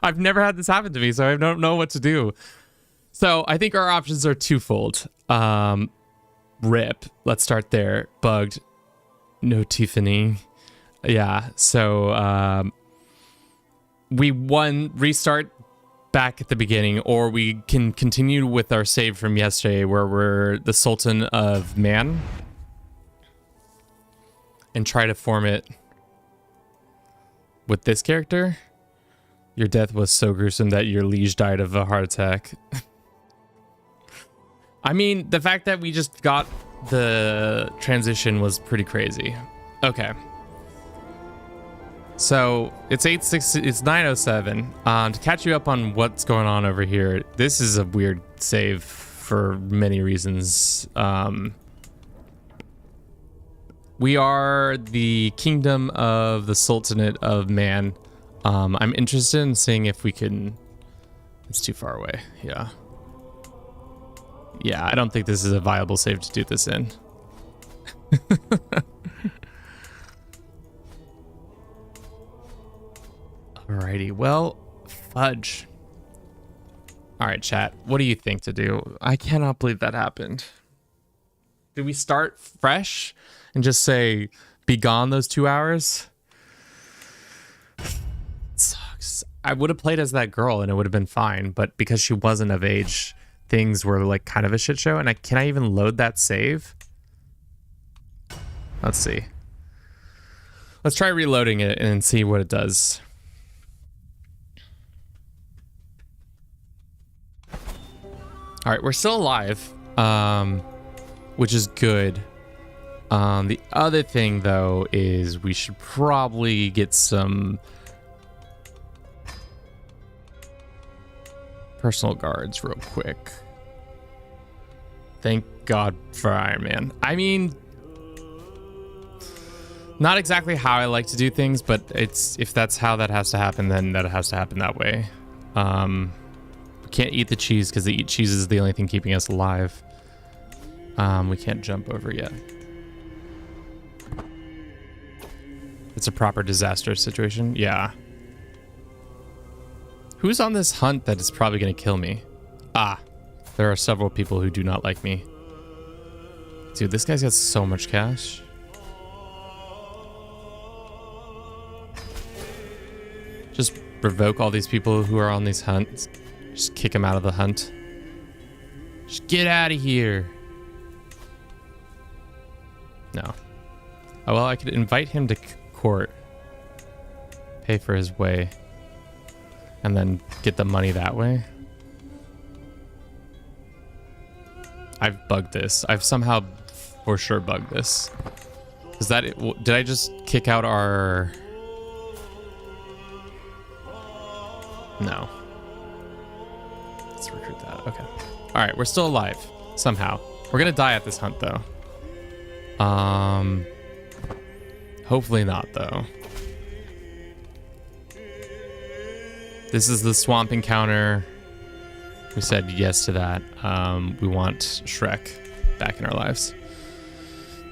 I've never had this happen to me, so I don't know what to do. So I think our options are twofold. Rip. Let's start there. Bugged. No Tiffany. Yeah. So we restart back at the beginning, or we can continue with our save from yesterday where we're the Sultan of Man and try to form it with this character. Your death was so gruesome that your liege died of a heart attack. I mean, the fact that we just got the transition was pretty crazy. Okay. So it's 9:07. To catch you up on what's going on over here, this is a weird save for many reasons. We are the kingdom of the Sultanate of Man. I'm interested in seeing if we can... It's too far away. Yeah. Yeah, I don't think this is a viable save to do this in. Alrighty, well, fudge. Alright, chat, what do you think to do? I cannot believe that happened. Do we start fresh and just say, be gone those 2 hours? It sucks. I would have played as that girl and it would have been fine, but because she wasn't of age, things were like kind of a shit show. And can I even load that save? Let's see. Let's try reloading it and see what it does. All right, we're still alive, which is good. The other thing, though, is we should probably get some personal guards real quick. Thank God for Iron Man. I mean, not exactly how I like to do things, but if that's how that has to happen, then that has to happen that way. We can't eat the cheese because the cheese is the only thing keeping us alive. We can't jump over yet. It's a proper disaster situation. Yeah. Who's on this hunt that is probably going to kill me? Ah, there are several people who do not like me. Dude, this guy's got so much cash. Just revoke all these people who are on these hunts. Just kick him out of the hunt. Just get out of here. No. Oh, well, I could invite him to court. Pay for his way. And then get the money that way. I've bugged this. I've somehow for sure bugged this. Is that it? Did I just kick out our... No. Let's recruit that. Okay. All right, we're still alive somehow. We're gonna die at this hunt though. Hopefully not though. This is the swamp encounter. We said yes to that. We want Shrek back in our lives.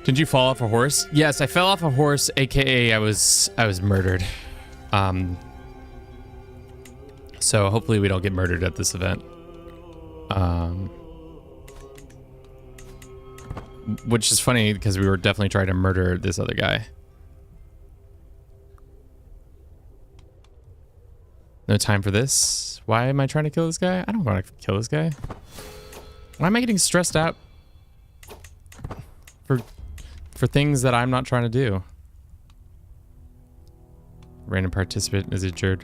Did you fall off a horse? Yes, I fell off a horse, aka I was murdered. So hopefully we don't get murdered at this event. Which is funny because we were definitely trying to murder this other guy. No time for this. Why am I trying to kill this guy? I don't want to kill this guy. Why am I getting stressed out for things that I'm not trying to do? Random participant is injured.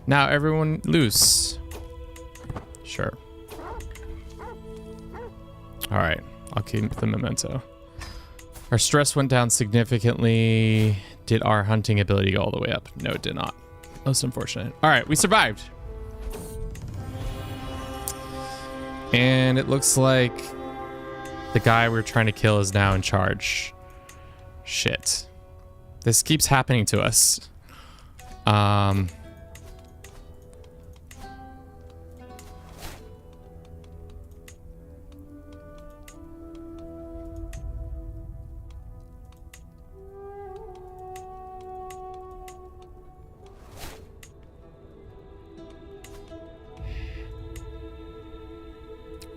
Now everyone loose. Sure. All right, I'll keep the memento. Our stress went down significantly. Did our hunting ability go all the way up? No, it did not. Most unfortunate. All right, we survived. And it looks like the guy we're trying to kill is now in charge. Shit. This keeps happening to us.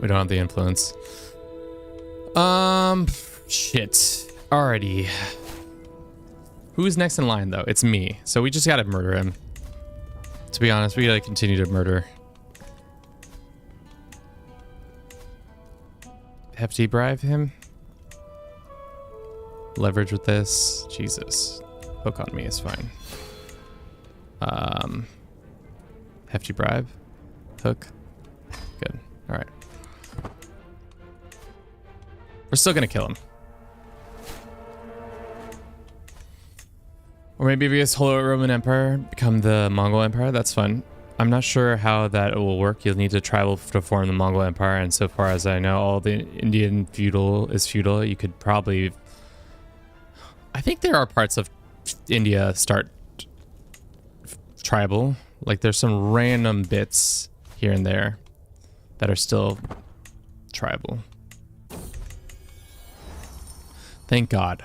We don't have the influence. Shit. Alrighty. Who's next in line, though? It's me. So we just gotta murder him. To be honest, we gotta continue to murder. Hefty bribe him? Leverage with this? Jesus. Hook on me is fine. Hefty bribe? Hook? Good. Alright. We're still gonna kill him. Or maybe we just Holy Roman Empire, become the Mongol Empire. That's fun. I'm not sure how that will work. You'll need to travel to form the Mongol Empire, and so far as I know, all the Indian feudal is feudal. You could probably... I think there are parts of India start tribal. Like there's some random bits here and there that are still tribal. Thank God.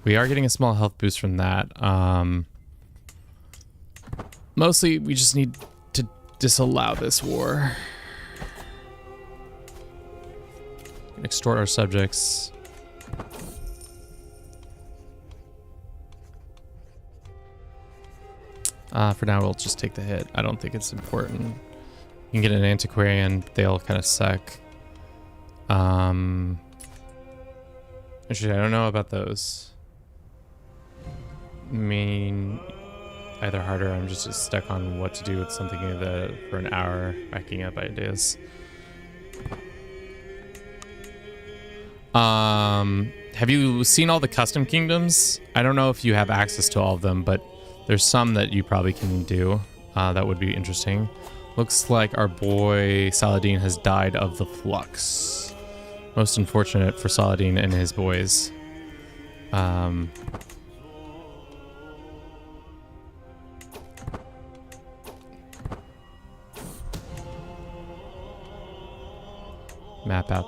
We are getting a small health boost from that. Mostly, we just need to disallow this war. Extort our subjects. For now, we'll just take the hit. I don't think it's important. You can get an antiquarian. They all kind of suck. Actually, I don't know about those. I mean, either harder. I'm just stuck on what to do with something for an hour, racking up ideas. Have you seen all the custom kingdoms? I don't know if you have access to all of them, but there's some that you probably can do. That would be interesting. Looks like our boy Saladin has died of the flux. Most unfortunate for Saladin and his boys. Map out.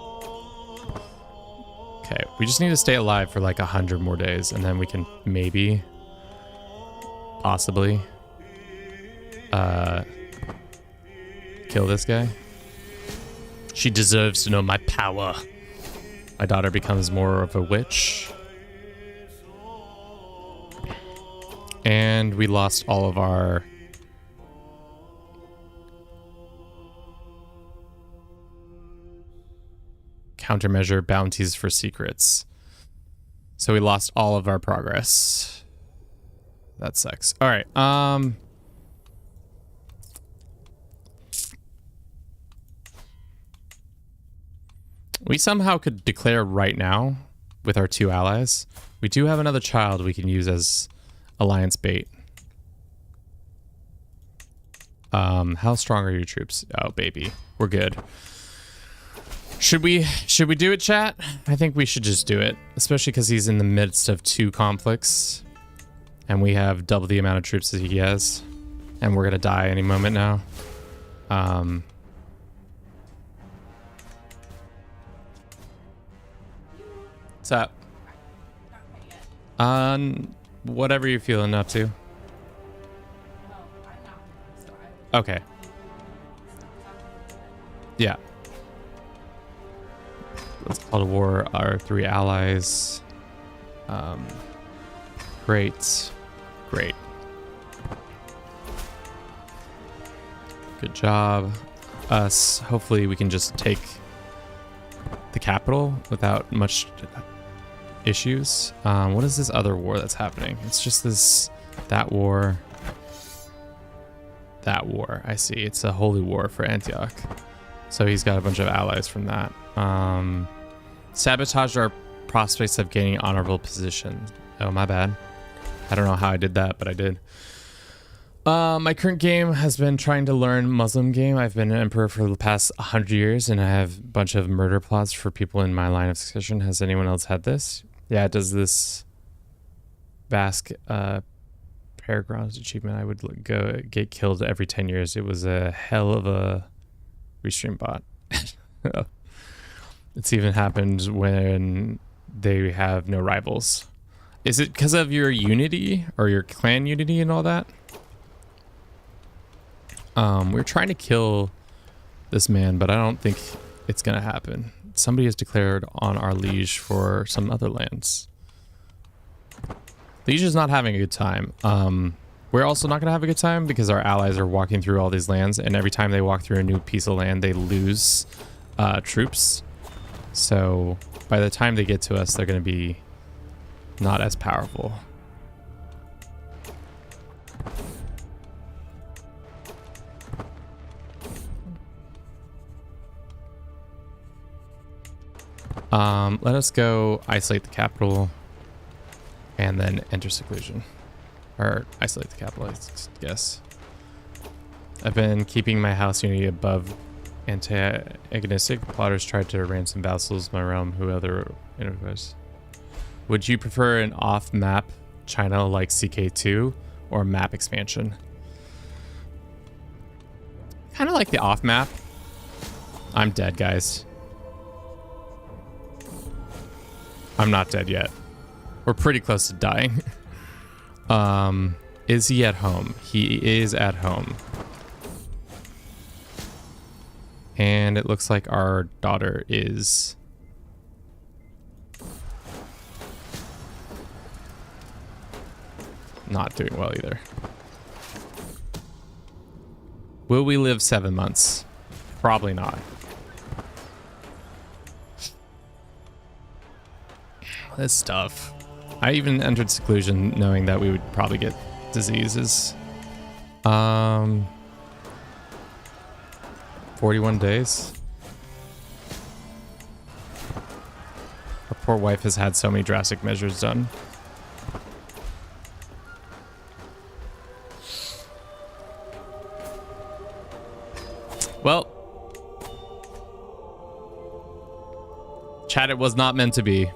Okay, we just need to stay alive for like 100 more days, and then we can maybe, possibly, kill this guy. She deserves to know my power. My daughter becomes more of a witch. And we lost all of our... countermeasure bounties for secrets. So we lost all of our progress. That sucks. All right. We somehow could declare right now with our 2 allies. We do have another child we can use as alliance bait. How strong are your troops? Oh, baby. We're good. Should we do it, chat? I think we should just do it, especially because he's in the midst of 2 conflicts, and we have double the amount of troops that he has, and we're gonna die any moment now. What's up? Whatever you're feeling up to. Okay. Yeah. Let's call to war our 3 allies. Great. Great. Good job. Us. Hopefully we can just take the capital without much issues. What is this other war that's happening? It's just that war. That war. I see. It's a holy war for Antioch. So he's got a bunch of allies from that. Sabotage our prospects of gaining honorable position. Oh, my bad. I don't know how I did that, but I did. My current game has been trying to learn Muslim game. I've been an emperor for the past 100 years, and I have a bunch of murder plots for people in my line of succession. Has anyone else had this? Yeah, it does this Basque paragraphs achievement. I would get killed every 10 years. It was a hell of a restream bot. It's even happened when they have no rivals. Is it because of your unity or your clan unity and all that? We're trying to kill this man, but I don't think it's gonna happen. Somebody has declared on our liege for some other lands. Liege is not having a good time. We're also not gonna have a good time because our allies are walking through all these lands, and every time they walk through a new piece of land, they lose troops. So by the time they get to us, they're gonna be not as powerful. Let us go isolate the capital and then enter seclusion. Or isolate the capital, I guess. I've been keeping my house unity above antagonistic. Plotters tried to ransom vassals, my realm, who other enterprise. Would you prefer an off-map China like CK2 or map expansion? Kind of like the off-map. I'm dead, guys. I'm not dead yet. We're pretty close to dying. Is he at home? He is at home. And it looks like our daughter is not doing well either. Will we live 7 months? Probably not. This stuff. I even entered seclusion knowing that we would probably get diseases. 41 days. Our poor wife has had so many drastic measures done. Well, chat, it was not meant to be.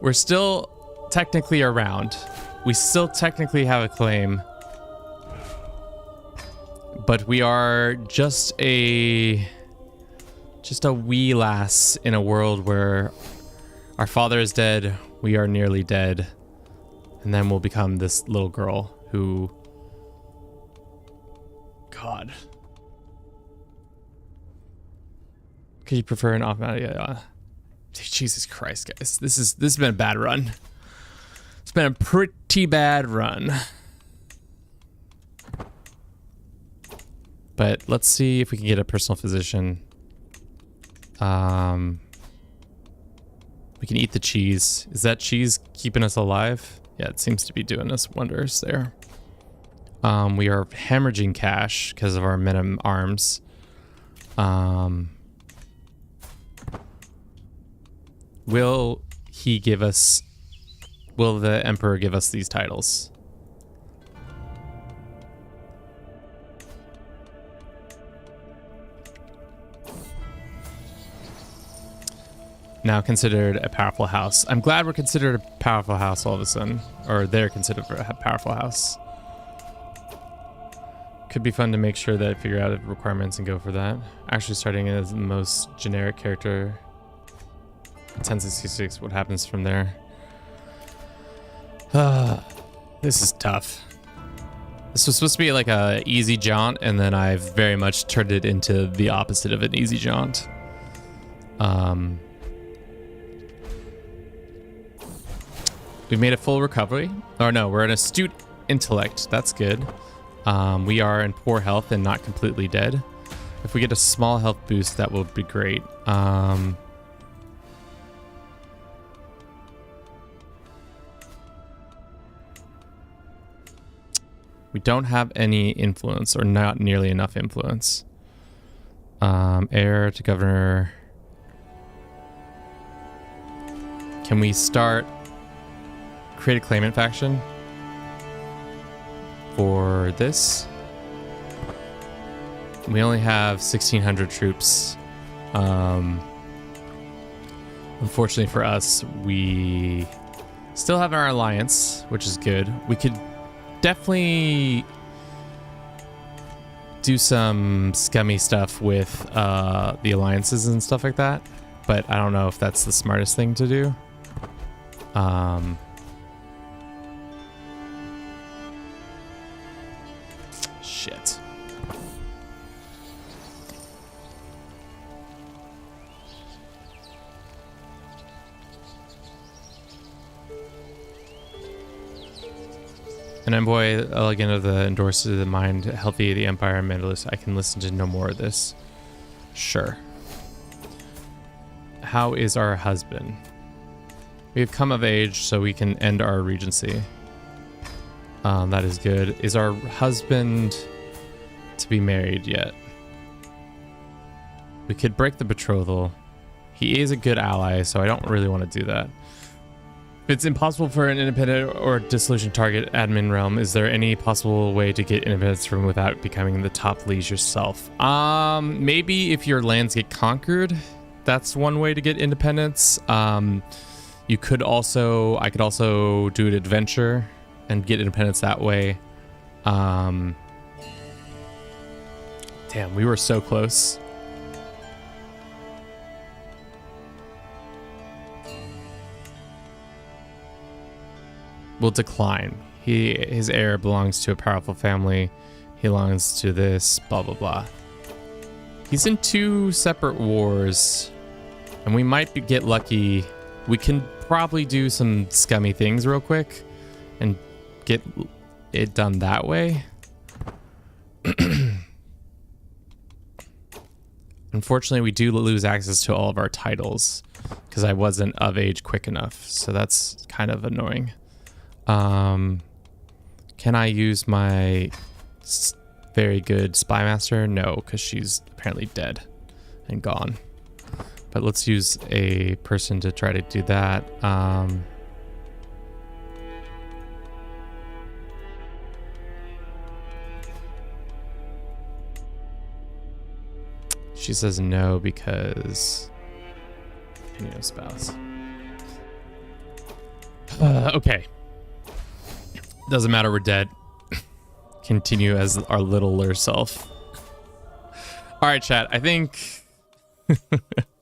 We're still technically around. We still technically have a claim. But we are just a wee lass in a world where our father is dead, we are nearly dead, and then we'll become this little girl who... God. Could you prefer an off-map? Yeah. Jesus Christ, guys. This has been a bad run. It's been a pretty bad run. But let's see if we can get a personal physician. We can eat the cheese. Is that cheese keeping us alive? Yeah, it seems to be doing us wonders there. We are hemorrhaging cash because of our minimum arms. Will the Emperor give us these titles? Now considered a powerful house. I'm glad we're considered a powerful house all of a sudden. Or they're considered a powerful house. Could be fun to make sure that I figure out requirements and go for that. Actually starting as the most generic character. 1066, what happens from there? This is tough. This was supposed to be like a easy jaunt, and then I've very much turned it into the opposite of an easy jaunt. We've made a full recovery. Or no, we're an astute intellect. That's good. We are in poor health and not completely dead. If we get a small health boost, that will be great. We don't have any influence, or not nearly enough influence. Heir to governor. Can we start... create a claimant faction for this? We only have 1,600 troops. Unfortunately for us, we still have our alliance, which is good. We could definitely do some scummy stuff with the alliances and stuff like that, but I don't know if that's the smartest thing to do. Shit. An envoy, elegant of the endorses the mind, healthy the empire, mentalist. I can listen to no more of this. Sure. How is our husband? We have come of age, so we can end our regency. That is good. Is our husband to be married yet? We could break the betrothal. He is a good ally, so I don't really want to do that. If it's impossible for an independent or dissolution target admin realm, is there any possible way to get independence from without becoming the top liege yourself? Maybe if your lands get conquered, that's one way to get independence. You could also, I could also do an adventure and get independence that way. Damn, we were so close. Will decline. His heir belongs to a powerful family. He belongs to this, blah, blah, blah. He's in 2 separate wars, and we might get lucky. We can probably do some scummy things real quick and get it done that way. Unfortunately, we do lose access to all of our titles because I wasn't of age quick enough, so that's kind of annoying. Can I use my very good spy master? No, because she's apparently dead and gone. But let's use a person to try to do that. She says no because spouse. Okay. Doesn't matter, we're dead. Continue as our littler self. All right, chat. I think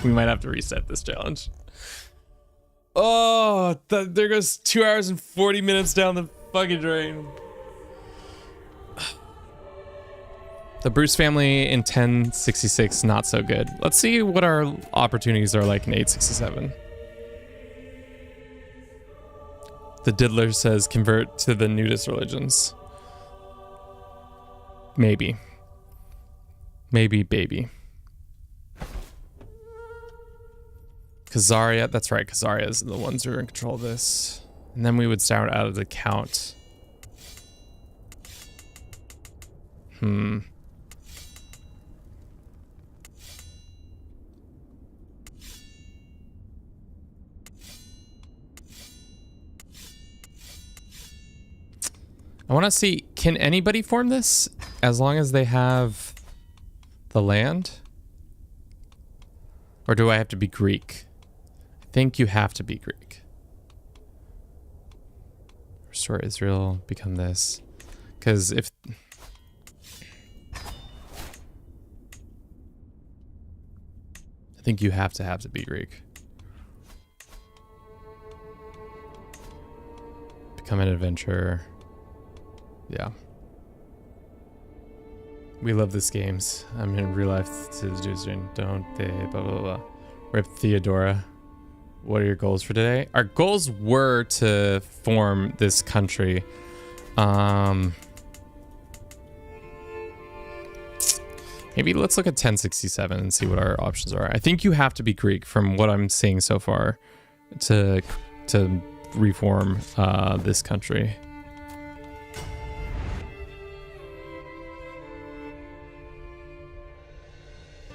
we might have to reset this challenge. Oh, there goes 2 hours and 40 minutes down the fucking drain. The Bruce family in 1066, not so good. Let's see what our opportunities are like in 867. The diddler says convert to the nudist religions. Maybe. Maybe, baby. Khazaria, that's right, Khazaria is the ones who are in control of this. And then we would start out of the count. I want to see, can anybody form this as long as they have the land? Or do I have to be Greek? I think you have to be Greek. Restore Israel, become this. Because if... I think you have to be Greek. Become an adventurer. Yeah. We love this games. I'm in real life citizen. Don't they? Blah, blah, blah. Rip Theodora. What are your goals for today? Our goals were to form this country. Maybe let's look at 1067 and see what our options are. I think you have to be Greek from what I'm seeing so far to reform this country.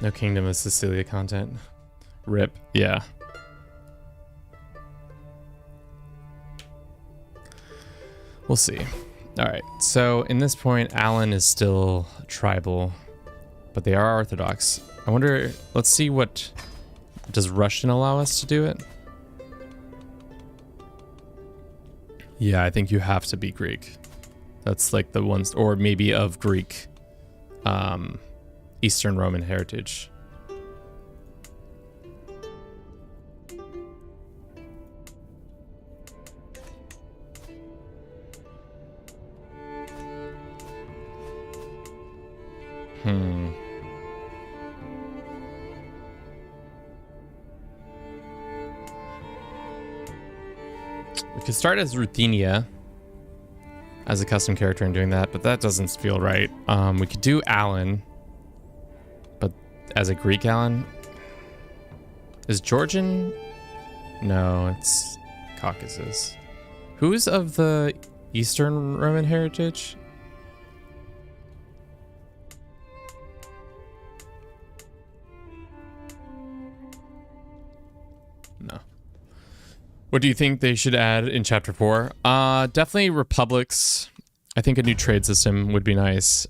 No Kingdom of Sicilia content. RIP. Yeah. We'll see. All right. So in this point, Alan is still tribal, but they are Orthodox. I wonder, let's see what, does Russian allow us to do it? Yeah, I think you have to be Greek. That's like the ones, or maybe of Greek, Eastern Roman heritage. We could start as Ruthenia. as a custom character and doing that, but that doesn't feel right. We could do Alan, but as a Greek Alan. Is Georgian? No, it's Caucasus. Who's of the Eastern Roman heritage? No. What do you think they should add in chapter 4? Definitely republics. I think a new trade system would be nice.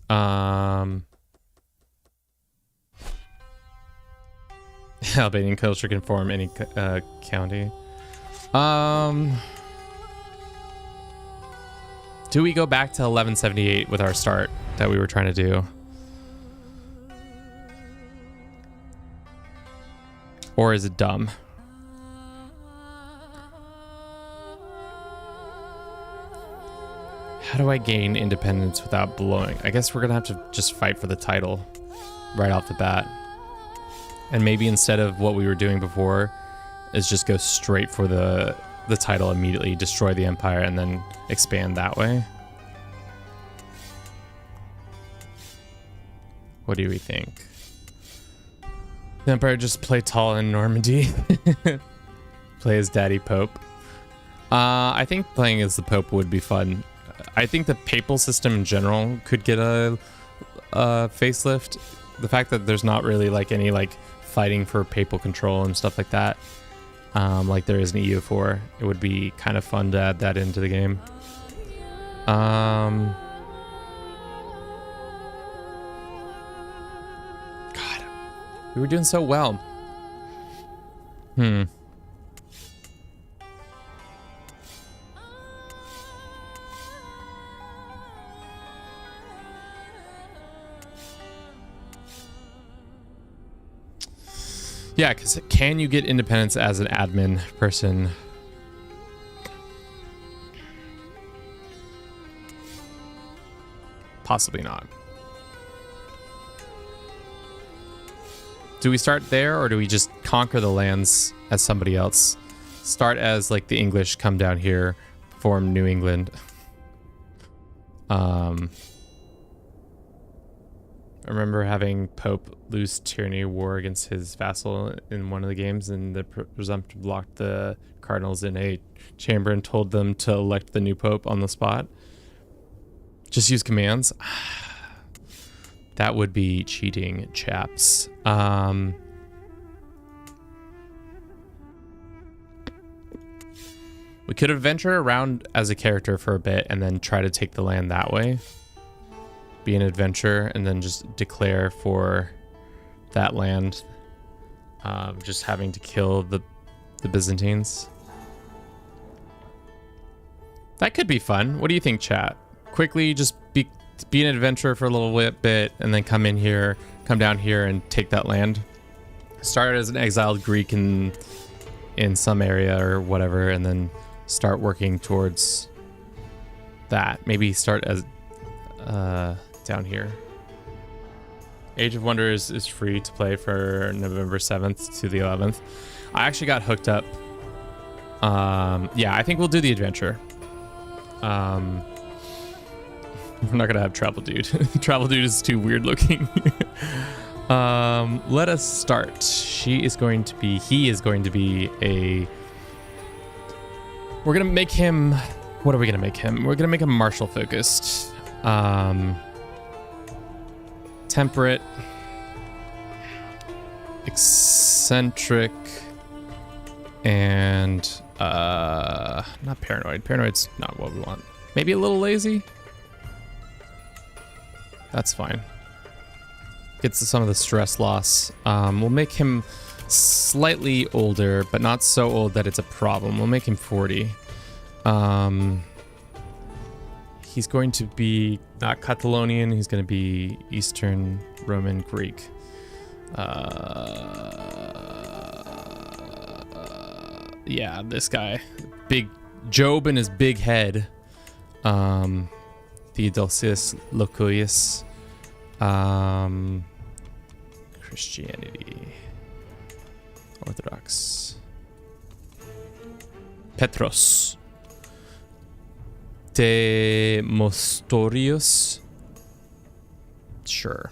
Albanian culture can form any county. Do we go back to 1178 with our start that we were trying to do? Or is it dumb? How do I gain independence without blowing? I guess we're gonna have to just fight for the title right off the bat. And maybe instead of what we were doing before is just go straight for the title immediately, destroy the empire, and then expand that way. What do we think? The empire just play tall in Normandy. Play as Daddy Pope. I think playing as the Pope would be fun. I think the papal system in general could get a facelift. The fact that there's not really like any like fighting for papal control and stuff like that, like there is in EU4, it would be kind of fun to add that into the game. God, we were doing so well. Yeah, because can you get independence as an admin person? Possibly not. Do we start there, or do we just conquer the lands as somebody else? Start as like the English, come down here, form New England. I remember having Pope lose tyranny war against his vassal in one of the games, and the presumptive locked the cardinals in a chamber and told them to elect the new pope on the spot. Just use commands. That would be cheating, chaps. We could adventure around as a character for a bit and then try to take the land that way. Be an adventurer and then just declare for that land. Just having to kill the Byzantines. That could be fun. What do you think, chat? Quickly just be an adventurer for a little bit and then come down here and take that land. Start as an exiled Greek in some area or whatever, and then start working towards that. Maybe start as down here. Age of Wonders is free to play for November 7th to the 11th. I actually got hooked up. Yeah, I think we'll do the adventure. We're not gonna have Travel Dude. Travel Dude is too weird looking. Let us start. He is going to be a... We're gonna make him... What are we gonna make him? We're gonna make him martial focused. Temperate, eccentric, and not paranoid. Paranoid's not what we want. Maybe a little lazy. That's fine. Gets some of the stress loss. We'll make him slightly older, but not so old that it's a problem. We'll make him 40. He's going to be not Catalonian. He's going to be Eastern Roman Greek. Yeah, this guy. Big Job and his big head. Theodosius Locuius. Christianity. Orthodox. Petros. Demostorius. Sure.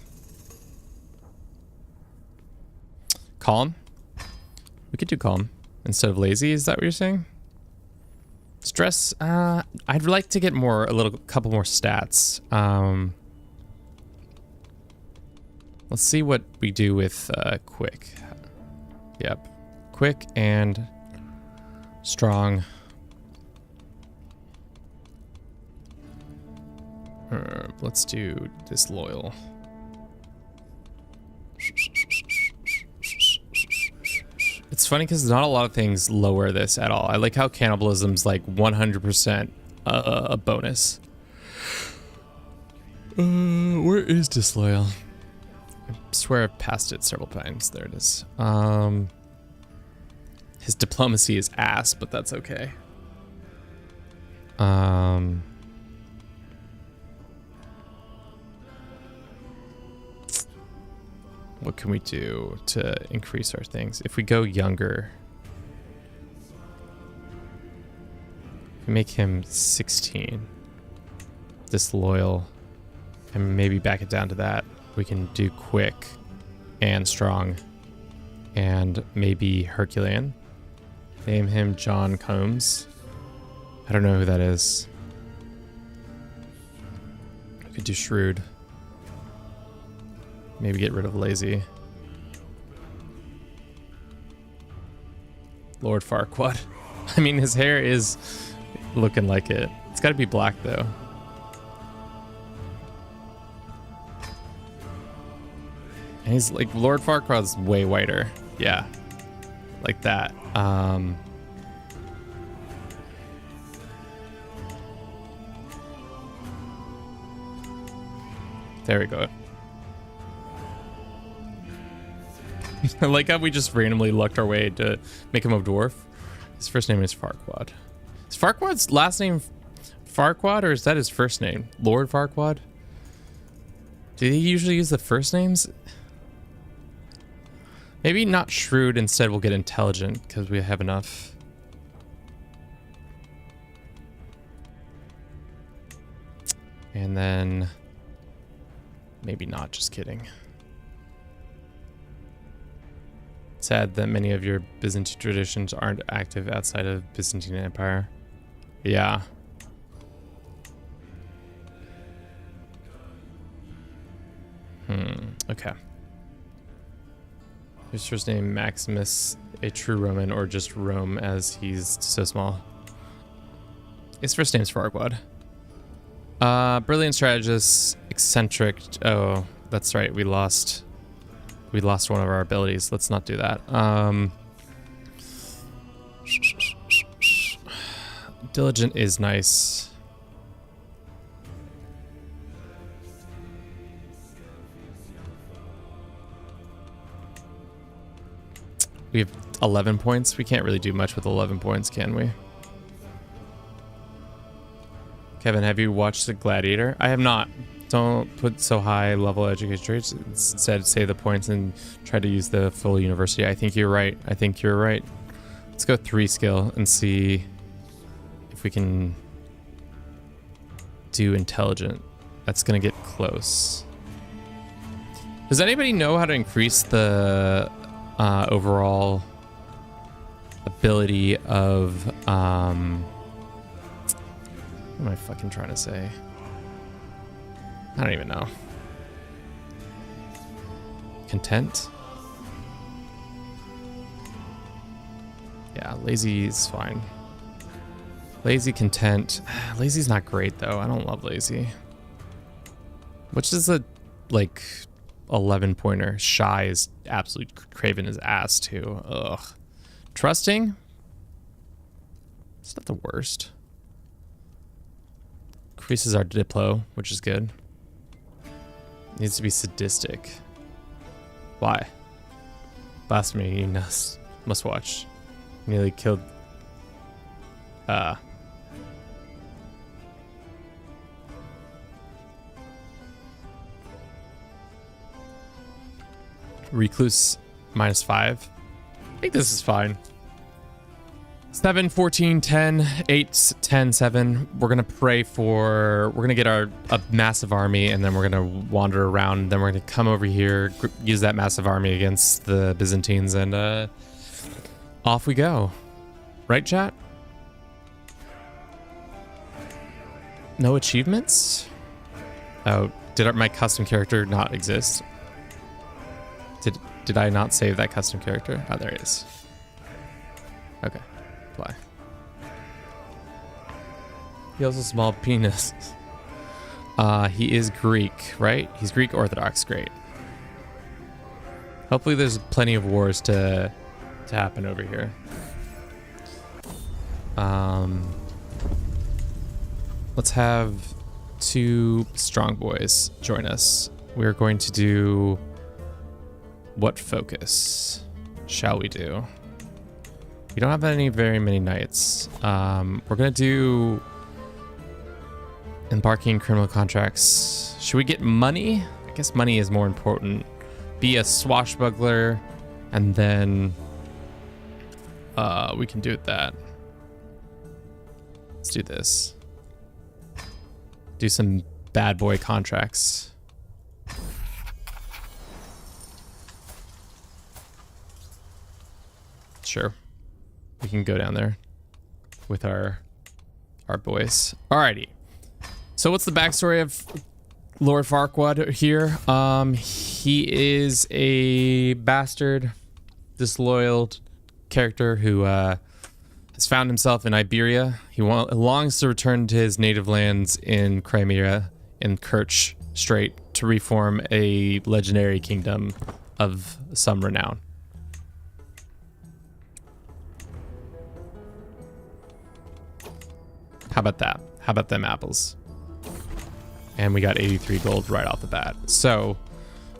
Calm. We could do calm instead of lazy. Is that what you're saying? Stress. I'd like to get a couple more stats. Let's see what we do with quick. Yep, quick and strong. Let's do disloyal. It's funny because not a lot of things lower this at all. I like how cannibalism's like 100% a bonus. Where is disloyal? I swear I've passed it several times. There it is. His diplomacy is ass, but that's okay. What can we do to increase our things? If we go younger, we make him 16, disloyal, and maybe back it down to that. We can do quick and strong and maybe Herculean. Name him John Combs. I don't know who that is. We could do shrewd. Maybe get rid of lazy. Lord Farquaad. I mean, his hair is looking like it. It's got to be black, though. And he's like, Lord Farquaad's way whiter. Yeah. Like that. There we go. I like how we just randomly lucked our way to make him a dwarf. His first name is Farquaad. Is Farquaad's last name Farquaad, or is that his first name? Lord Farquaad? Did he usually use the first names? Maybe not shrewd, instead we'll get intelligent, because we have enough. And then... maybe not, just kidding. Sad that many of your Byzantine traditions aren't active outside of Byzantine Empire. Yeah. Okay. His first name Maximus, a true Roman, or just Rome as he's so small. His first name's Farquaad. Brilliant strategist, eccentric. Oh, that's right. We lost one of our abilities. Let's not do that. Diligent is nice. We have 11 points. We can't really do much with 11 points, can we? Kevin, have you watched The Gladiator? I have not. Don't put so high level education traits. Instead, say the points and try to use the full university. I think you're right. I think you're right. Let's go 3 skill and see if we can do intelligent. That's going to get close. Does anybody know how to increase the overall ability of... what am I fucking trying to say? I don't even know. Content? Yeah, lazy is fine. Lazy, content. Lazy's not great though. I don't love lazy. Which is a like 11 pointer. Shy is absolutely craving his ass too. Ugh. Trusting? It's not the worst. Increases our diplo, which is good. Needs to be sadistic. Why? Blasphemy, you must watch. Nearly killed. Recluse -5. I think this is fine. 7, 14, 10, 8, 10, 7. We're going to pray for... We're going to get a massive army, and then we're going to wander around. Then we're going to come over here, use that massive army against the Byzantines, and off we go. Right, chat? No achievements? Oh, did my custom character not exist? Did I not save that custom character? Oh, there it is. Okay. Apply. He has a small penis. He is Greek, right? He's Greek Orthodox. Great. Hopefully there's plenty of wars to happen over here. Let's have 2 strong boys join us. We're going to do... What focus shall we do? We don't have very many knights. We're gonna do embarking criminal contracts. Should we get money? I guess money is more important. Be a swashbuckler, and then we can do that. Let's do this. Do some bad boy contracts. Sure. We can go down there with our boys. Alrighty. So what's the backstory of Lord Farquaad here? He is a bastard, disloyal character who has found himself in Iberia. He longs to return to his native lands in Crimea and Kerch Strait to reform a legendary kingdom of some renown. How about that? How about them apples? And we got 83 gold right off the bat. So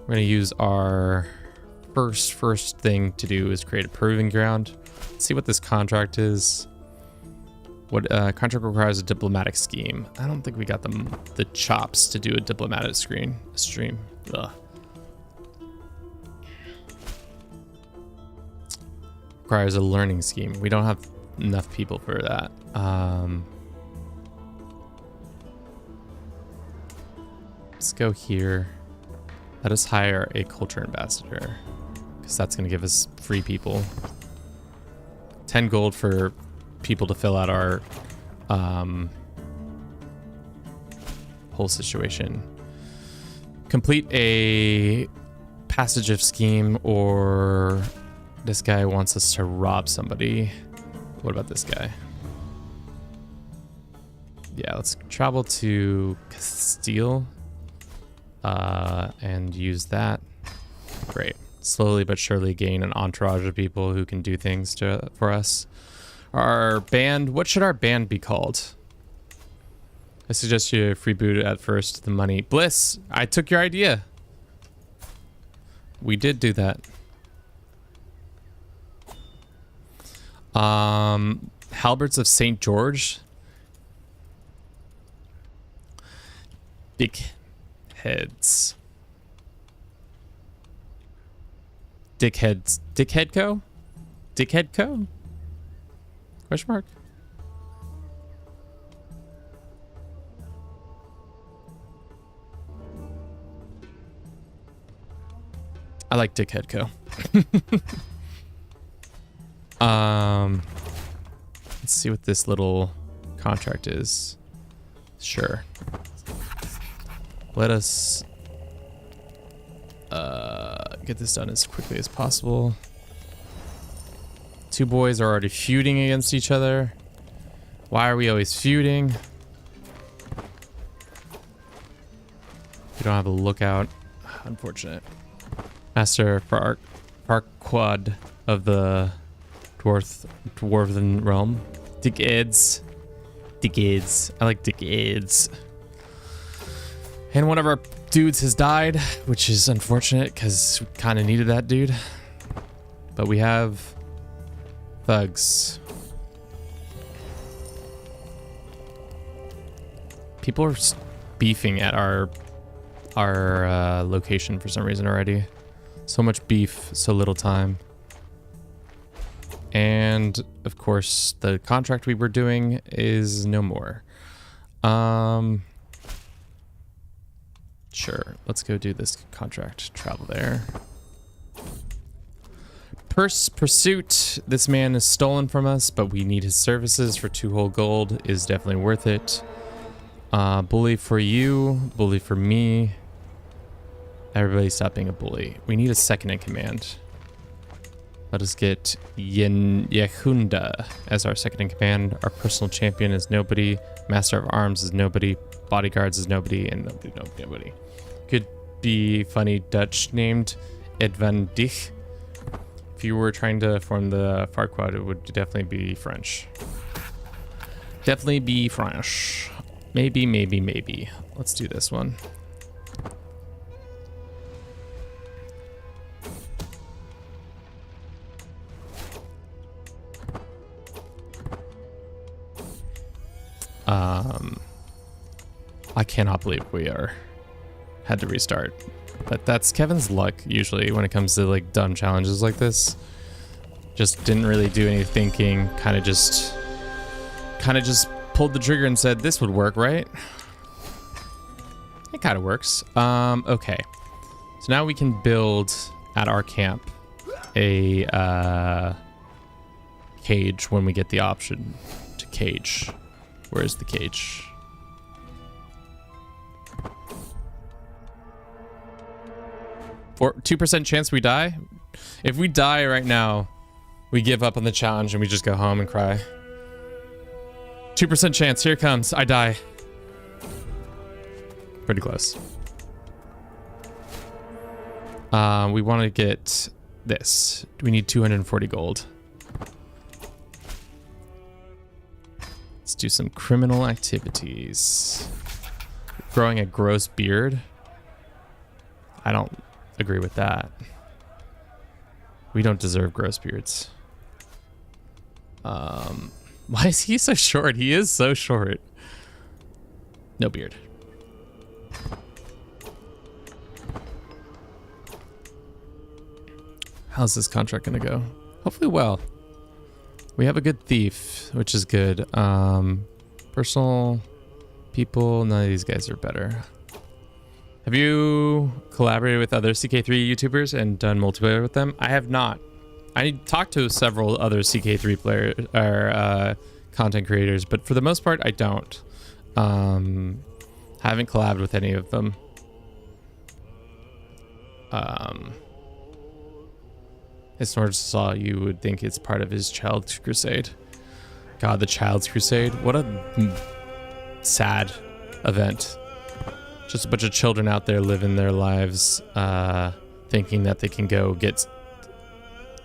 we're gonna use our first thing to do is create a proving ground. Let's see what this contract is. What contract requires a diplomatic scheme. I don't think we got the chops to do a diplomatic stream. Ugh. Requires a learning scheme. We don't have enough people for that. Let's go here. Let us hire a culture ambassador, because that's going to give us free people. 10 gold for people to fill out our whole situation. Complete a passage of scheme, or this guy wants us to rob somebody. What about this guy? Yeah, let's travel to Castile. And use that. Great. Slowly but surely gain an entourage of people who can do things for us. Our band, what should our band be called? I suggest you freeboot at first the money. Bliss, I took your idea. We did do that. Halberds of St. George. Dickheads. Dickheadco? Dickheadco? Question mark? I like Dickheadco. Let's see what this little contract is. Sure. Let us get this done as quickly as possible. 2 boys are already feuding against each other. Why are we always feuding? We don't have a lookout. Unfortunate. Master Farquaad of the Dwarven Realm. Dickheads. I like dickheads. And one of our dudes has died, which is unfortunate because we kind of needed that dude. But we have thugs. People are beefing at our location for some reason already. So much beef, so little time. And of course, the contract we were doing is no more. Sure, let's go do this contract. Travel there. Pursuit. This man is stolen from us, but we need his services for 2 whole gold. Is definitely worth it. Bully for you. Bully for me. Everybody stop being a bully. We need a second in command. Let us get Yehunda as our second in command. Our personal champion is nobody. Master of arms is nobody. Bodyguards is nobody. And nobody. Could be funny Dutch named Edvan Dich. If you were trying to form the Farquad, it would definitely be French. Definitely be French. Maybe, maybe, maybe. Let's do this one. I cannot believe we had to restart. But that's Kevin's luck usually when it comes to like dumb challenges like this. Just didn't really do any thinking, kind of just pulled the trigger and said this would work, right? It kind of works. Okay. So now we can build at our camp a cage when we get the option to cage. Where's the cage? For 2% chance we die. If we die right now, we give up on the challenge and we just go home and cry. 2% chance. Here it comes. I die. Pretty close. We want to get this. We need 240 gold. Let's do some criminal activities. Growing a gross beard. I don't agree with that. We don't deserve gross beards. Why is he so short? He is so short. No beard. How's this contract gonna go? Hopefully well. We have a good thief, which is good. Personal people, none of these guys are better. Have you collaborated with other CK3 YouTubers and done multiplayer with them? I have not. I talked to several other CK3 player or content creators, but for the most part, I don't. Haven't collabed with any of them. If Snorge saw, you would think it's part of his Child's Crusade. God, the Child's Crusade. What a sad event. Just a bunch of children out there living their lives, thinking that they can go get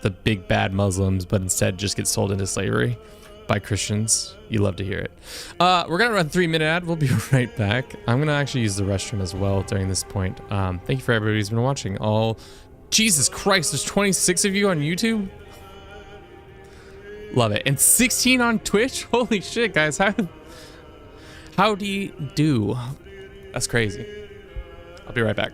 the big bad Muslims, but instead just get sold into slavery by Christians. You love to hear it. We're gonna run a 3-minute ad. We'll be right back. I'm gonna actually use the restroom as well during this point. Thank you for everybody who's been watching. Jesus Christ, there's 26 of you on YouTube. Love it. And 16 on Twitch. Holy shit, guys. How do you do? That's crazy. I'll be right back.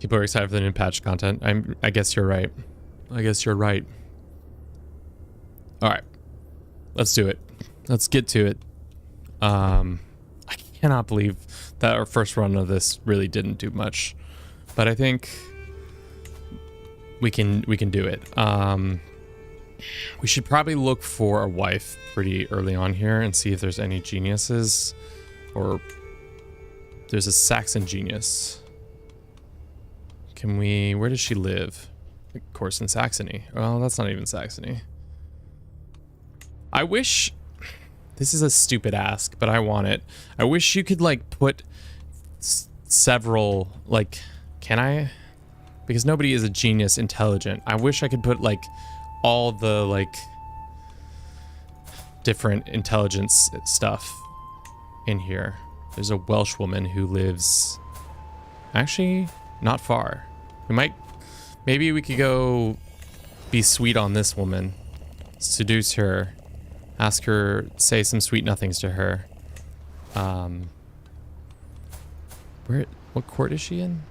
People are excited for the new patch content. I guess you're right. I guess you're right. All right. Let's do it. Let's get to it. I cannot believe that our first run of this really didn't do much, but I think we can do it. We should probably look for a wife pretty early on here and see if there's any geniuses, or there's a Saxon genius. Can we, where does she live? Of course in Saxony. Well, that's not even Saxony. I wish, this is a stupid ask, but I want it. I wish you could like put several, like, can I? Because nobody is a genius intelligent. I wish I could put like all the like different intelligence stuff in here. There's a Welsh woman who lives actually not far. We might, maybe we could go be sweet on this woman, seduce her, ask her, say some sweet nothings to her. What court is she in?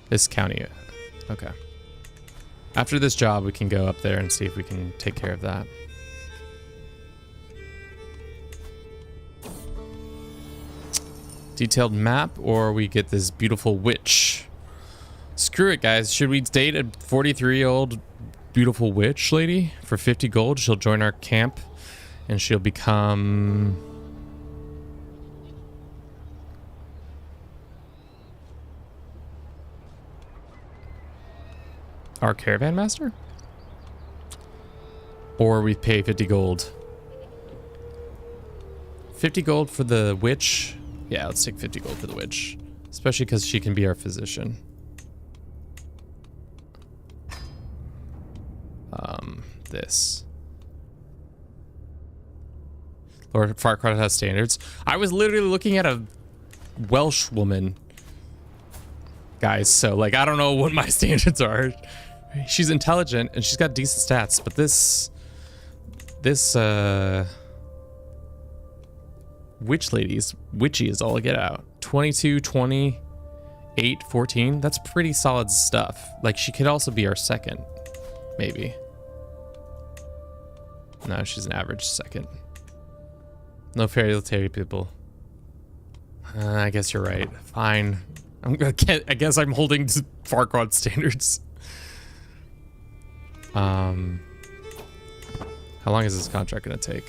This county. Okay. After this job, we can go up there and see if we can take care of that. Detailed map, or we get this beautiful witch. Screw it, guys. Should we date a 43-year-old beautiful witch lady for 50 gold? She'll join our camp and she'll become... our caravan master? Or we pay 50 gold. 50 gold for the witch. Yeah, let's take 50 gold for the witch. Especially because she can be our physician. This. Lord Farquaad has standards. I was literally looking at a Welsh woman. Guys, so like, I don't know what my standards are. She's intelligent and she's got decent stats, but this witch lady's witchy is all I get out. 22, 20, 8, 14. That's pretty solid stuff. Like, she could also be our second, maybe. No, she's an average second. No fairy tale people. I guess you're right. Fine. I guess I'm holding to Farquaad standards. How long is this contract gonna take?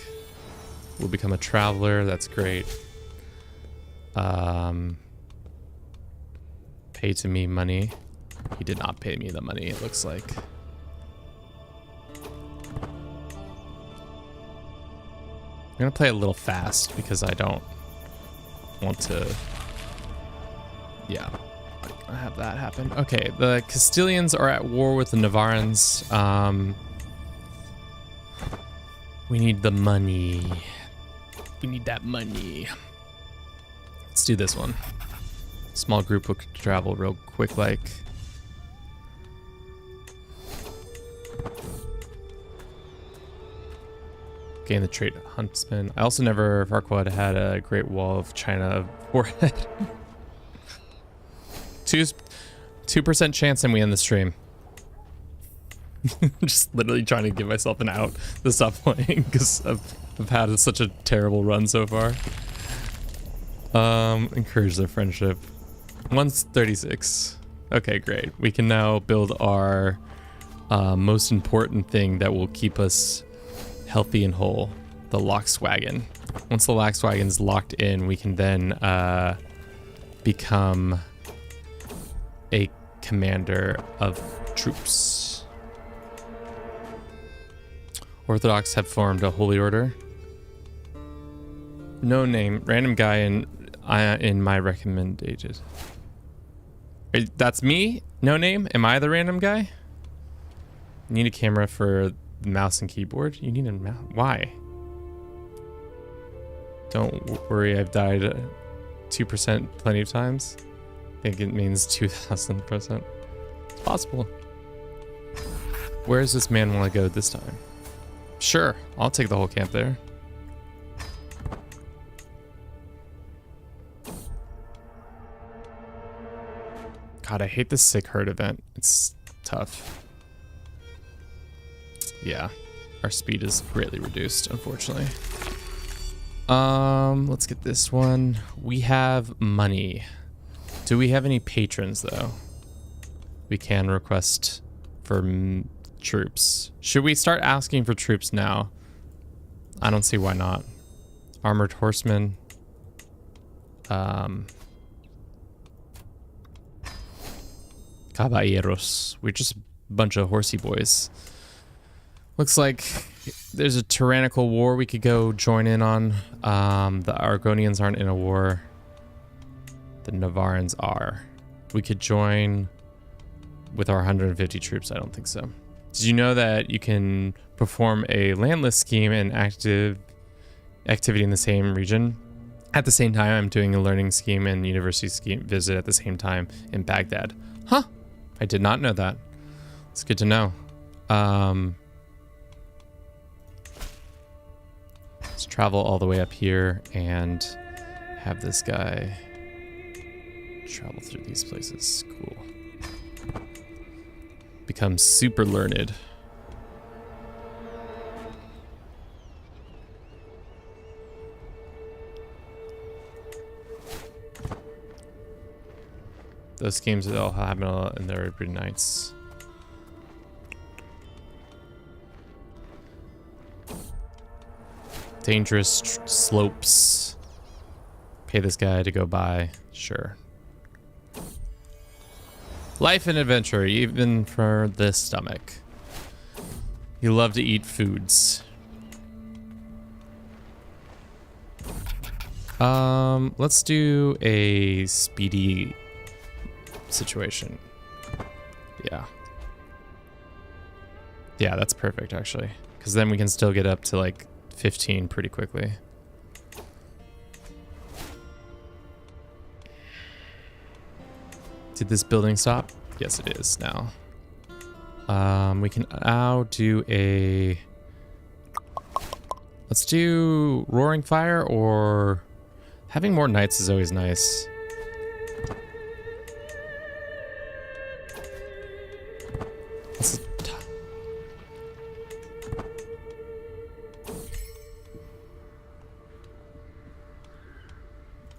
We'll become a traveler. That's great. Pay to me money. He did not pay me the money, it looks like. I'm gonna play a little fast because I don't want to... yeah, I have that happen. Okay, the Castilians are at war with the Navarrans. We need the money. We need that money. Let's do this one. Small group will travel real quick, like. Gain the trait Huntsman. I also never, Farquaad had a Great Wall of China forehead. 2% chance and we end the stream. Just literally trying to give myself an out to stop playing because I've had such a terrible run so far. Encourage their friendship. 136. Okay, great. We can now build our most important thing that will keep us healthy and whole, the Lockswagon. Once the Lockswagon's locked in, we can then become a commander of troops. Orthodox have formed a holy order. No name, random guy in my recommended. That's me? No name? Am I the random guy? Need a camera for mouse and keyboard? You need a mouse? Why? Don't worry, I've died 2% plenty of times. I think it means 2,000%. It's possible. Where does this man want to go this time? Sure, I'll take the whole camp there. God, I hate the sick herd event. It's tough. yeah, our speed is greatly reduced, unfortunately. Let's get this one. We have money. Do we have any patrons though? We can request for troops. Should we start asking for troops now? I don't see why not. Armored horsemen. Caballeros. We're just a bunch of horsey boys. Looks like there's a tyrannical war we could go join in on. The Argonians aren't in a war. The Navarans are. We could join with our 150 troops. I don't think so. Did you know that you can perform a landless scheme and activity in the same region? At the same time, I'm doing a learning scheme and university scheme visit at the same time in Baghdad. Huh. I did not know that. It's good to know. Let's travel all the way up here and have this guy travel through these places. Cool. Become super learned. Those games that all happen and they're pretty nice. Dangerous slopes. Pay this guy to go by. Sure. Life and adventure, even for the stomach. You love to eat foods. Let's do a speedy situation. Yeah. Yeah, that's perfect actually. Because then we can still get up to like 15 pretty quickly. Did this building stop? Yes, it is now. We can now do a... Let's do Roaring Fire, or having more knights is always nice.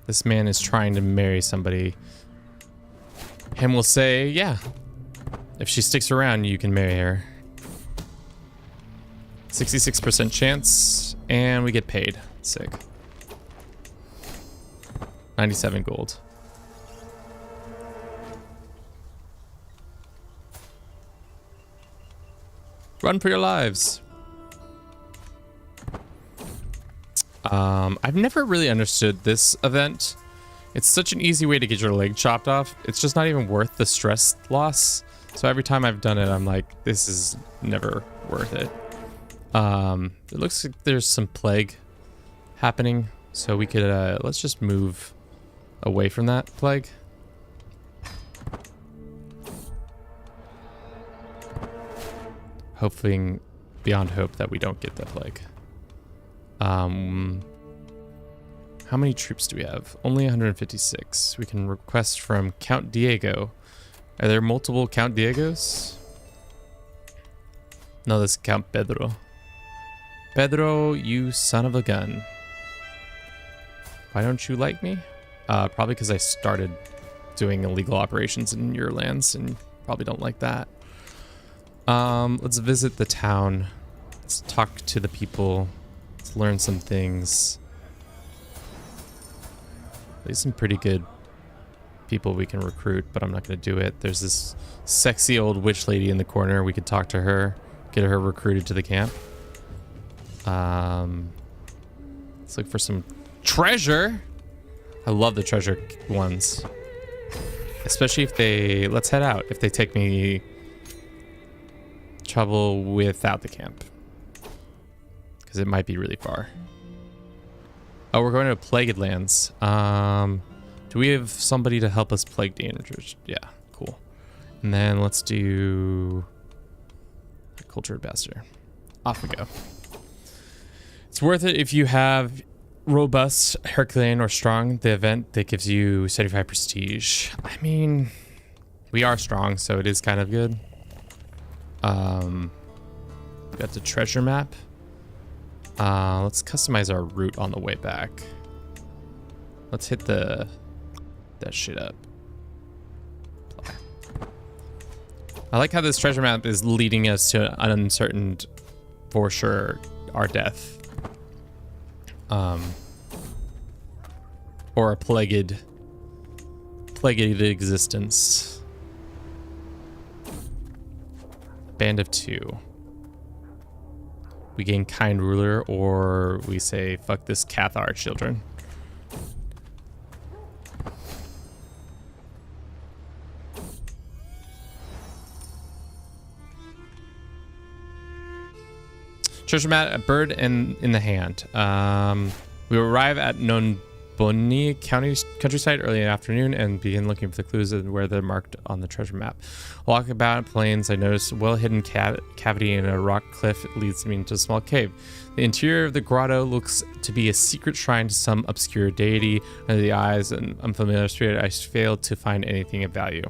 This man is trying to marry somebody. And we'll say, yeah, if she sticks around, you can marry her. 66% chance, and we get paid. Sick. 97 gold. Run for your lives. I've never really understood this event. It's such an easy way to get your leg chopped off. It's just not even worth the stress loss. So every time I've done it, I'm like, this is never worth it. It looks like there's some plague happening. So we could, let's just move away from that plague. Hoping beyond hope that we don't get that plague. How many troops do we have? Only 156. We can request from Count Diego. Are there multiple Count Diegos? No, this is Count Pedro. Pedro, you son of a gun. Why don't you like me? Probably because I started doing illegal operations in your lands and probably don't like that. Let's visit the town. Let's talk to the people. Let's learn some things. There's some pretty good people we can recruit, but I'm not going to do it. There's this sexy old witch lady in the corner. We could talk to her, get her recruited to the camp. Let's look for some treasure. I love the treasure ones. Especially if they... Let's head out. If they take me trouble without the camp. Because it might be really far. Oh, we're going to Plagued Lands. Do we have somebody to help us plague dangers? Yeah, cool. And then let's do Cultured Bastard. Off we go. It's worth it if you have robust, Herculean, or strong. The event that gives you 75 prestige. I mean, we are strong, so it is kind of good. got the treasure map. Let's customize our route on the way back. Let's hit that shit up. Apply. I like how this treasure map is leading us to an uncertain, for sure, our death. Or a plagued existence. Band of 2. We gain kind ruler, or we say fuck this Cathar children. Treasure mat, a bird in the hand. We arrive at Nonboni countryside early in the afternoon and begin looking for the clues where they're marked on the treasure map. Walking about plains, I notice a well-hidden cavity in a rock cliff. It leads me into a small cave. The interior of the grotto looks to be a secret shrine to some obscure deity. Under the eyes and unfamiliar spirit, I failed to find anything of value.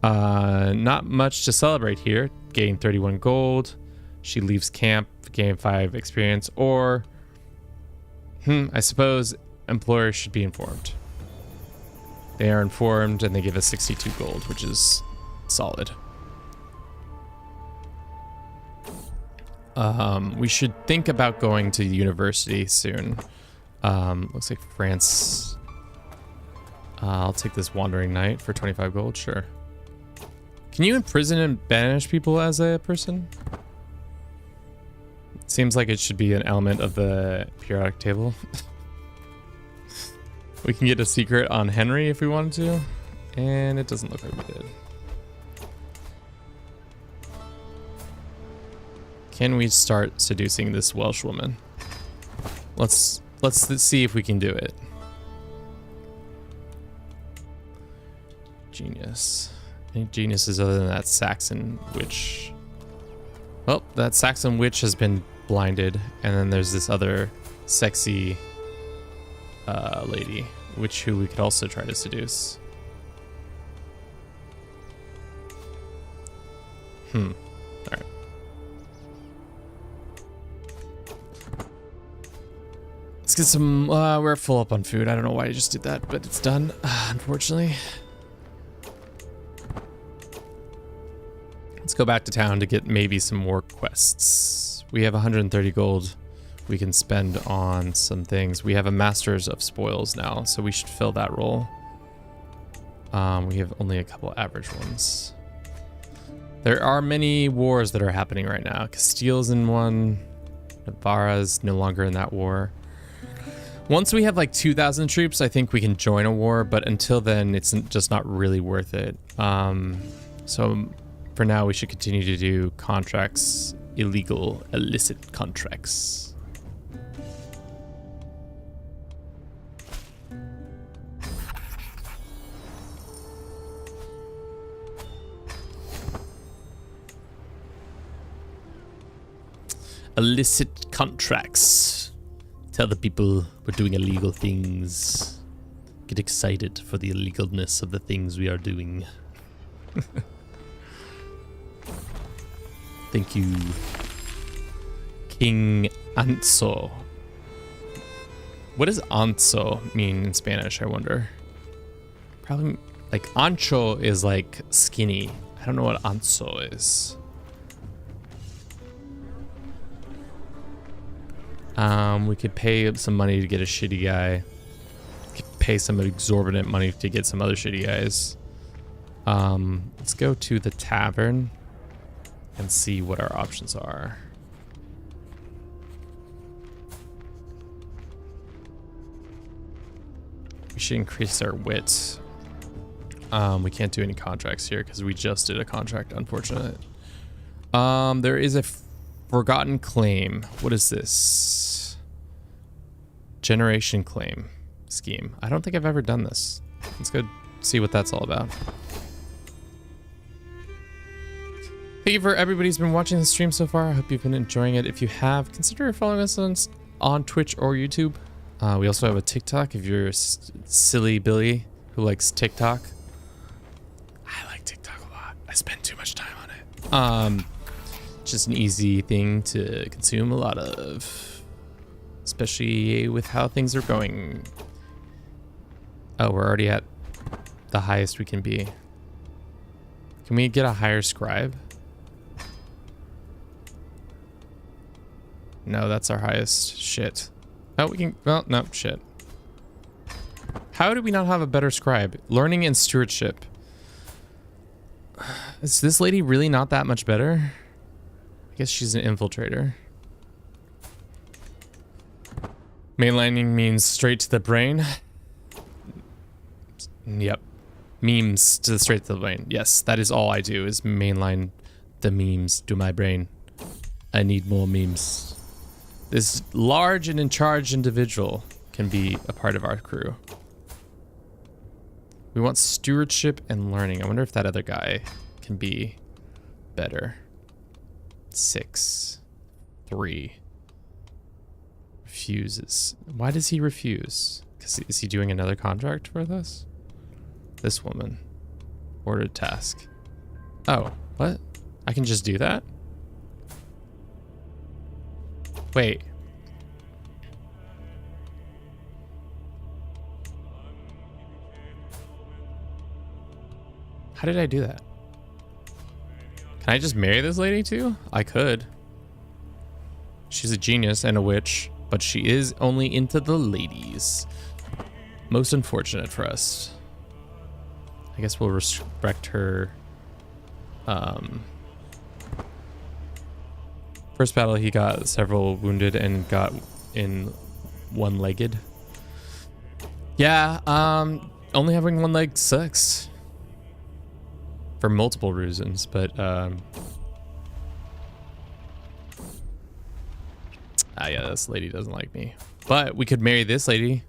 Not much to celebrate here. Gain 31 gold. She leaves camp, gain 5 experience, or I suppose employers should be informed. They are informed and they give us 62 gold, which is solid. We should think about going to university soon. Looks like France. I'll take this wandering knight for 25 gold, sure. Can you imprison and banish people as a person? Seems like it should be an element of the periodic table. We can get a secret on Henry if we wanted to, and it doesn't look like we did. Can we start seducing this Welsh woman? Let's see if we can do it. Genius. Any geniuses other than that Saxon witch? Well, that Saxon witch has been blinded, and then there's this other sexy lady, who we could also try to seduce. All right. Let's get some. We're full up on food. I don't know why I just did that, but it's done, unfortunately. Let's go back to town to get maybe some more quests. We have 130 gold we can spend on some things. We have a Masters of Spoils now, so we should fill that role. We have only a couple average ones. There are many wars that are happening right now. Castile's in one. Navarra's no longer in that war. Once we have like 2,000 troops, I think we can join a war, but until then, it's just not really worth it. So for now, we should continue to do contracts, illegal, illicit contracts. Illicit contracts. Tell the people we're doing illegal things. Get excited for the illegalness of the things we are doing. Thank you, King Anso. What does Anso mean in Spanish, I wonder? Probably, like, ancho is like skinny. I don't know what Anso is. We could pay some money to get a shitty guy. Could pay some exorbitant money to get some other shitty guys. Let's go to the tavern and see what our options are. We should increase our wit. We can't do any contracts here because we just did a contract, unfortunate. There is a forgotten claim. What is this? Generation claim scheme. I don't think I've ever done this. Let's go see what that's all about. Thank you for everybody who's been watching the stream so far. I hope you've been enjoying it. If you have, consider following us on Twitch or YouTube. We also have a TikTok if you're a silly Billy who likes TikTok. I like TikTok a lot. I spend too much time on it. Just an easy thing to consume a lot of, especially with how things are going. Oh, we're already at the highest we can be. Can we get a higher scribe? No, that's our highest. Shit. Oh, we can, well, no, shit. How do we not have a better scribe? Learning and stewardship. Is this lady really not that much better? I guess she's an infiltrator. Mainlining means straight to the brain. Yep. Memes to straight to the brain. Yes, that is all I do is mainline the memes to my brain. I need more memes. This large and in charge individual can be a part of our crew. We want stewardship and learning. I wonder if that other guy can be better. 6. 3. Refuses. Why does he refuse? Because is he doing another contract with us? This woman. Ordered task. Oh, what? I can just do that? Wait. How did I do that? Can I just marry this lady too? I could. She's a genius and a witch, but she is only into the ladies. Most unfortunate for us. I guess we'll respect her. First battle, he got several wounded and got in one-legged. Yeah, only having one leg sucks. For multiple reasons, but yeah, this lady doesn't like me. But we could marry this lady,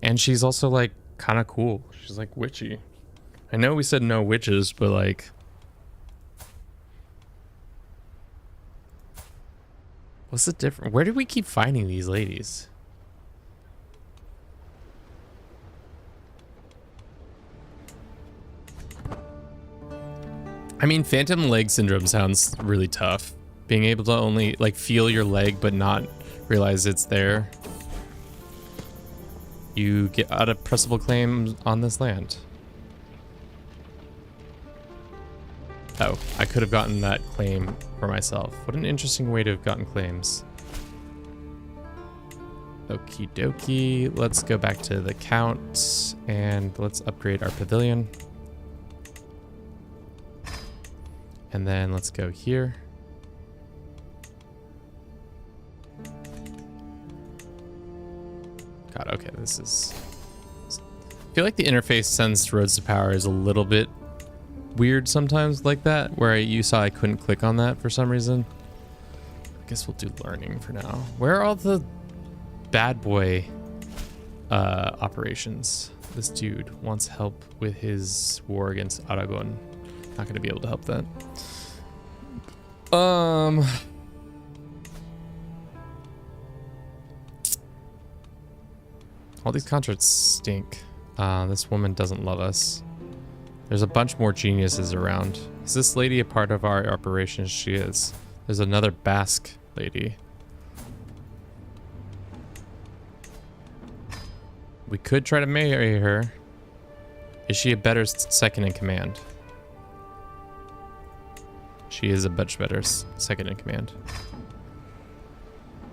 and she's also like kind of cool. She's like witchy. I know we said no witches, but like, what's the difference? Where do we keep finding these ladies? I mean, phantom leg syndrome sounds really tough. Being able to only like feel your leg but not realize it's there. You get unoppressible claims on this land. Oh, I could have gotten that claim for myself. What an interesting way to have gotten claims. Okie dokie. Let's go back to the count and let's upgrade our pavilion. And then let's go here. God, okay, this is... I feel like the interface since Roads to Power is a little bit weird sometimes like that, where you saw I couldn't click on that for some reason. I guess we'll do learning for now. Where are all the bad boy operations? This dude wants help with his war against Aragon. Not gonna be able to help that. All these contracts stink. This woman doesn't love us. There's a bunch more geniuses around. Is this lady a part of our operations? She is. There's another Basque lady. We could try to marry her. Is she a better second in command? She is a much better second in command.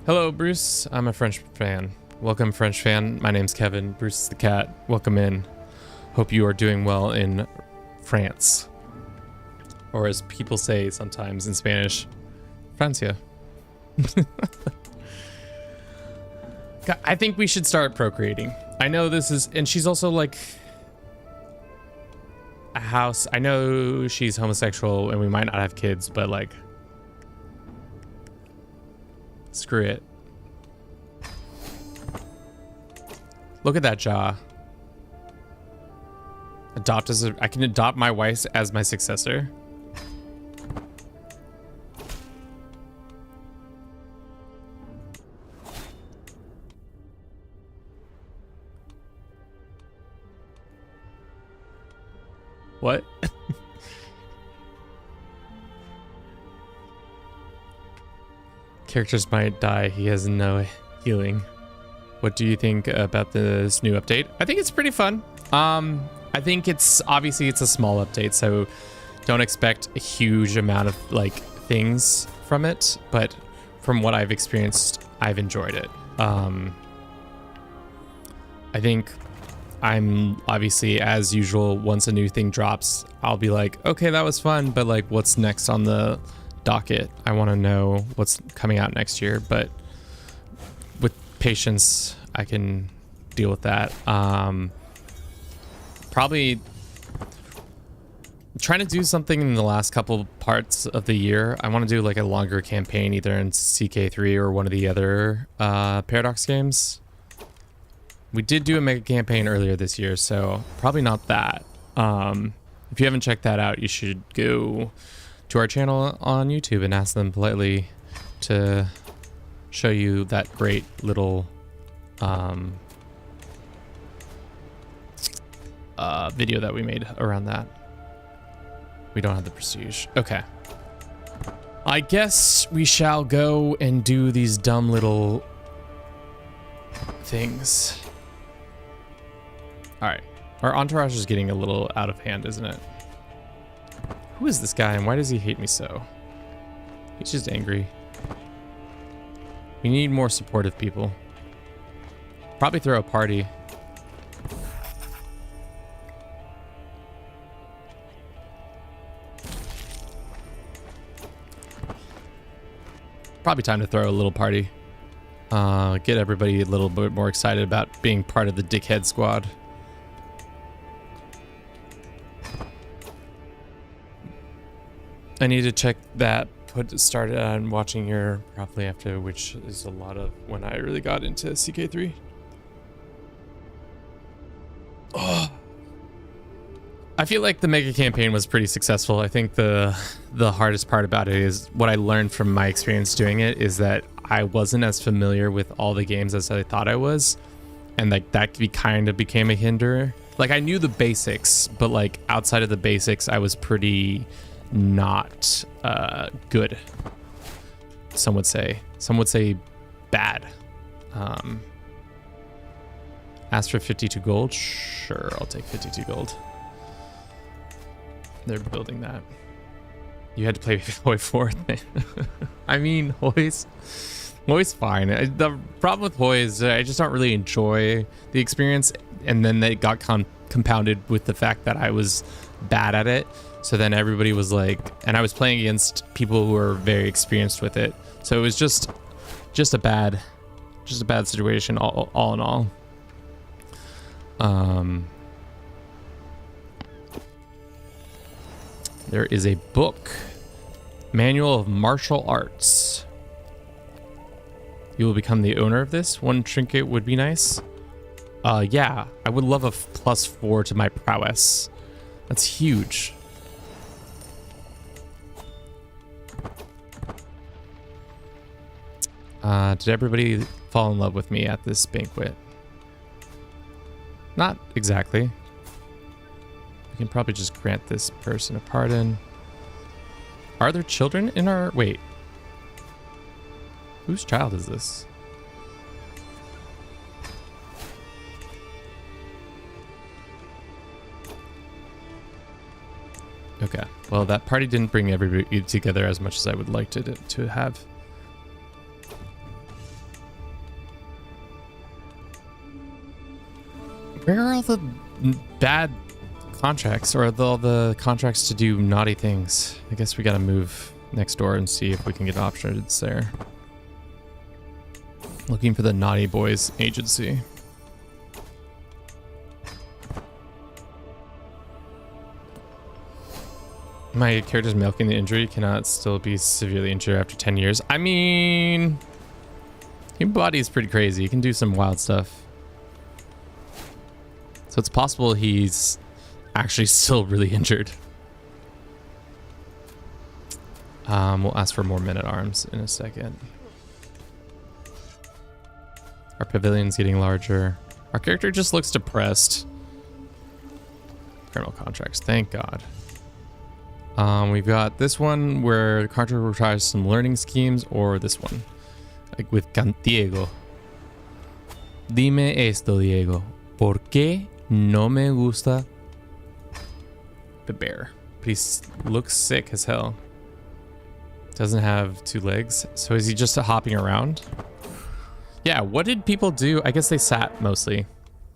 Hello, Bruce. I'm a French fan. Welcome, French fan. My name's Kevin. Bruce is the cat. Welcome in. Hope you are doing well in France. Or as people say sometimes in Spanish, Francia. I think we should start procreating. I know this is, and she's also like a house. I know she's homosexual and we might not have kids, but like, screw it. Look at that jaw. Adopt as I can adopt my wife as my successor. What? characters might die. He has no healing. What do you think about this new update? I think it's pretty fun. I think it's obviously it's a small update, so don't expect a huge amount of like things from it, but from what I've experienced, I've enjoyed it. I think I'm obviously, as usual, once a new thing drops, I'll be like, okay, that was fun, but like what's next on the docket? I want to know what's coming out next year, but with patience, I can deal with that. Probably trying to do something in the last couple parts of the year. I want to do like a longer campaign, either in CK3 or one of the other Paradox games. We did do a mega campaign earlier this year, so probably not that. If you haven't checked that out, you should go to our channel on YouTube and ask them politely to show you that great little video that we made around that. We don't have the prestige. Okay. I guess we shall go and do these dumb little things. All right. Our entourage is getting a little out of hand, isn't it? Who is this guy and why does he hate me so? He's just angry. We need more supportive people. Probably throw a party. Probably time to throw a little party. Get everybody a little bit more excited about being part of the dickhead squad. I need to check that. Put started on watching here properly after, which is a lot of when I really got into CK3. Oh. I feel like the mega campaign was pretty successful. I think the hardest part about it is what I learned from my experience doing it is that I wasn't as familiar with all the games as I thought I was, and like that kind of became a hinder. Like I knew the basics, but like outside of the basics, I was pretty not good. Some would say bad. Ask for 52 gold. Sure, I'll take 52 gold. They're building that. You had to play Hoi 4th. I mean, Hoi's fine. The problem with Hoi is I just don't really enjoy the experience, and then they got compounded with the fact that I was bad at it. So then everybody was like, and I was playing against people who were very experienced with it. So it was just a bad situation all in all. There is a book, Manual of Martial Arts. You will become the owner of this. One trinket would be nice. Yeah, I would love a +4 to my prowess. That's huge. Did everybody fall in love with me at this banquet? Not exactly. We can probably just grant this person a pardon. Are there children in our... Wait. Whose child is this? Okay. Well, that party didn't bring everybody together as much as I would like to have. Where are all the bad contracts, or all the contracts to do naughty things? I guess we gotta move next door and see if we can get options there. Looking for the Naughty Boys agency. My character's milking the injury, cannot still be severely injured after 10 years. I mean, human body is pretty crazy. You can do some wild stuff. So it's possible he's actually still really injured. We'll ask for more men-at-arms in a second. Our pavilion's getting larger. Our character just looks depressed. Criminal contracts, thank God. We've got this one where the contract requires some learning schemes, or this one. Like with Diego. Dime esto, Diego. ¿Por qué no me gusta the bear? But he looks sick as hell. Doesn't have 2 legs. So is he just hopping around? Yeah, what did people do? I guess they sat mostly.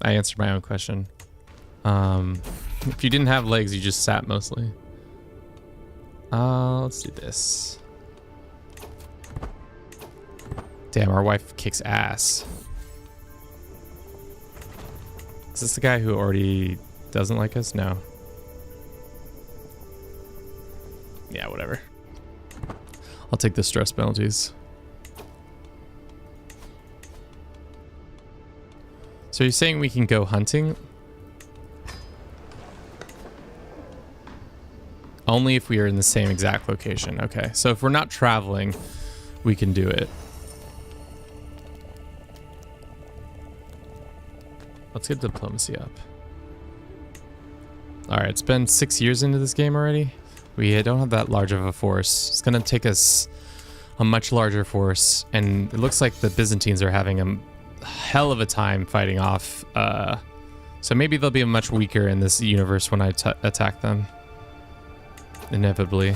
I answered my own question. If you didn't have legs, you just sat mostly. Let's do this. Damn, our wife kicks ass. Is this the guy who already doesn't like us? No. Yeah, whatever. I'll take the stress penalties. So you're saying we can go hunting? Only if we are in the same exact location. Okay, so if we're not traveling, we can do it. Let's get diplomacy up. All right, it's been 6 years into this game already. We don't have that large of a force. It's gonna take us a much larger force, and it looks like the Byzantines are having a hell of a time fighting off. So maybe they'll be much weaker in this universe when I attack them. Inevitably.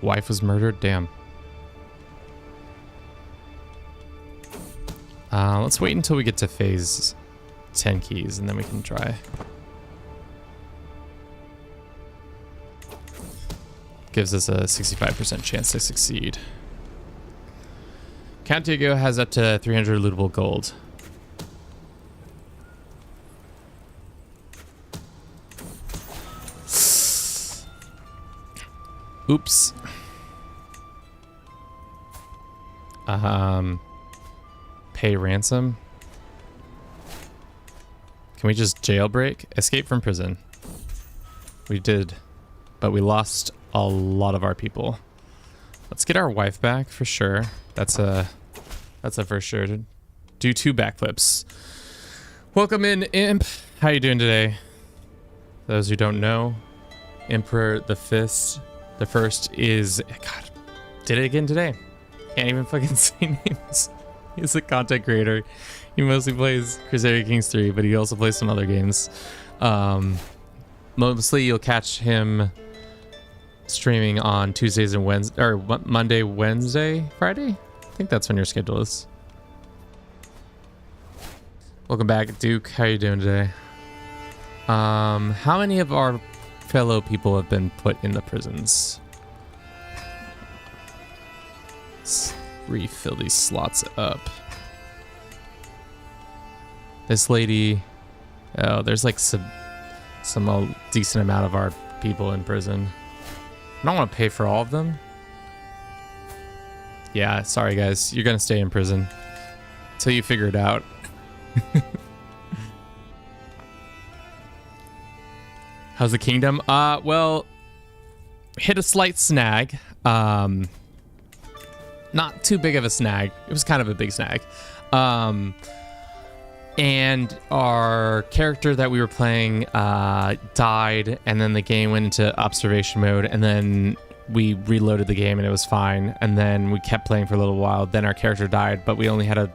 Wife was murdered? Damn. Let's wait until we get to phase 10 keys and then we can try. Gives us a 65% chance to succeed. Count Diego has up to 300 lootable gold. Oops. Pay ransom. Can we just jailbreak? Escape from prison. We did, but we lost a lot of our people. Let's get our wife back for sure. That's a for sure. Do 2 backflips. Welcome in, Imp. How you doing today? Those who don't know, Emperor the First is, God, did it again today. Can't even fucking say names. He's a content creator. He mostly plays Crusader Kings 3, but he also plays some other games. Mostly you'll catch him streaming on Tuesdays and Wednesdays, or Monday, Wednesday, Friday. I think that's when your schedule is. Welcome back, Duke. How you doing today? How many of our fellow people have been put in the prisons? Let's refill these slots up. This lady, oh, there's like some decent amount of our people in prison. I don't want to pay for all of them. Yeah, sorry guys, you're gonna stay in prison until you figure it out. How's the kingdom? Well, hit a slight snag. Not too big of a snag. It was kind of a big snag. And our character that we were playing died, and then the game went into observation mode, and then we reloaded the game and it was fine. And then we kept playing for a little while. Then our character died, but we only had a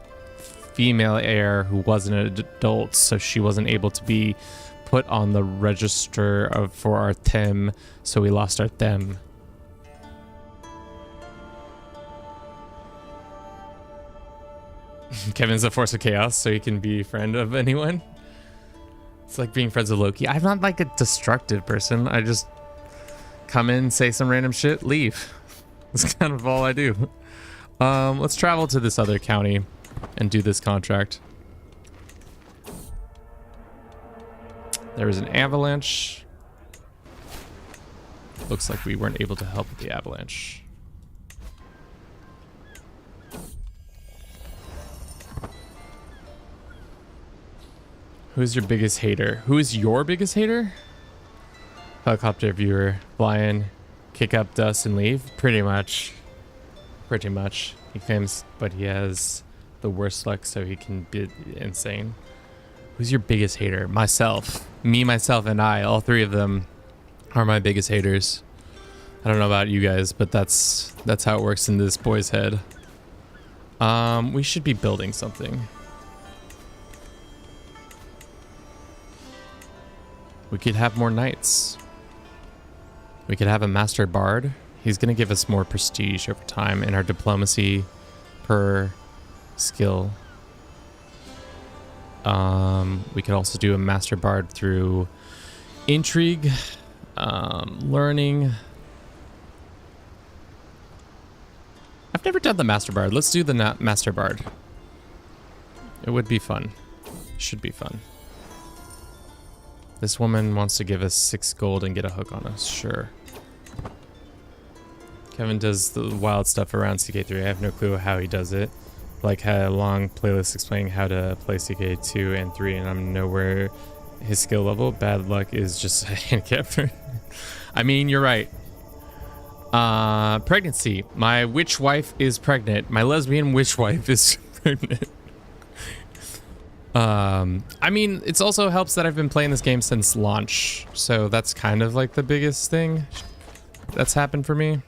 female heir who wasn't an adult, so she wasn't able to be put on the register for our them, so we lost our them. Kevin's a force of chaos, so he can be friend of anyone. It's like being friends with Loki. I'm not like a destructive person. I just come in, say some random shit, leave. That's kind of all I do. Let's travel to this other county and do this contract. There was an avalanche. Looks like we weren't able to help with the avalanche. Who's your biggest hater? Who is your biggest hater? Helicopter viewer. Fly in, kick up dust and leave? Pretty much. Pretty much. He claims, but he has the worst luck, so he can be insane. Who's your biggest hater? Myself. Me, myself, and I. All three of them are my biggest haters. I don't know about you guys, but that's how it works in this boy's head. We should be building something. We could have more knights. We could have a master bard. He's going to give us more prestige over time in our diplomacy per skill. We could also do a master bard through intrigue, learning. I've never done the master bard. Let's do the master bard. It would be fun. Should be fun. This woman wants to give us 6 gold and get a hook on us. Sure. Kevin does the wild stuff around CK3. I have no clue how he does it. Like, had a long playlist explaining how to play CK2 and 3, and I'm nowhere his skill level. Bad luck is just a handicap. I mean, you're right. Pregnancy. My witch wife is pregnant. My lesbian witch wife is pregnant. I mean, it also helps that I've been playing this game since launch, so that's kind of like the biggest thing that's happened for me.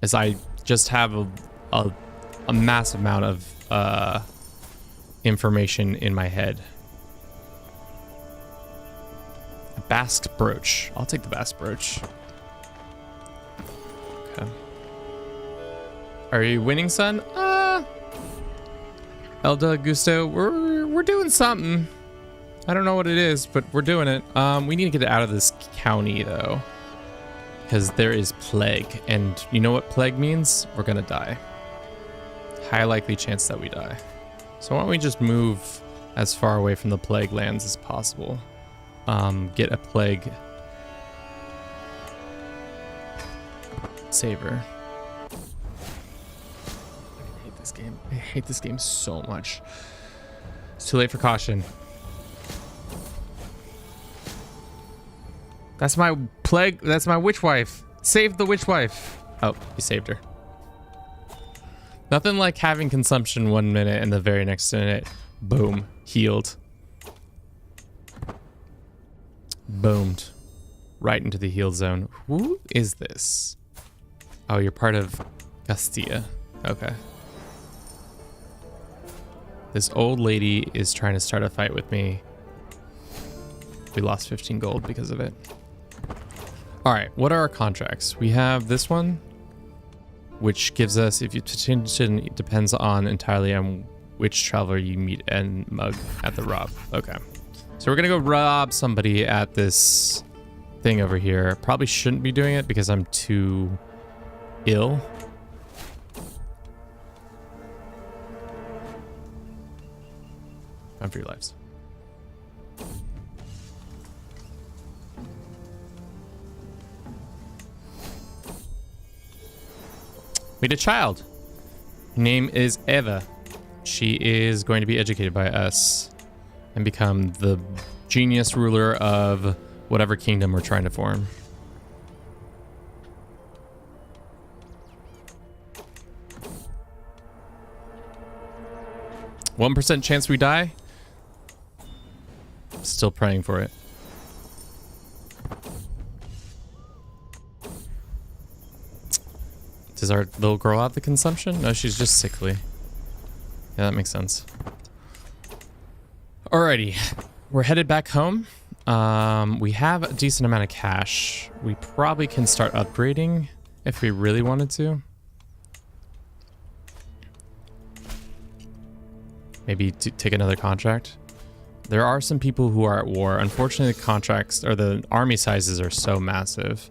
Is I just have a massive amount of information in my head. A Basque brooch. I'll take the Basque brooch. Okay. Are you winning, son? Elda Gusto, we're doing something. I don't know what it is, but we're doing it. We need to get out of this county though, because there is plague, and you know what plague means? We're gonna die. High likely chance that we die. So why don't we just move as far away from the plague lands as possible? Get a plague saver. I hate this game so much. It's too late for caution. That's my plague. That's my witch wife. Save the witch wife. Oh, you saved her. Nothing like having consumption 1 minute and the very next minute, boom, healed. Boomed. Right into the heal zone. Who is this? Oh, you're part of Castilla. Okay. This old lady is trying to start a fight with me. We lost 15 gold because of it. All right, what are our contracts? We have this one, which gives us, if you it depends on entirely on which traveler you meet and mug at the rob. Okay. So we're gonna go rob somebody at this thing over here. Probably shouldn't be doing it because I'm too ill. Time for your lives. Meet a child. Her name is Eva. She is going to be educated by us and become the genius ruler of whatever kingdom we're trying to form. %1 chance we die. Still praying for it. Does our little girl have the consumption? No, she's just sickly. Yeah, that makes sense. Alrighty, we're headed back home. We have a decent amount of cash. We probably can start upgrading if we really wanted to. Maybe take another contract. There are some people who are at war. Unfortunately, the contracts or the army sizes are so massive.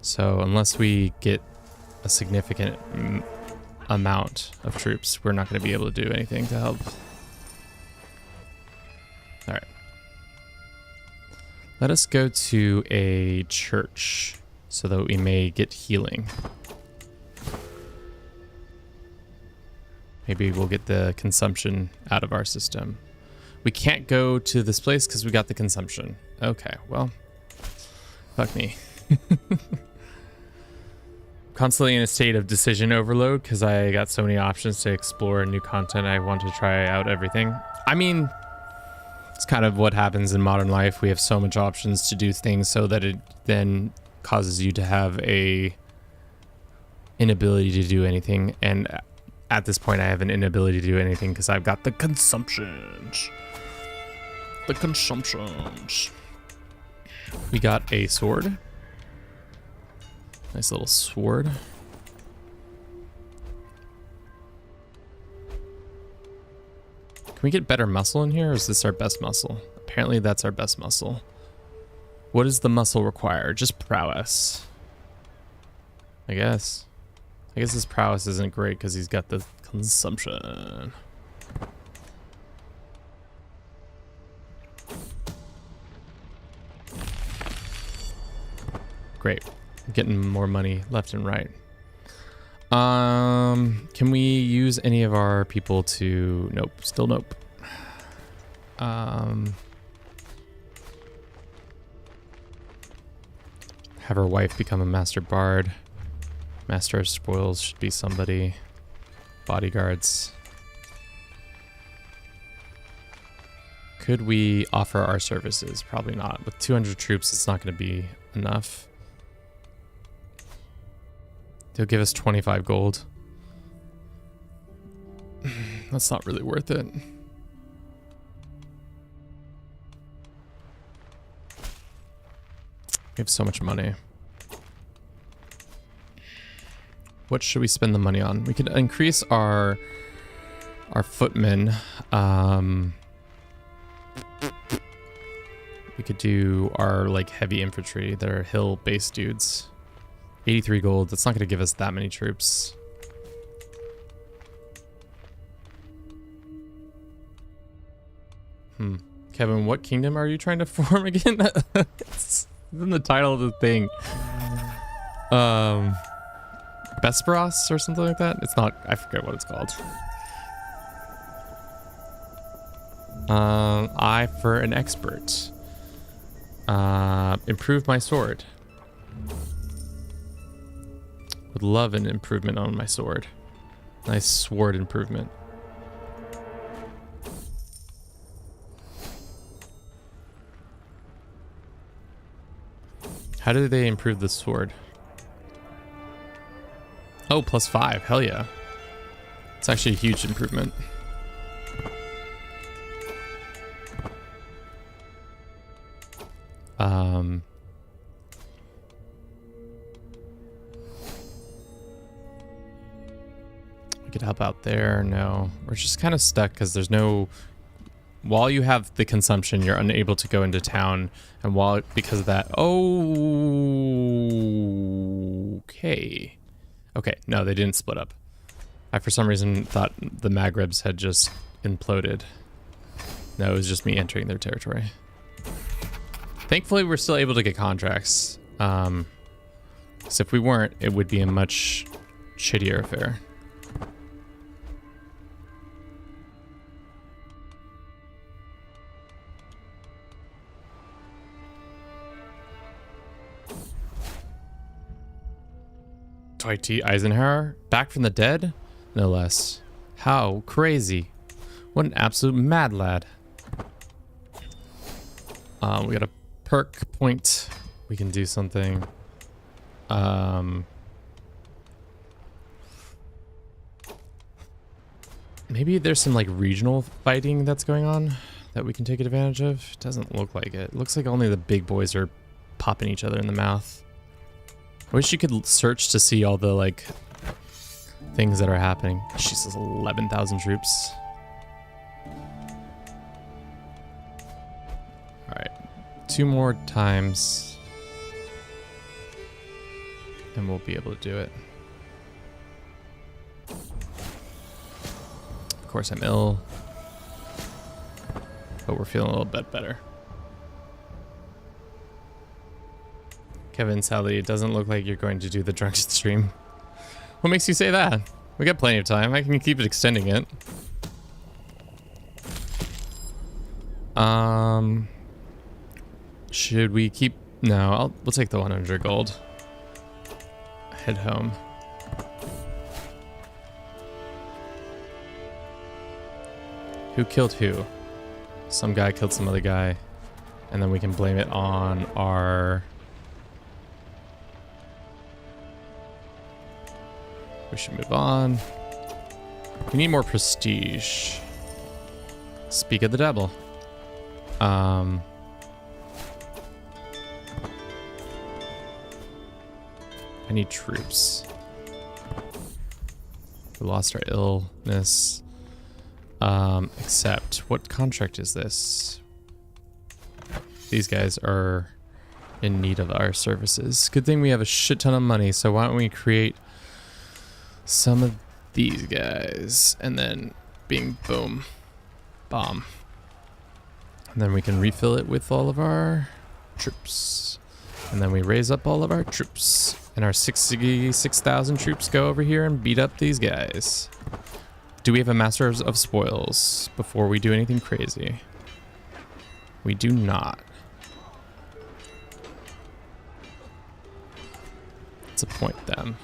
So unless we get a significant amount of troops, we're not going to be able to do anything to help. All right. Let us go to a church so that we may get healing. Maybe we'll get the consumption out of our system. We can't go to this place because we got the consumption. Okay, well, fuck me. Constantly in a state of decision overload because I got so many options to explore new content. I want to try out everything. I mean, it's kind of what happens in modern life. We have so much options to do things so that it then causes you to have a inability to do anything. And at this point, I have an inability to do anything because I've got the consumptions. The consumptions. We got a sword. Nice little sword. Can we get better muscle in here, or is this our best muscle? Apparently that's our best muscle. What does the muscle require? Just prowess. I guess. I guess his prowess isn't great because he's got the consumption. Great. Getting more money left and right. Can we use any of our people to... Nope. Still nope. Have her wife become a master bard. Master of spoils should be somebody. Bodyguards. Could we offer our services? Probably not. With 200 troops, it's not going to be enough. They'll give us 25 gold. That's not really worth it. We have so much money. What should we spend the money on? We could increase our footmen. We could do our like heavy infantry that are hill-based dudes. 83 gold. That's not going to give us that many troops. Kevin, what kingdom are you trying to form again? It's in the title of the thing. Bosporan or something like that? It's not. I forget what it's called. I for an expert. Improve my sword. Would love an improvement on my sword. Nice sword improvement. How do they improve the sword? Oh, +5. Hell yeah. It's actually a huge improvement. We could help out there. No, we're just kind of stuck because there's no... While you have the consumption, you're unable to go into town. And because of that... Okay. Okay, no, they didn't split up. I, for some reason, thought the Maghrebs had just imploded. No, it was just me entering their territory. Thankfully, we're still able to get contracts. So if we weren't, it would be a much shittier affair. Dwight D. Eisenhower, back from the dead? No less. How crazy. What an absolute mad lad. We got a perk point. We can do something. Maybe there's some like regional fighting that's going on that we can take advantage of. Doesn't look like it. It looks like only the big boys are popping each other in the mouth. I wish you could search to see all the like things that are happening. She says 11,000 troops. All right, 2 more times and we'll be able to do it. Of course, I'm ill, but we're feeling a little bit better. Kevin, sadly, it doesn't look like you're going to do the drunken stream. What makes you say that? We got plenty of time. I can keep it extending it. Should we keep... No, we'll take the 100 gold. head home. Who killed who? Some guy killed some other guy. And then we can blame it on our... We should move on. We need more prestige. Speak of the devil. I need troops. We lost our illness. Except, what contract is this? These guys are in need of our services. Good thing we have a shit ton of money, so why don't we create some of these guys, and then bing, boom, bomb. And then we can refill it with all of our troops. And then we raise up all of our troops. And our 66,000 troops go over here and beat up these guys. Do we have a Master of Spoils before we do anything crazy? We do not. Let's appoint them.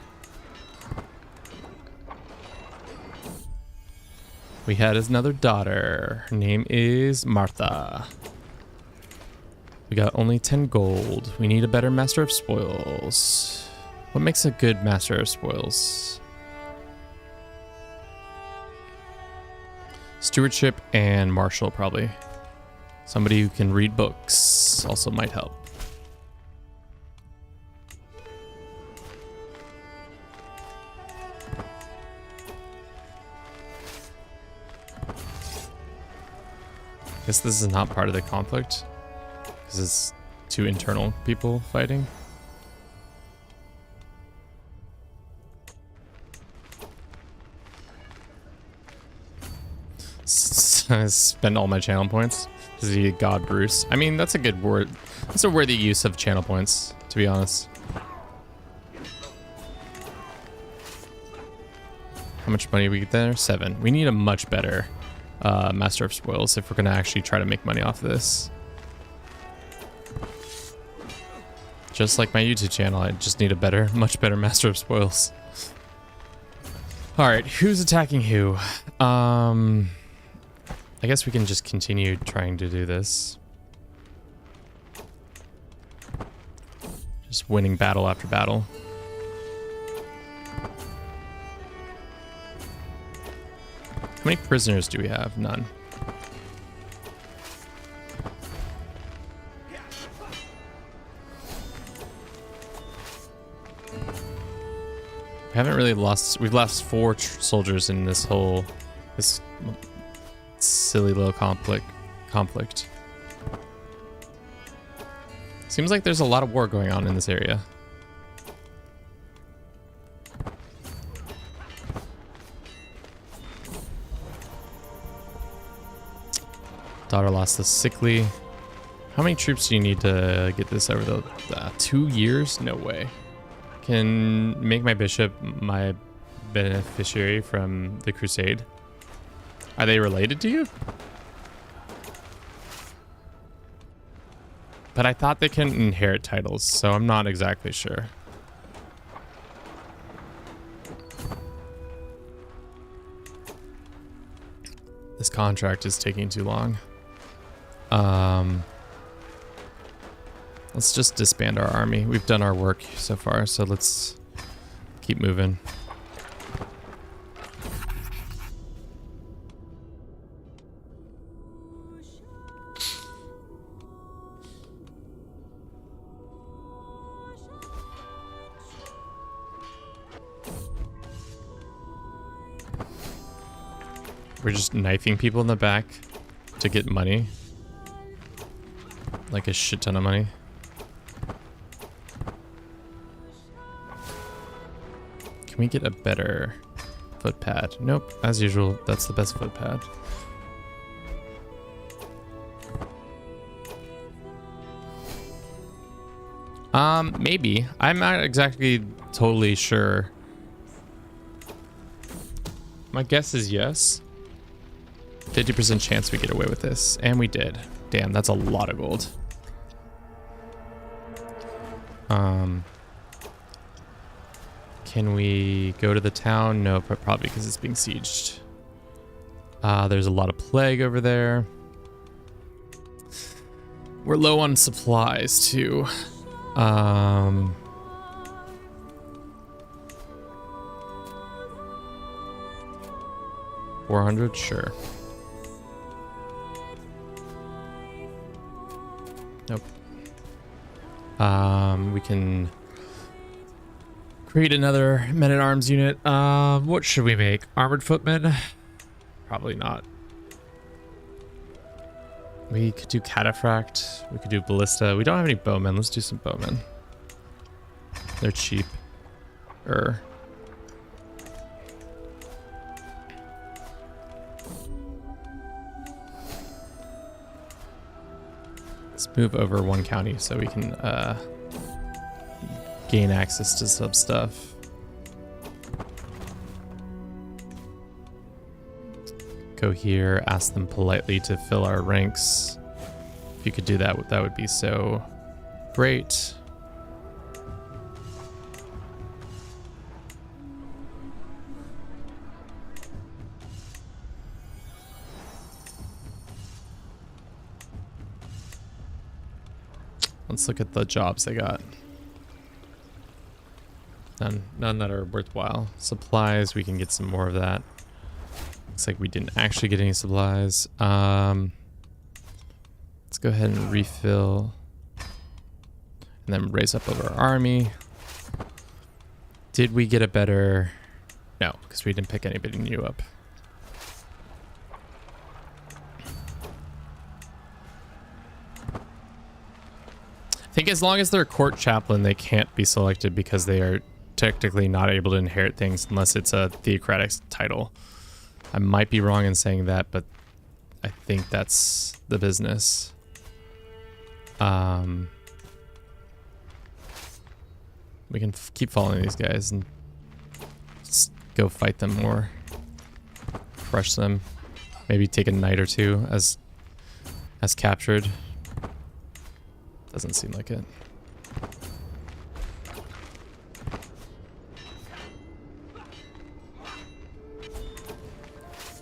We had another daughter. Her name is Martha. We got only 10 gold. We need a better Master of Spoils. What makes a good Master of Spoils? Stewardship and Marshal, probably. Somebody who can read books also might help. Guess this is not part of the conflict because it's two internal people fighting. Spend all my channel points to see God Bruce. I mean, that's a good word. That's a worthy use of channel points, to be honest. How much money we get there? 7. We need a much better Master of Spoils if we're gonna actually try to make money off of this. Just like my YouTube channel, I just need a better, much better Master of Spoils. All right, who's attacking who? I guess we can just continue trying to do this. Just winning battle after battle. How many prisoners do we have? None. We haven't really lost. We've lost 4 soldiers in this silly little conflict. Seems like there's a lot of war going on in this area. Daughter lost the sickly. How many troops do you need to get this over the 2 years? No way. Can make my bishop my beneficiary from the crusade. Are they related to you? But I thought they can inherit titles, so I'm not exactly sure. This contract is taking too long. Let's just disband our army. We've done our work so far, so let's keep moving. We're just knifing people in the back to get money. Like a shit ton of money. Can we get a better footpad? Nope, as usual, that's the best footpad. Maybe. I'm not exactly totally sure. My guess is yes. 50% chance we get away with this, and we did. Damn, that's a lot of gold. Can we go to the town? No, probably because it's being sieged. There's a lot of plague over there. We're low on supplies too. 400, sure. Nope. We can create another men-at-arms unit. What should we make? Armored footmen? Probably not. We could do cataphract. We could do ballista. We don't have any bowmen. Let's do some bowmen. They're cheap. Let's move over one county so we can gain access to some stuff. Go here, ask them politely to fill our ranks. If you could do that, that would be so great. Let's look at the jobs they got. None that are worthwhile. Supplies, we can get some more of that. Looks like we didn't actually get any supplies. Let's go ahead and refill. And then raise up our army. Did we get a better... No, because we didn't pick anybody new up. I think as long as they're court chaplain, they can't be selected because they are technically not able to inherit things unless it's a theocratic title. I might be wrong in saying that, but I think that's the business. We can keep following these guys and just go fight them more. Crush them. Maybe take a night or two as captured. Doesn't seem like it.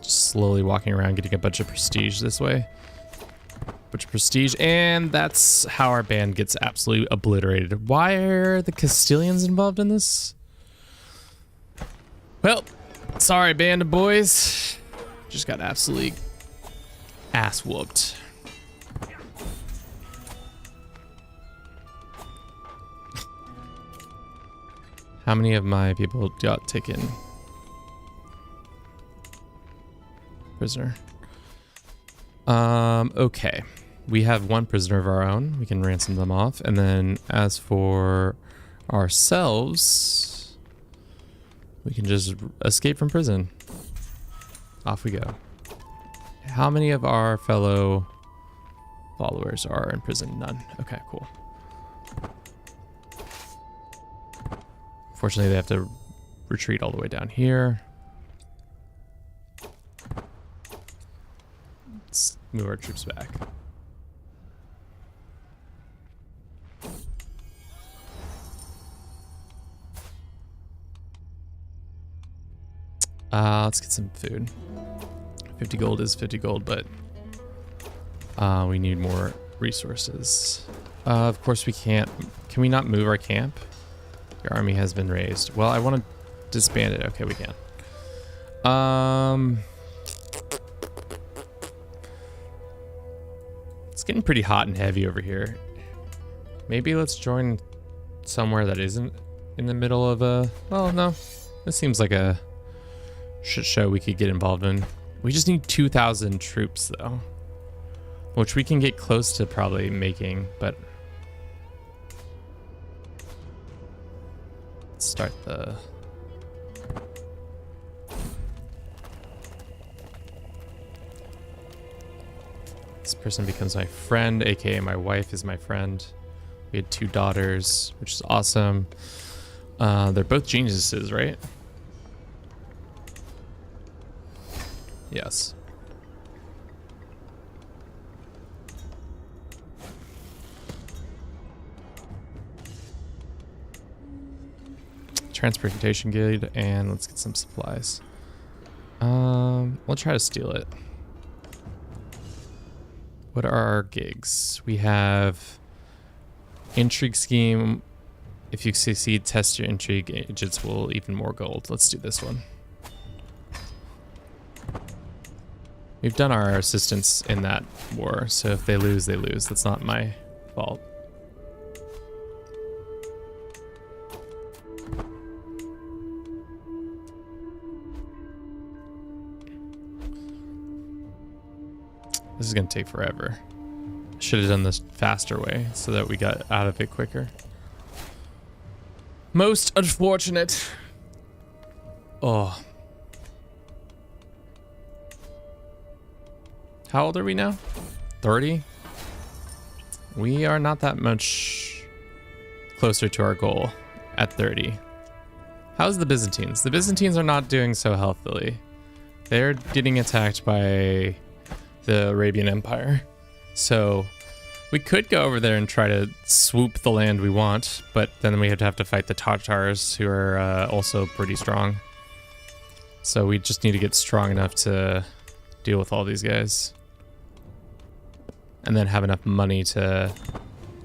Just slowly walking around getting a bunch of prestige this way. Bunch of prestige, and that's how our band gets absolutely obliterated. Why are the Castilians involved in this? Well, sorry band of boys. Just got absolutely ass whooped. How many of my people got taken prisoner? Okay. We have one prisoner of our own. We can ransom them off. And then as for ourselves, we can just escape from prison. Off we go. How many of our fellow followers are in prison? None. Okay, cool. Fortunately, they have to retreat all the way down here. Let's move our troops back. Let's get some food. 50 gold is 50 gold, but we need more resources. Of course we can't. Can we not move our camp? Your army has been raised. Well, I want to disband it. Okay, we can. It's getting pretty hot and heavy over here. Maybe let's join somewhere that isn't in the middle of a... Oh, no. This seems like a shit show we could get involved in. We just need 2,000 troops, though. Which we can get close to probably making, but... Let's start the... This person becomes my friend, aka my wife is my friend. We had 2 daughters, which is awesome. They're both geniuses, right? Yes. transportation guide, and let's get some supplies. We'll try to steal it. What are our gigs? We have intrigue scheme. If you succeed, test your intrigue agents will even more gold. Let's do this one. We've done our assistance in that war, so if they lose, they lose. That's not my fault. This is gonna take forever. Should have done this faster way so that we got out of it quicker. Most unfortunate. Oh. How old are we now? 30? We are not that much closer to our goal at 30. How's the Byzantines? The Byzantines are not doing so healthily. They're getting attacked by the Arabian Empire. So we could go over there and try to swoop the land we want, but then we would have to fight the Tatars, who are also pretty strong. So we just need to get strong enough to deal with all these guys. And then have enough money to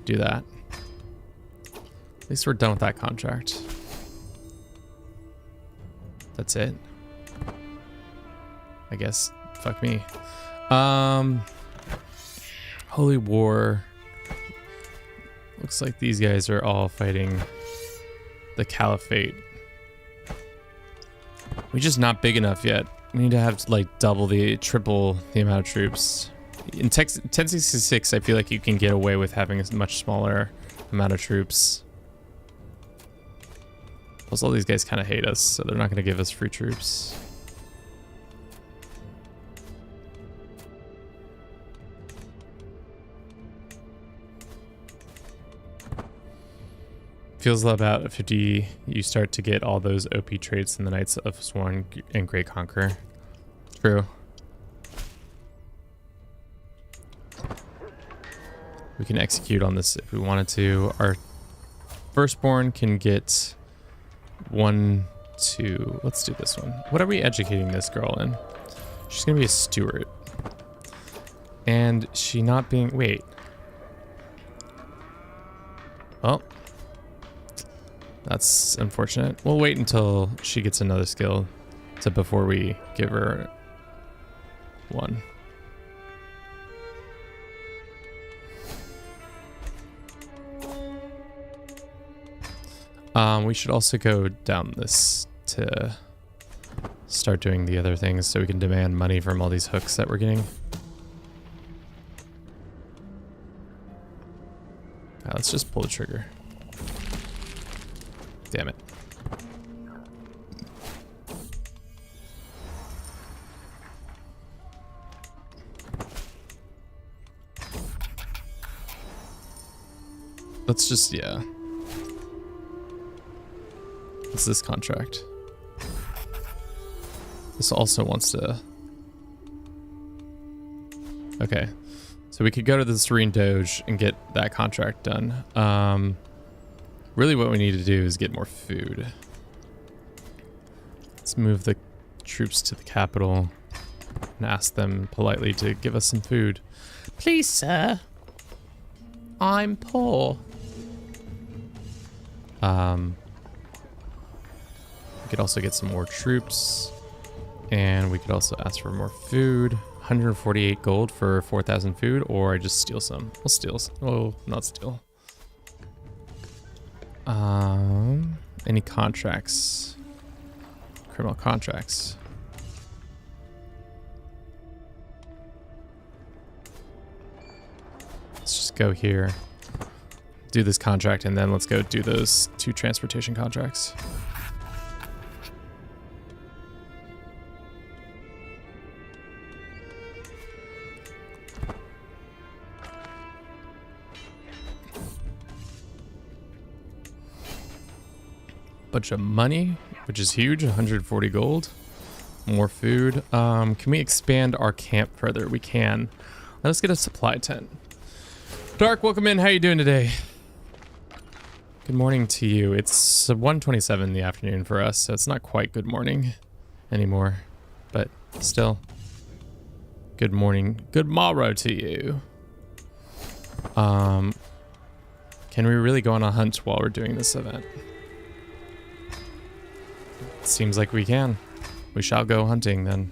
do that. At least we're done with that contract. That's it. I guess. Fuck me. Holy War. Looks like these guys are all fighting the Caliphate. We're just not big enough yet. We need to have like triple the amount of troops. In 1066, I feel like you can get away with having a much smaller amount of troops. Plus, all these guys kind of hate us, so they're not going to give us free troops. Feels about 50, you start to get all those OP traits in the Knights of Sworn and Great Conqueror. True. We can execute on this if we wanted to. Our firstborn can get 1, 2. Let's do this one. What are we educating this girl in? She's gonna be a steward. And she not being, wait. Well, that's unfortunate. We'll wait until she gets another skill before we give her one. We should also go down this to start doing the other things so we can demand money from all these hooks that we're getting. Let's just pull the trigger. Damn it. Let's just, yeah. What's this contract? This also wants to... Okay. So we could go to the Serene Doge and get that contract done. Really what we need to do is get more food. Let's move the troops to the capital and ask them politely to give us some food. Please, sir. I'm poor. We could also get some more troops, and we could also ask for more food. 148 gold for 4,000 food, or I just steal some. We'll steal some. Oh, not steal. Any contracts? Criminal contracts. Let's just go here, do this contract, and then let's go do those 2 transportation contracts. Bunch of money, which is huge. 140 gold. More food. Can we expand our camp further? We can. Let us get a supply tent. Dark, welcome in. How you doing today? Good morning to you. It's 1:27 in the afternoon for us, so it's not quite good morning anymore, but still. Good morning. Good morrow to you. Can we really go on a hunt while we're doing this event? Seems like we can. We shall go hunting then.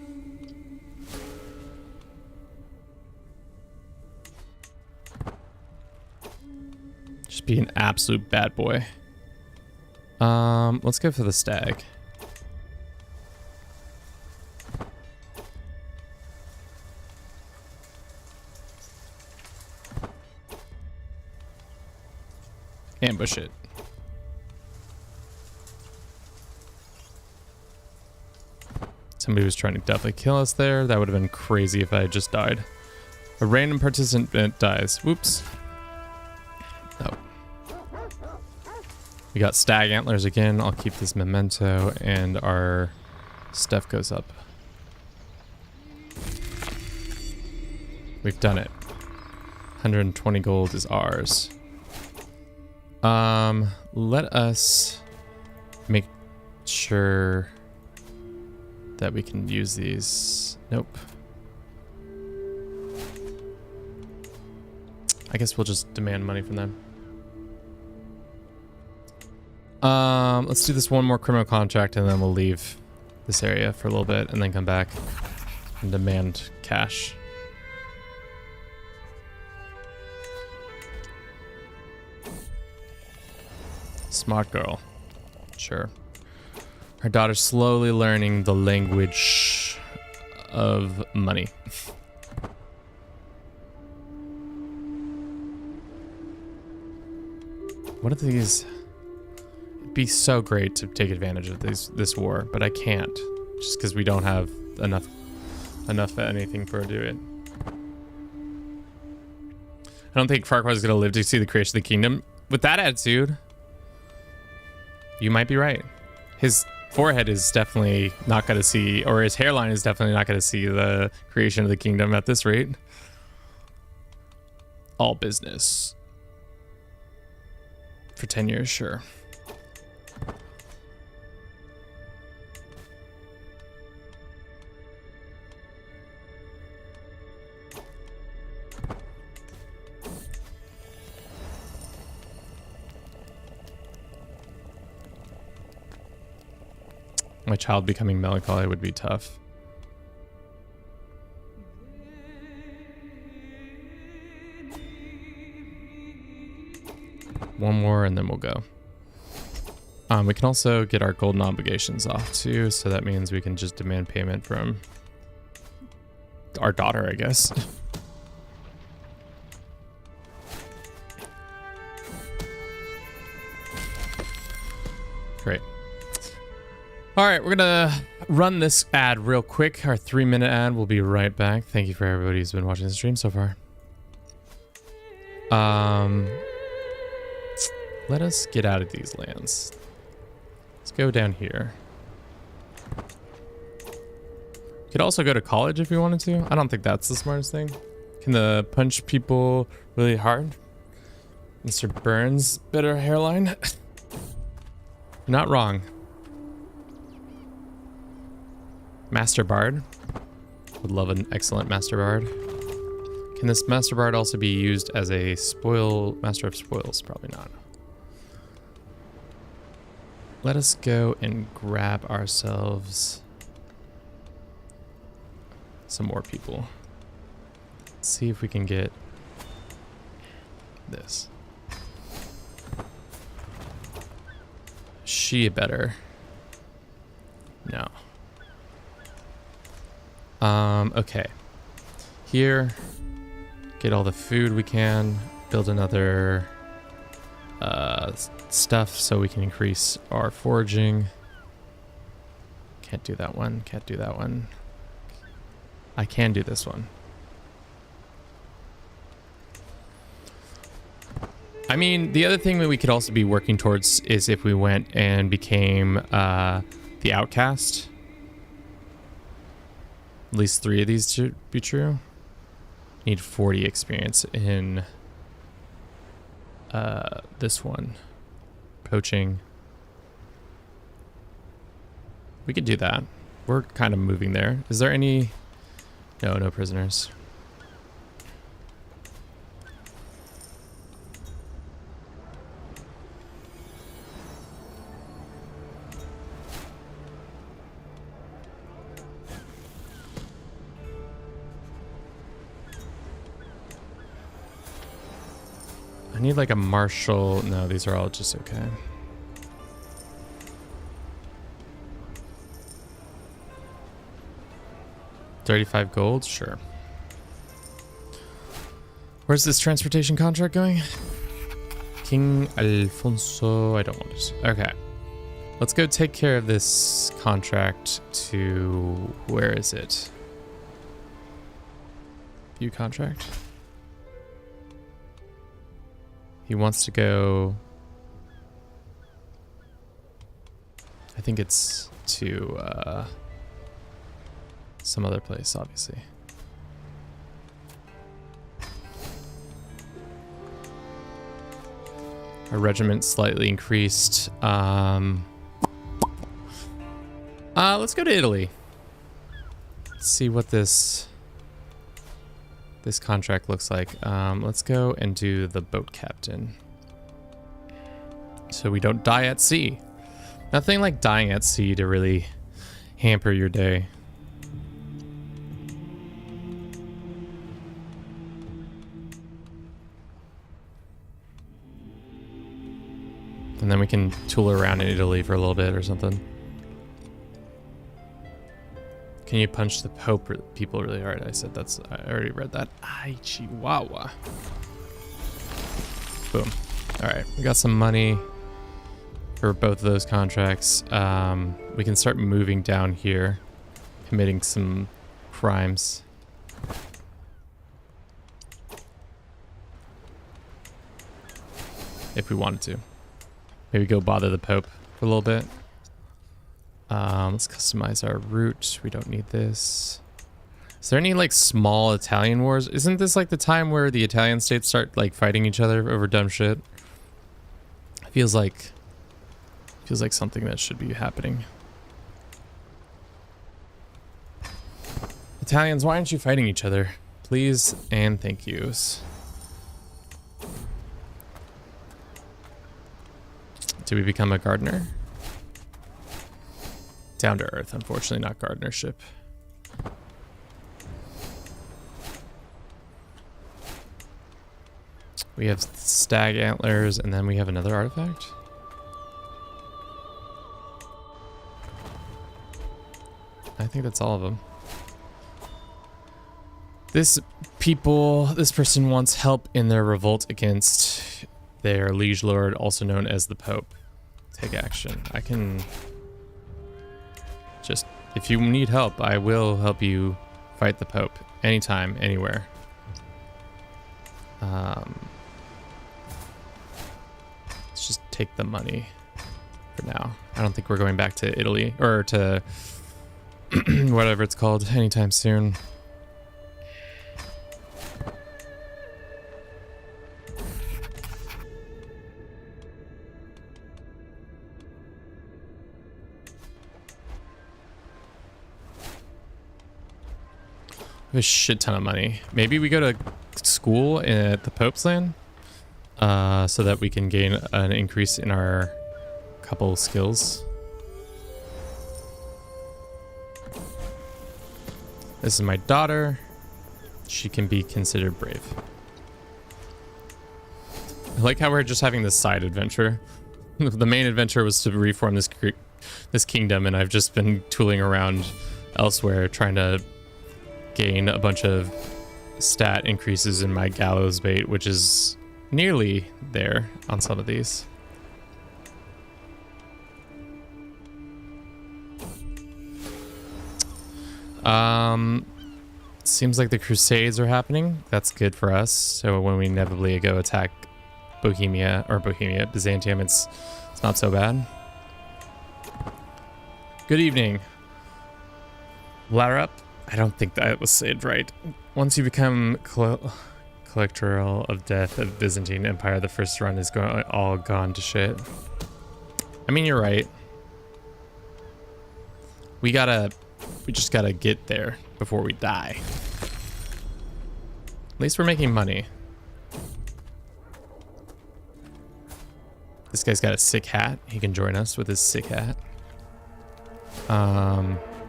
Just be an absolute bad boy. Let's go for the stag. Ambush it. Somebody was trying to definitely kill us there. That would have been crazy if I had just died. A random participant dies. Whoops. Oh. We got stag antlers again. I'll keep this memento and our stuff goes up. We've done it. 120 gold is ours. Let us make sure that we can use these. Nope. I guess we'll just demand money from them. Let's do this one more criminal contract and then we'll leave this area for a little bit and then come back and demand cash. Smart girl. Sure. Her daughter's slowly learning the language of money. What are these? It'd be so great to take advantage of this war, but I can't. Just because we don't have enough anything for do it. I don't think Farquaad is going to live to see the creation of the kingdom. With that attitude, you might be right. His forehead is definitely not going to see, or his hairline is definitely not going to see the creation of the kingdom at this rate. All business. For 10 years, sure. My child becoming melancholy would be tough. One more and then we'll go. We can also get our golden obligations off too, so that means we can just demand payment from our daughter, I guess. Great. All right, we're gonna run this ad real quick. Our 3-minute ad. We'll be right back. Thank you for everybody who's been watching the stream so far. Let us get out of these lands. Let's go down here. Could also go to college if we wanted to. I don't think that's the smartest thing. Can the punch people really hard? Mr. Burns, better hairline. You're not wrong. Master Bard. Would love an excellent Master Bard. Can this Master Bard also be used as a Master of Spoils? Probably not. Let us go and grab ourselves some more people. Let's see if we can get this. She better. No. Okay. Here, get all the food we can, build another stuff so we can increase our foraging. Can't do that one, can't do that one. I can do this one. I mean, the other thing that we could also be working towards is if we went and became the outcast. At least 3 of these should be true. Need 40 experience in this one. poaching. We could do that. We're kind of moving there. Is there any... No prisoners. I need like a marshal. No, these are all just okay. $35 gold? Sure. Where's this transportation contract going? King Alfonso. I don't want it. Okay. Let's go take care of this contract to... Where is it? View contract. He wants to go... I think it's to some other place, obviously. Our regiment slightly increased. Let's go to Italy. Let's see what this contract looks like. Let's go and do the boat captain. So we don't die at sea. Nothing like dying at sea to really hamper your day. And then we can tool around in Italy for a little bit or something. Can you punch the Pope people really hard? I said that's... I already read that. Ay, Chihuahua. Boom. Alright, we got some money for both of those contracts. We can start moving down here, committing some crimes. If we wanted to. Maybe go bother the Pope for a little bit. Let's customize our route. We don't need this. Is there any like small Italian wars? Isn't this like the time where the Italian states start like fighting each other over dumb shit? Feels like something that should be happening. Italians, why aren't you fighting each other? Please and thank yous. Do we become a gardener? Down to earth, unfortunately, not gardenership. We have stag antlers, and then we have another artifact. I think that's all of them. This person wants help in their revolt against their liege lord, also known as the Pope. Take action. I can just, if you need help, I will help you fight the Pope anytime, anywhere. Let's just take the money for now. I don't think we're going back to Italy or to whatever it's called anytime soon. We have a shit ton of money. Maybe we go to school at the Pope's land so that we can gain an increase in our couple skills. This is my daughter. She can be considered brave. I like how we're just having this side adventure. The main adventure was to reform this kingdom, and I've just been tooling around elsewhere trying to gain a bunch of stat increases in my gallows bait, which is nearly there on some of these. Seems like the Crusades are happening. That's good for us. So when we inevitably go attack Byzantium, it's not so bad. Good evening. Ladder up. I don't think that was said right. Once you become Collector of Death of Byzantine Empire, the first run is all gone to shit. I mean, you're right. We just gotta get there before we die. At least we're making money. This guy's got a sick hat. He can join us with his sick hat.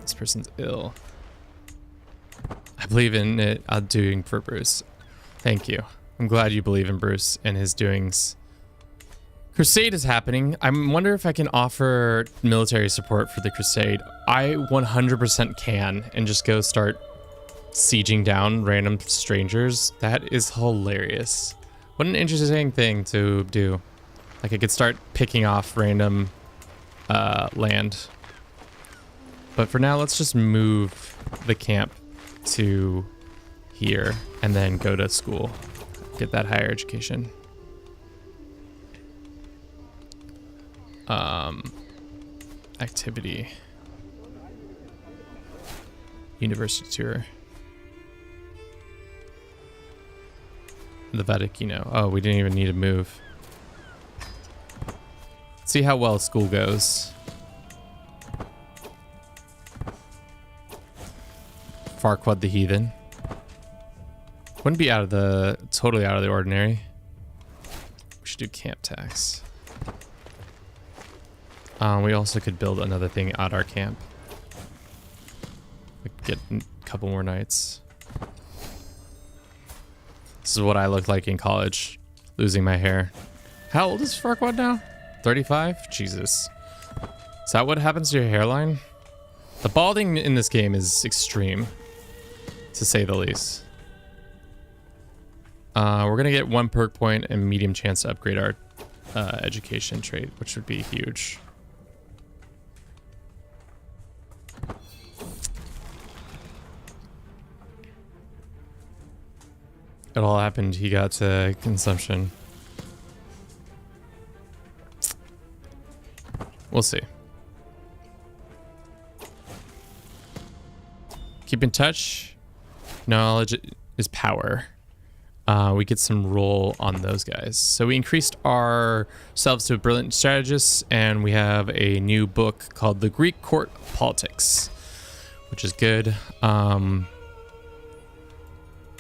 This person's ill. I believe in it. I'm doing for Bruce. Thank you. I'm glad you believe in Bruce and his doings. Crusade is happening. I wonder if I can offer military support for the Crusade. I 100% can, and just go start sieging down random strangers. That is hilarious. What an interesting thing to do. Like, I could start picking off random land. But for now, let's just move the camp to here and then go to school. Get that higher education. Activity. University tour. The Vaticino. Oh, we didn't even need to move. See how well school goes. Farquaad the Heathen. Wouldn't be totally out of the ordinary. We should do camp tax. We also could build another thing at our camp. We could get a couple more nights. This is what I looked like in college, losing my hair. How old is Farquaad now? 35? Jesus. Is that what happens to your hairline? The balding in this game is extreme, to say the least. We're gonna get 1 perk point and medium chance to upgrade our education trait, which would be huge. It all happened. He got to consumption. We'll see. Keep in touch. Knowledge is power. We get some roll on those guys. So we increased ourselves to brilliant strategists, and we have a new book called The Greek Court Politics, which is good.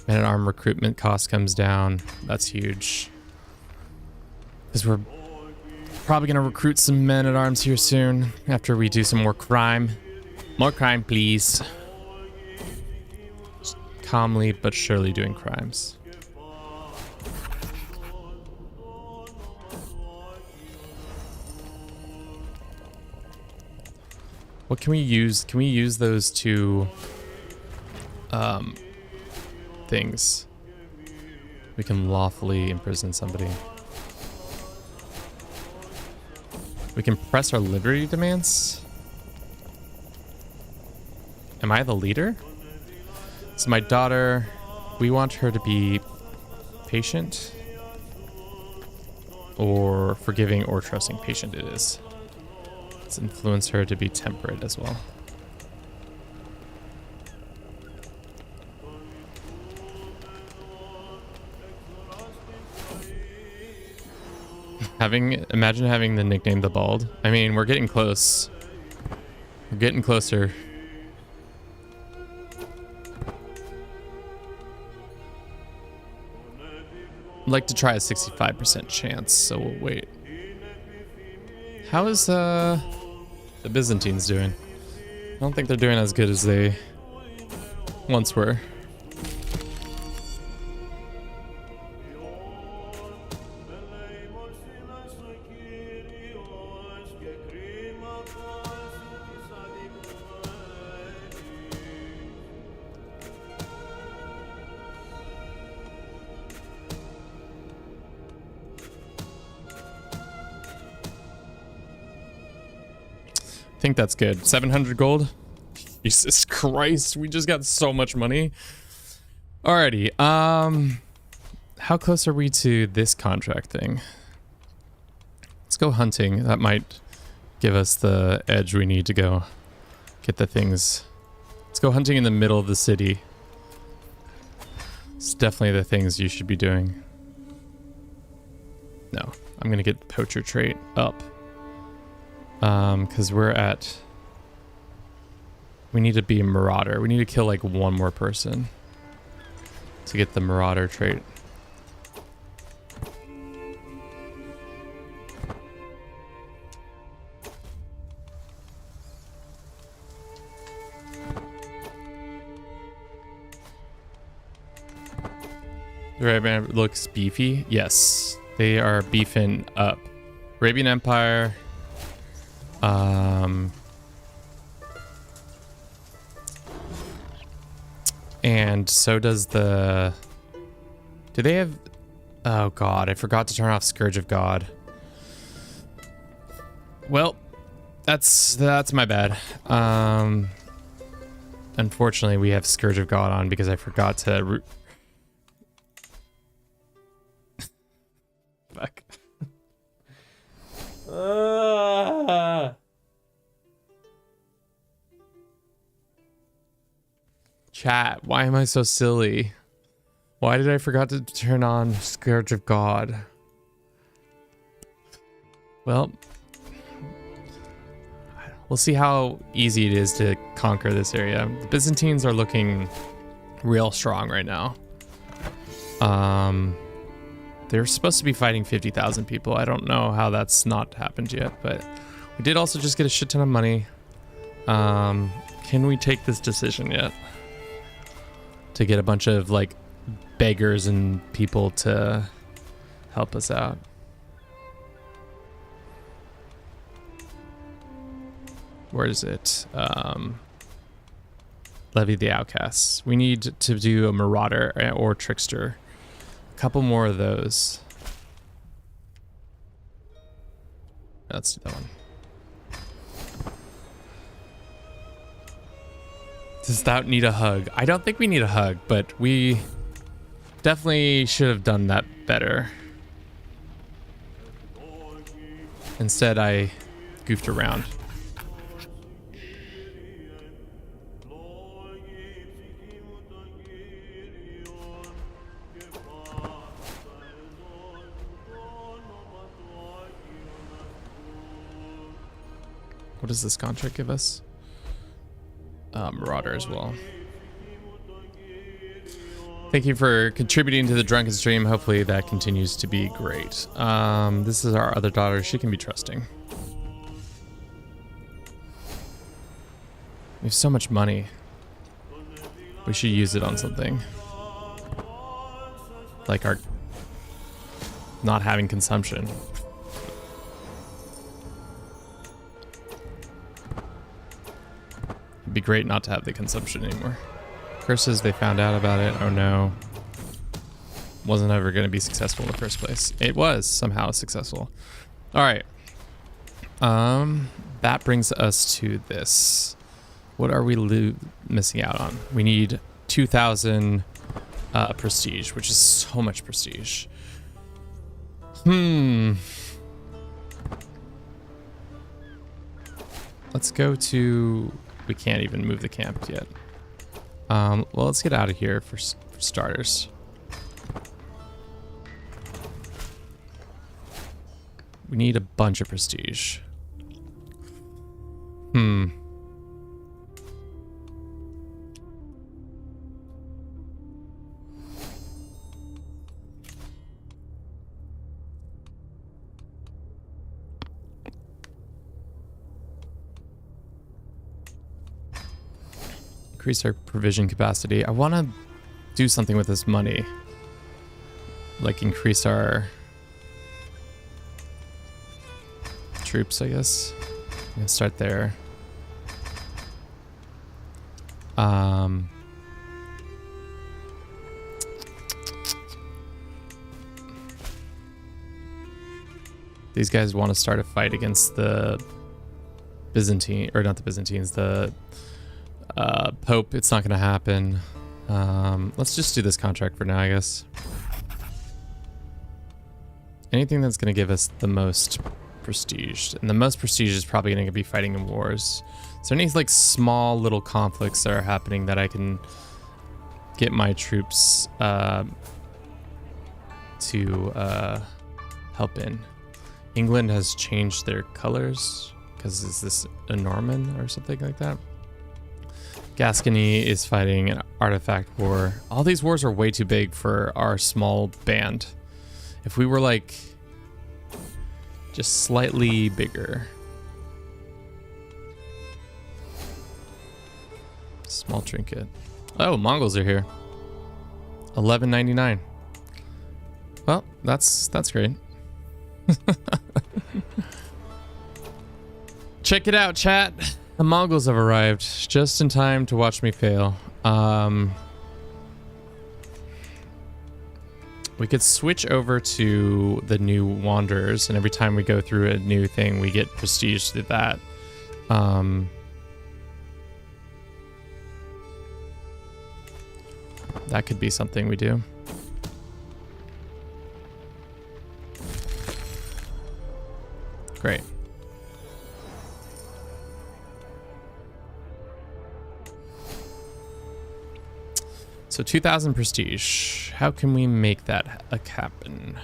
Man-at-arm recruitment cost comes down. That's huge. Because we're probably going to recruit some men-at-arms here soon after we do some more crime. More crime, please. Just calmly but surely doing crimes. What can we use? Can we use those two things? We can lawfully imprison somebody. We can press our liberty demands. Am I the leader? So my daughter, we want her to be patient or forgiving or trusting. Patient it is. Let's influence her to be temperate as well. Imagine having the nickname the Bald. I mean, we're getting close. We're getting closer. I'd like to try a 65% chance, so we'll wait. How is the Byzantines doing? I don't think they're doing as good as they once were. I think that's good. 700 gold. Jesus Christ, we just got so much money. Alrighty, how close are we to this contract thing? Let's go hunting. That might give us the edge we need to go get the things. Let's go hunting in the middle of the city. It's definitely the things you should be doing. No, I'm gonna get poacher trait up. Because we need to be a marauder. We need to kill like one more person to get the marauder trait. The Arabian looks beefy. Yes, they are beefing up. Arabian Empire. And so does the... Do they have... Oh god, I forgot to turn off Scourge of God. Well, that's my bad. Unfortunately, we have Scourge of God on because I forgot to... Fuck. Chat, why am I so silly? Why did I forgot to turn on Scourge of God? Well, we'll see how easy it is to conquer this area. The Byzantines are looking real strong right now. They're supposed to be fighting 50,000 people. I don't know how that's not happened yet, but we did also just get a shit ton of money. Can we take this decision yet? To get a bunch of like beggars and people to help us out. Where is it? Levy the outcasts. We need to do a marauder or trickster. A couple more of those. Let's do that one. Does that need a hug? I don't think we need a hug, but we definitely should have done that better. Instead, I goofed around. What does this contract give us? Marauder as well. Thank you for contributing to the drunken stream. Hopefully that continues to be great. This is our other daughter. She can be trusting. We have so much money. We should use it on something. Like our not having consumption. It'd be great not to have the consumption anymore. Curses, they found out about it. Oh no. Wasn't ever going to be successful in the first place. It was somehow successful. All right. That brings us to this. What are we missing out on? We need 2,000 prestige, which is so much prestige. Let's go to... We can't even move the camp yet. Well, let's get out of here for starters. We need a bunch of prestige. Increase our provision capacity. I want to do something with this money. Like increase our troops, I guess. I'm gonna start there. These guys want to start a fight against the Byzantine, or not the Byzantines, the Pope. It's not going to happen. Let's just do this contract for now, I guess. Anything that's going to give us the most prestige. And the most prestige is probably going to be fighting in wars. Is there any like small little conflicts that are happening that I can get my troops to help in? England has changed their colors. because is this a Norman or something like that? Gascony is fighting an artifact war. All these wars are way too big for our small band. If we were like just slightly bigger. Small trinket. Oh, Mongols are here. 11.99. Well, that's great. Check it out, chat. The Mongols have arrived just in time to watch me fail. We could switch over to the new Wanderers, and every time we go through a new thing, we get prestige through that. That could be something we do. Great. So 2,000 prestige. How can we make that happen?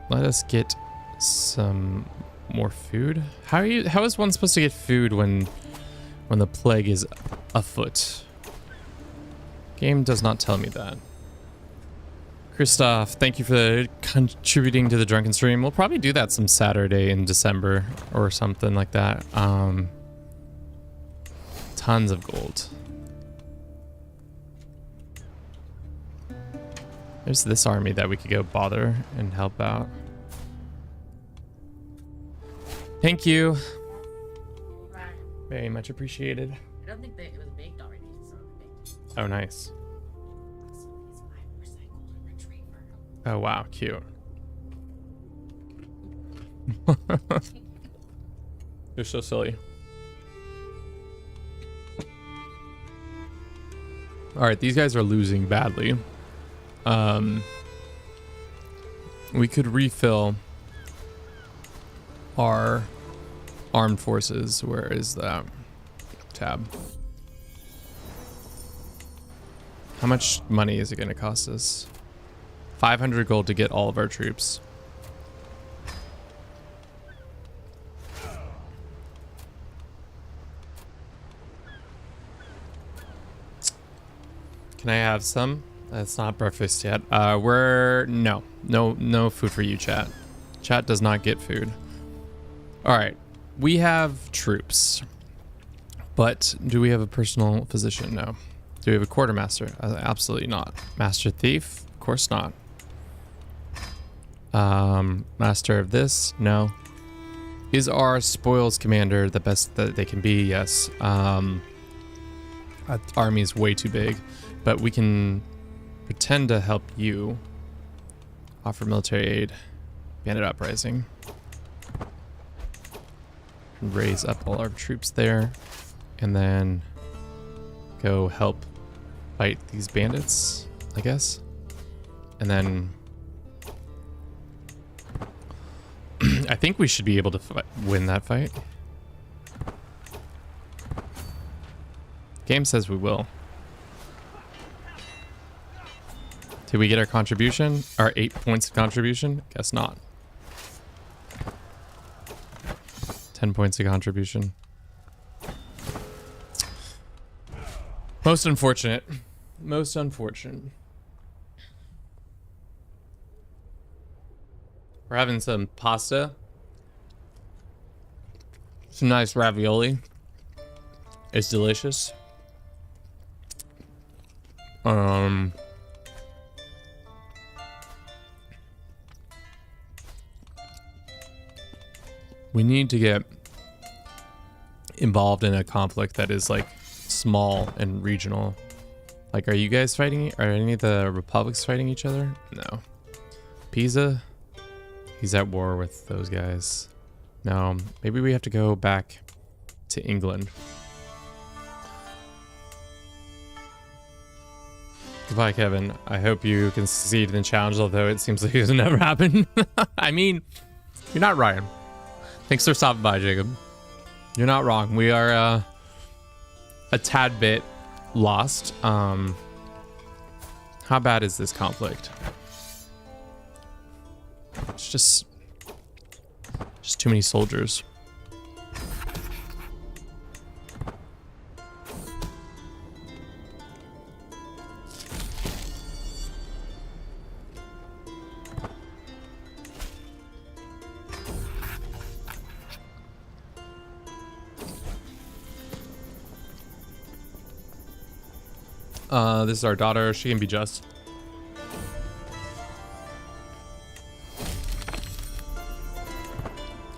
Let us get some more food. How is one supposed to get food when the plague is afoot? Game does not tell me that. Christoph, thank you for contributing to the drunken stream. We'll probably do that some Saturday in December or something like that. Tons of gold. There's this army that we could go bother and help out. Thank you. Very much appreciated. I don't think it was baked already. So oh, nice. Oh, wow. Cute. You're so silly. All right, these guys are losing badly. We could refill our armed forces. Where is that tab? How much money is it going to cost us? 500 gold to get all of our troops. Can I have some? It's not breakfast yet. No food for you, chat. Chat does not get food. All right, we have troops, but do we have a personal physician? No. Do we have a quartermaster? Absolutely not. Master thief? Of course not. Master of this? No. Is our spoils commander the best that they can be? Yes. Our army is way too big, but we can pretend to help you. Offer military aid. Bandit uprising. Raise up all our troops there, and then go help fight these bandits, I guess. And then I think we should be able to win that fight. Game says we will. Did we get our contribution? Our 8 points of contribution? Guess not. 10 points of contribution. Most unfortunate. Most unfortunate. We're having some pasta. Some nice ravioli. It's delicious. We need to get involved in a conflict that is like small and regional. Like, are you guys fighting? Are any of the republics fighting each other? No. Pisa? He's at war with those guys. No, maybe we have to go back to England. Goodbye, Kevin. I hope you can succeed in the challenge, although it seems like it will never happen. I mean, you're not right. Thanks for stopping by, Jacob. You're not wrong. We are a tad bit lost. How bad is this conflict? It's just Just too many soldiers. This is our daughter. She can be just.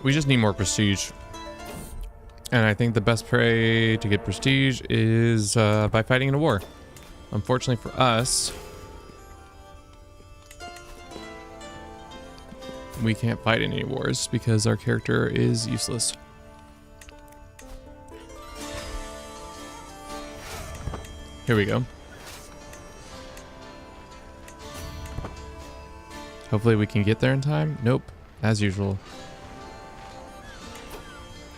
We just need more prestige. And I think the best way to get prestige is by fighting in a war. Unfortunately for us, we can't fight any wars because our character is useless. Here we go. Hopefully we can get there in time. Nope, as usual.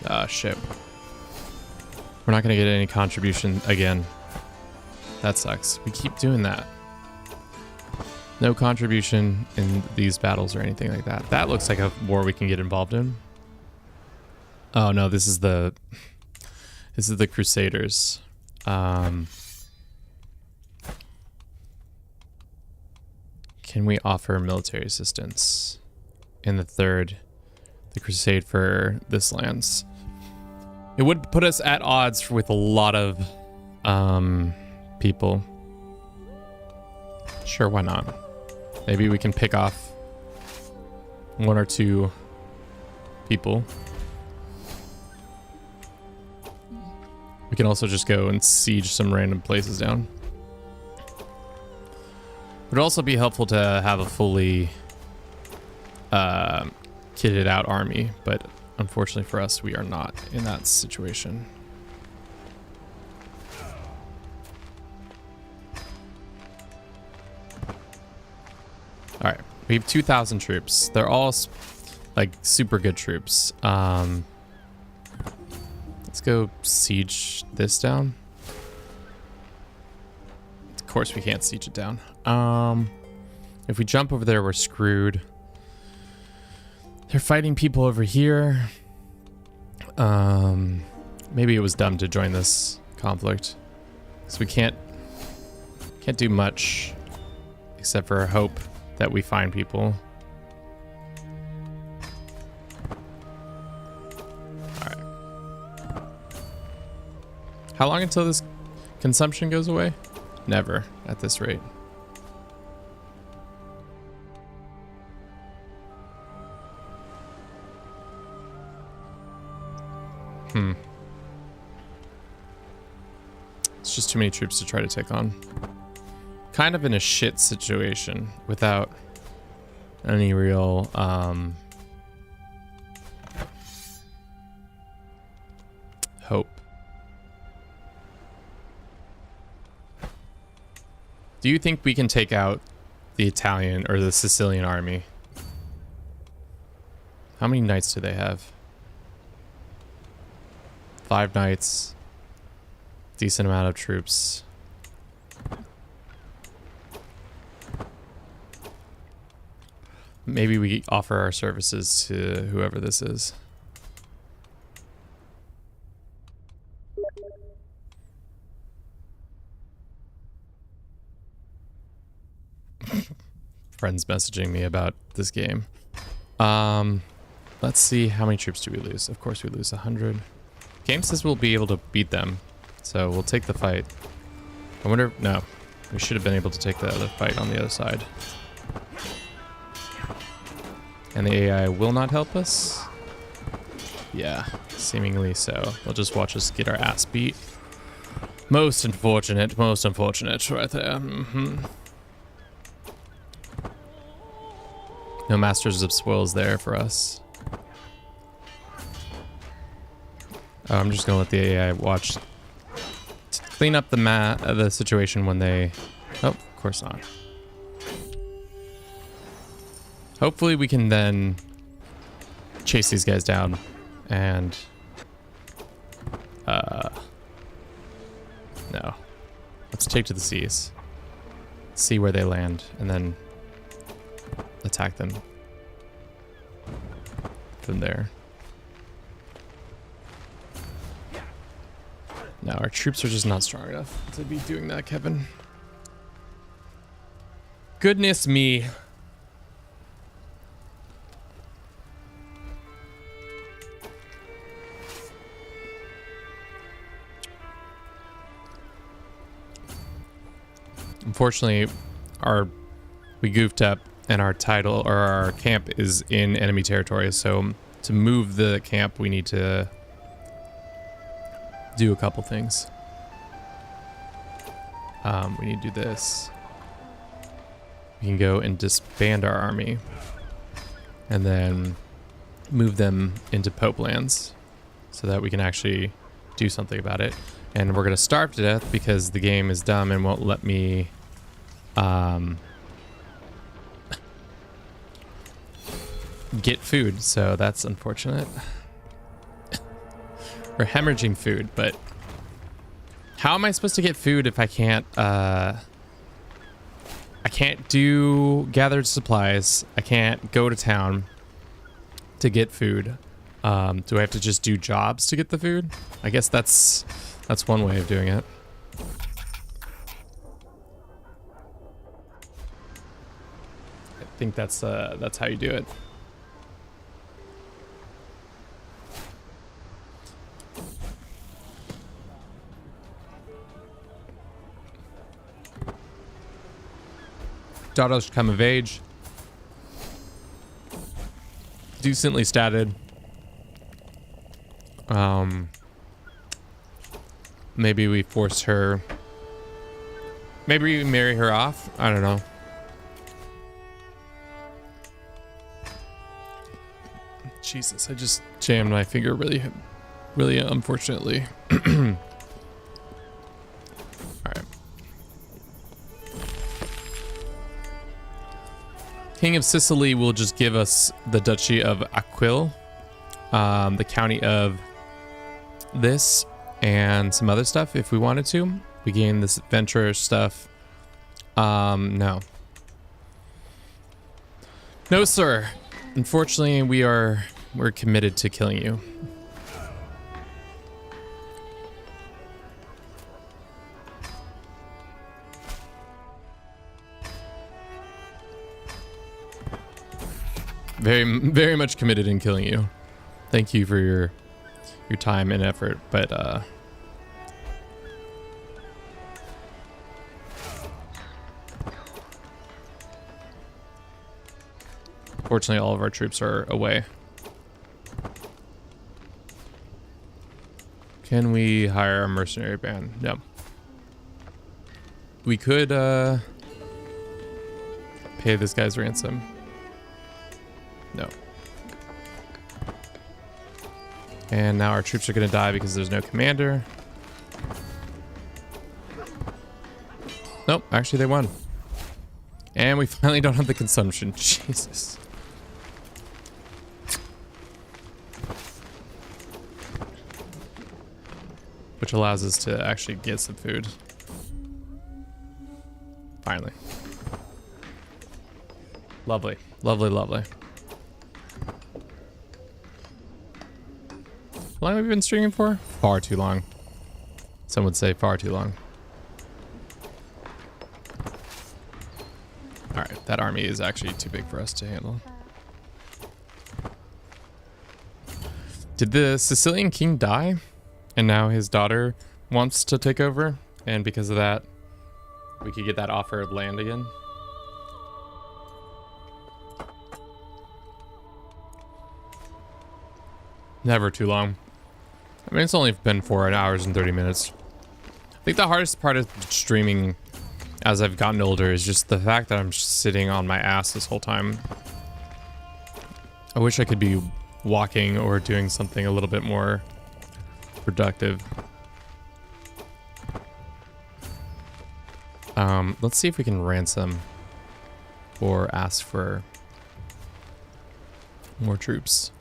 Ah, shit. We're not gonna get any contribution again. That sucks. We keep doing that. No contribution in these battles or anything like that. That looks like a war we can get involved in. Oh no, this is the Crusaders. Can we offer military assistance in the crusade for this lands? It would put us at odds with a lot of people. Sure, why not? Maybe we can pick off one or two people. We can also just go and siege some random places down. It would also be helpful to have a fully kitted out army, but unfortunately for us, we are not in that situation. All right, we have 2,000 troops. They're all like super good troops. Let's go siege this down. Of course we can't siege it down. If we jump over there, we're screwed. They're fighting people over here. Maybe it was dumb to join this conflict, because we can't do much except for hope that we find people. All right. How long until this consumption goes away? Never at this rate. It's just too many troops to try to take on. Kind of in a shit situation without any real hope. Do you think we can take out the Italian or the Sicilian army? How many knights do they have? 5 knights. Decent amount of troops. Maybe we offer our services to whoever this is. Friends messaging me about this game. Let's see, how many troops do we lose? Of course we lose 100. Game says we'll be able to beat them, so we'll take the fight. I wonder, no, we should have been able to take the other fight on the other side. And the AI will not help us? Yeah, seemingly so. They'll just watch us get our ass beat. Most unfortunate right there. No Masters of Spoils there for us. I'm just gonna let the AI watch to clean up the situation when they... Oh, of course not. Hopefully we can then chase these guys down and... No. Let's take to the seas. See where they land and then attack them from there. No, our troops are just not strong enough to be doing that, Kevin. Goodness me. Unfortunately, we goofed up and our title or our camp is in enemy territory. So to move the camp, we need to do a couple things. We need to do this. We can go and disband our army and then move them into Pope lands so that we can actually do something about it. And we're going to starve to death because the game is dumb and won't let me get food. So that's unfortunate. We're hemorrhaging food, but how am I supposed to get food if I can't do gathered supplies? I can't go to town to get food. Do I have to just do jobs to get the food? I guess that's one way of doing it. I think that's how you do it. Daughters come of age. Decently statted. Maybe we force her. Maybe we marry her off. I don't know. Jesus, I just jammed my finger really, really unfortunately. All right. King of Sicily will just give us the Duchy of Aquil, the county of this, and some other stuff if we wanted to. We gain this adventurer stuff. No. No, sir. Unfortunately, we're committed to killing you. Very, very much committed in killing you. Thank you for your time and effort, but fortunately all of our troops are away. Can we hire a mercenary band? No. We could pay this guy's ransom. No. And now our troops are going to die because there's no commander. Nope, actually they won. And we finally don't have the consumption. Jesus. Which allows us to actually get some food. Finally. Lovely. Lovely, lovely. How long have we been streaming for? Far too long. Some would say far too long. Alright, that army is actually too big for us to handle. Did the Sicilian king die? And now his daughter wants to take over? And because of that, we could get that offer of land again? Never too long. I mean, it's only been 4 hours and 30 minutes. I think the hardest part of streaming as I've gotten older is just the fact that I'm just sitting on my ass this whole time. I wish I could be walking or doing something a little bit more productive. Let's see if we can ransom or ask for more troops.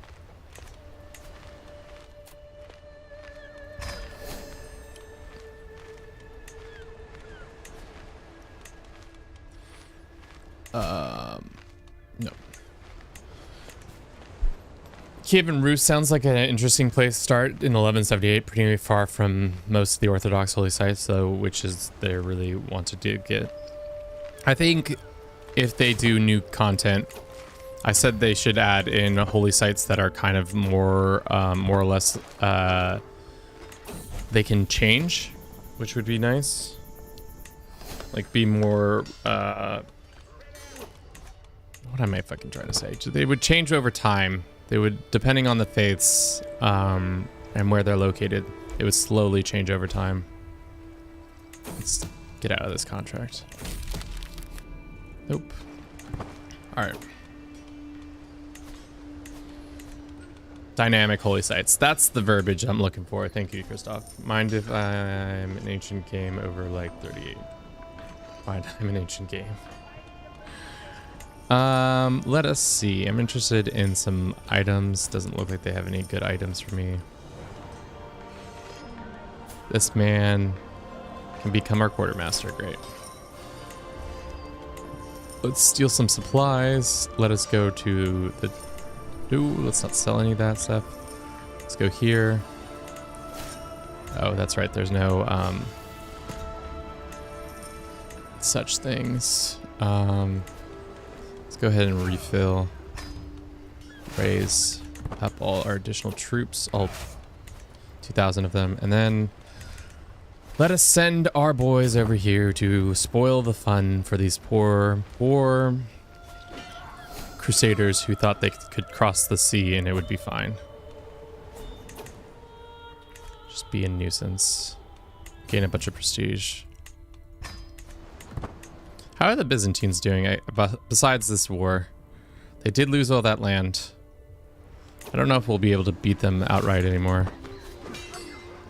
No. Kievan Rus sounds like an interesting place to start in 1178, pretty far from most of the Orthodox holy sites, though, which is they really want to do get. I think if they do new content, I said they should add in holy sites that are kind of more or less they can change, which would be nice. Like be more what am I fucking trying to say? They would change over time. They would, depending on the faiths and where they're located, it would slowly change over time. Let's get out of this contract. Nope. All right. Dynamic holy sites. That's the verbiage I'm looking for. Thank you, Christoph. Mind if I'm an ancient game over like 38? Fine, I'm an ancient game. Let us see. I'm interested in some items. Doesn't look like they have any good items for me. This man can become our quartermaster. Great. Let's steal some supplies. Let us go to the... Ooh, let's not sell any of that stuff. Let's go here. Oh, that's right. There's no such things. Let's go ahead and refill. Raise up all our additional troops, all 2,000 of them, and then let us send our boys over here to spoil the fun for these poor Crusaders who thought they could cross the sea and it would be fine. Just be a nuisance. Gain a bunch of prestige. How are the Byzantines doing besides this war? They did lose all that land. I don't know if we'll be able to beat them outright anymore.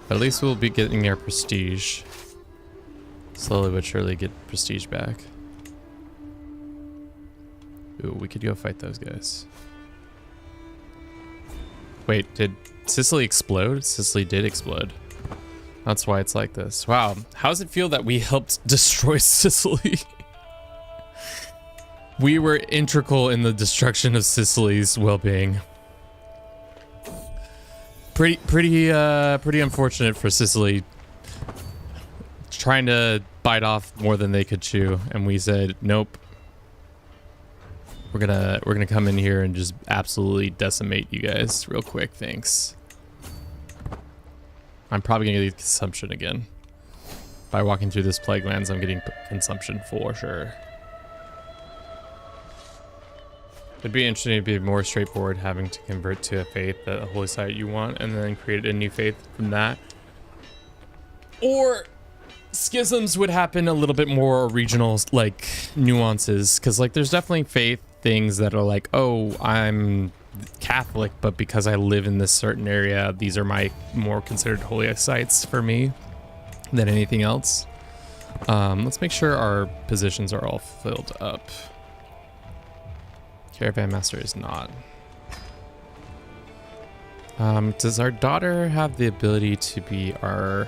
But at least we'll be getting our prestige. Slowly but surely get prestige back. Ooh, we could go fight those guys. Wait, did Sicily explode? Sicily did explode. That's why it's like this. Wow, how does it feel that we helped destroy Sicily? We were integral in the destruction of Sicily's well-being. Pretty unfortunate for Sicily. Trying to bite off more than they could chew, and we said nope. We're gonna come in here and just absolutely decimate you guys real quick. Thanks. I'm probably gonna get consumption again. By walking through this plague lands, I'm getting consumption for sure. It'd be interesting to be more straightforward, having to convert to a faith, a holy site you want, and then create a new faith from that. Or schisms would happen a little bit more regional, like nuances, because like there's definitely faith things that are like, oh, I'm Catholic, but because I live in this certain area, these are my more considered holy sites for me than anything else. Let's make sure our positions are all filled up. Caravan Master is not. Does our daughter have the ability to be our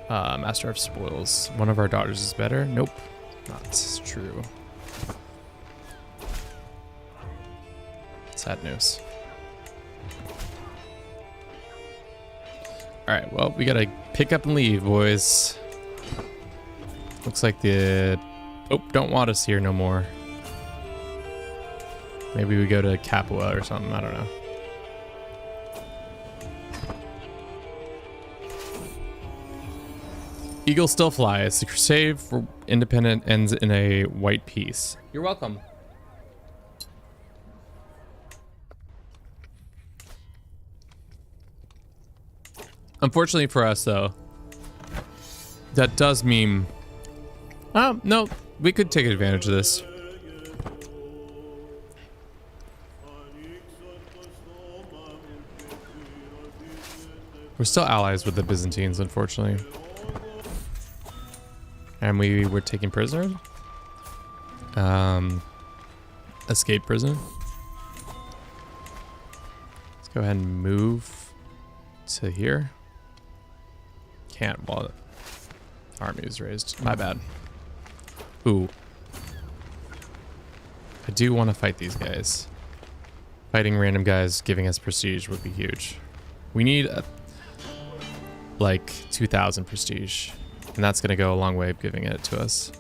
Master of Spoils? One of our daughters is better? Nope, not true. Sad news. Alright, well, we gotta pick up and leave, boys. Looks like the... Oh, don't want us here no more. Maybe we go to Capua or something, I don't know. Eagle still flies. The crusade for independence ends in a white peace. You're welcome. Unfortunately for us, though, that does mean... Oh, no, we could take advantage of this. We're still allies with the Byzantines, unfortunately. And we were taken prisoner. Escape prison. Let's go ahead and move to here. Can't while the army is raised. My bad. Ooh. I do want to fight these guys. If Fighting random guys giving us prestige would be huge. We need like 2,000 prestige, and that's going to go a long way of giving it to us.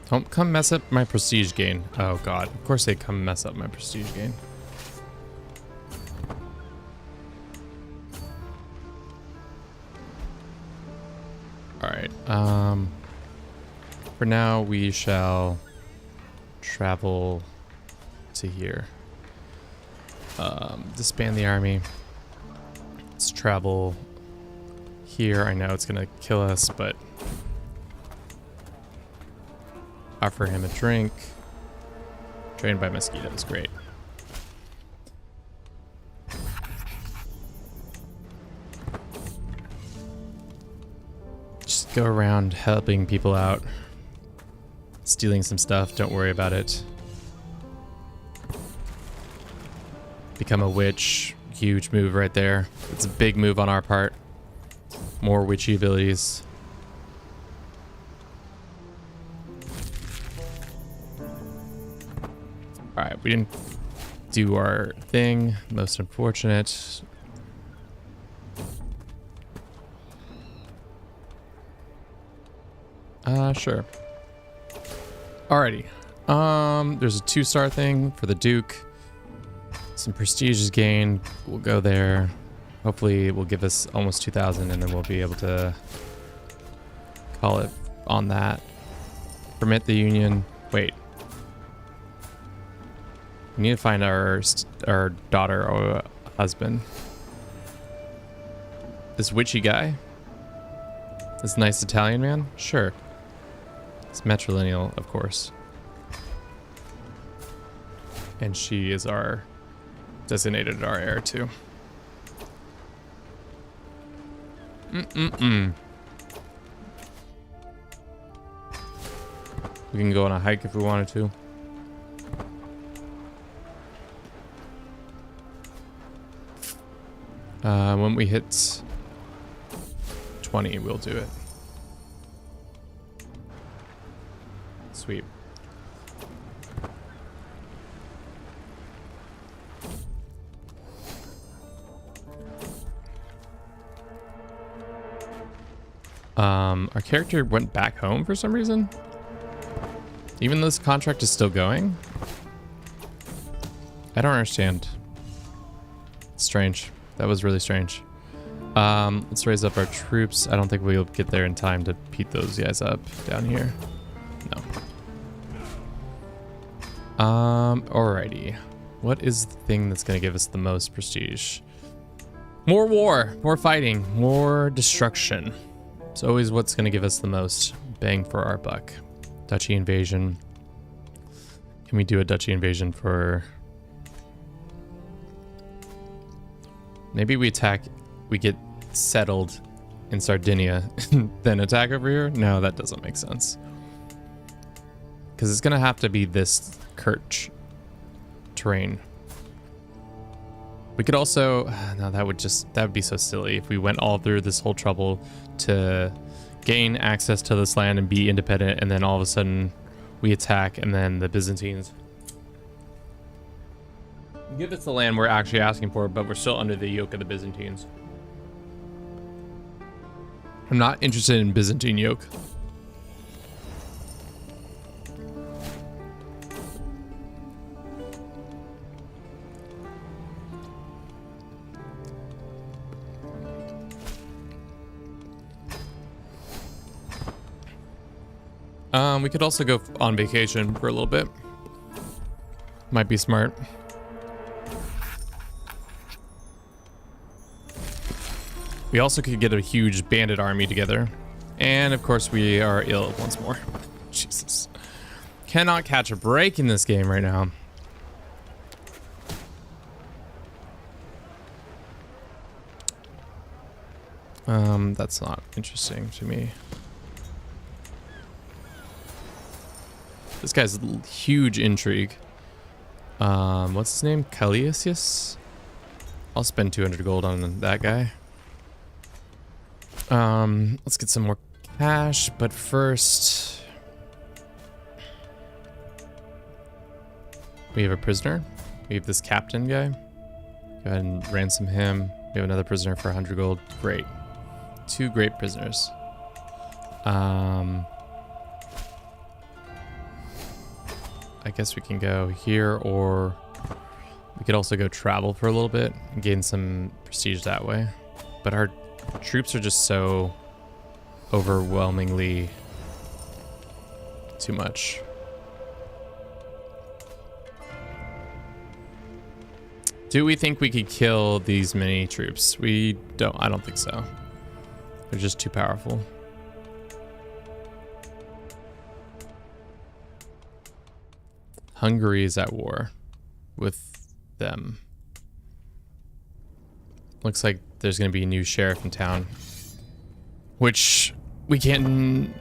Don't come mess up my prestige gain. Oh god, of course they come mess up my prestige gain. Alright, for now we shall travel to here. Disband the army. Let's travel here. I know it's gonna kill us, but offer him a drink. Trained by mosquitoes, great. Just go around helping people out. Stealing some stuff, don't worry about it. Become a witch, huge move right there. It's a big move on our part. More witchy abilities. Alright, we didn't do our thing. Most unfortunate. Sure. Alrighty. There's a 2-star thing for the Duke. Some prestige is gained. We'll go there. Hopefully it will give us almost 2,000 and then we'll be able to call it on that. Permit the union. Wait. We need to find our daughter or husband. This witchy guy? This nice Italian man? Sure. It's matrilineal, of course. And she is our designated our heir too. We can go on a hike if we wanted to. When we hit 20, we'll do it. Sweet. Our character went back home for some reason. Even though this contract is still going. I don't understand. It's strange. That was really strange. Let's raise up our troops. I don't think we'll get there in time to beat those guys up down here. No. Alrighty. What is the thing that's gonna give us the most prestige? More war, more fighting, more destruction. It's always what's gonna give us the most bang for our buck. Duchy invasion. Can we do a duchy invasion for... Maybe we attack, we get settled in Sardinia, then attack over here? No, that doesn't make sense. Because it's gonna have to be this Kerch terrain. We could also, no, that would be so silly if we went all through this whole trouble to gain access to this land and be independent, and then all of a sudden we attack, and then the Byzantines give us the land we're actually asking for, but we're still under the yoke of the Byzantines. I'm not interested in Byzantine yoke. We could also go on vacation for a little bit. Might be smart. We also could get a huge bandit army together. And of course we are ill once more. Jesus. Cannot catch a break in this game right now. That's not interesting to me. This guy's huge intrigue. What's his name? Calliasius? I'll spend 200 gold on that guy. Let's get some more Hash, but first we have a prisoner. We have this captain guy. Go ahead and ransom him. We have another prisoner for 100 gold. Great. 2 great prisoners. I guess we can go here, or we could also go travel for a little bit and gain some prestige that way. But our troops are just so overwhelmingly too much. Do we think we could kill these many troops? I don't think so. They're just too powerful. Hungary is at war with them. Looks like there's going to be a new sheriff in town, which we can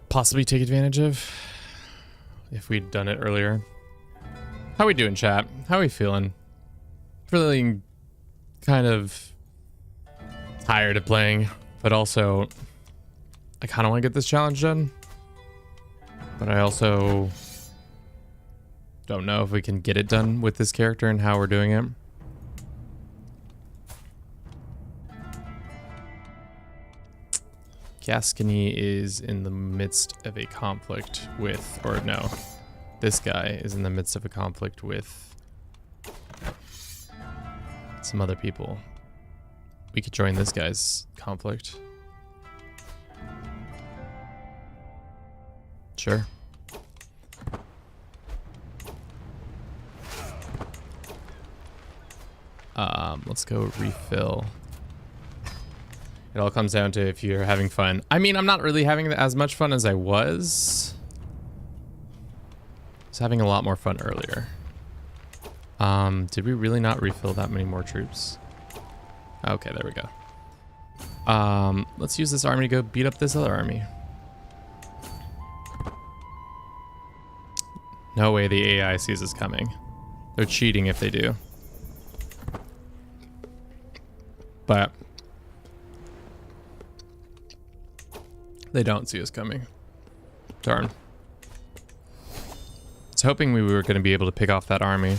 possibly take advantage of if we'd done it earlier. How we doing, chat? How we feeling? Feeling kind of tired of playing, but also I kind of want to get this challenge done. But I also don't know if we can get it done with this character and how we're doing it. Gascony is in the midst of a conflict with, or no, this guy is in the midst of a conflict with some other people. We could join this guy's conflict. Sure. Let's go refill. It all comes down to if you're having fun. I mean, I'm not really having as much fun as I was. I was having a lot more fun earlier. Did we really not refill that many more troops? Okay, there we go. Let's use this army to go beat up this other army. No way the AI sees us coming. They're cheating if they do. But they don't see us coming. Darn. I was hoping we were going to be able to pick off that army.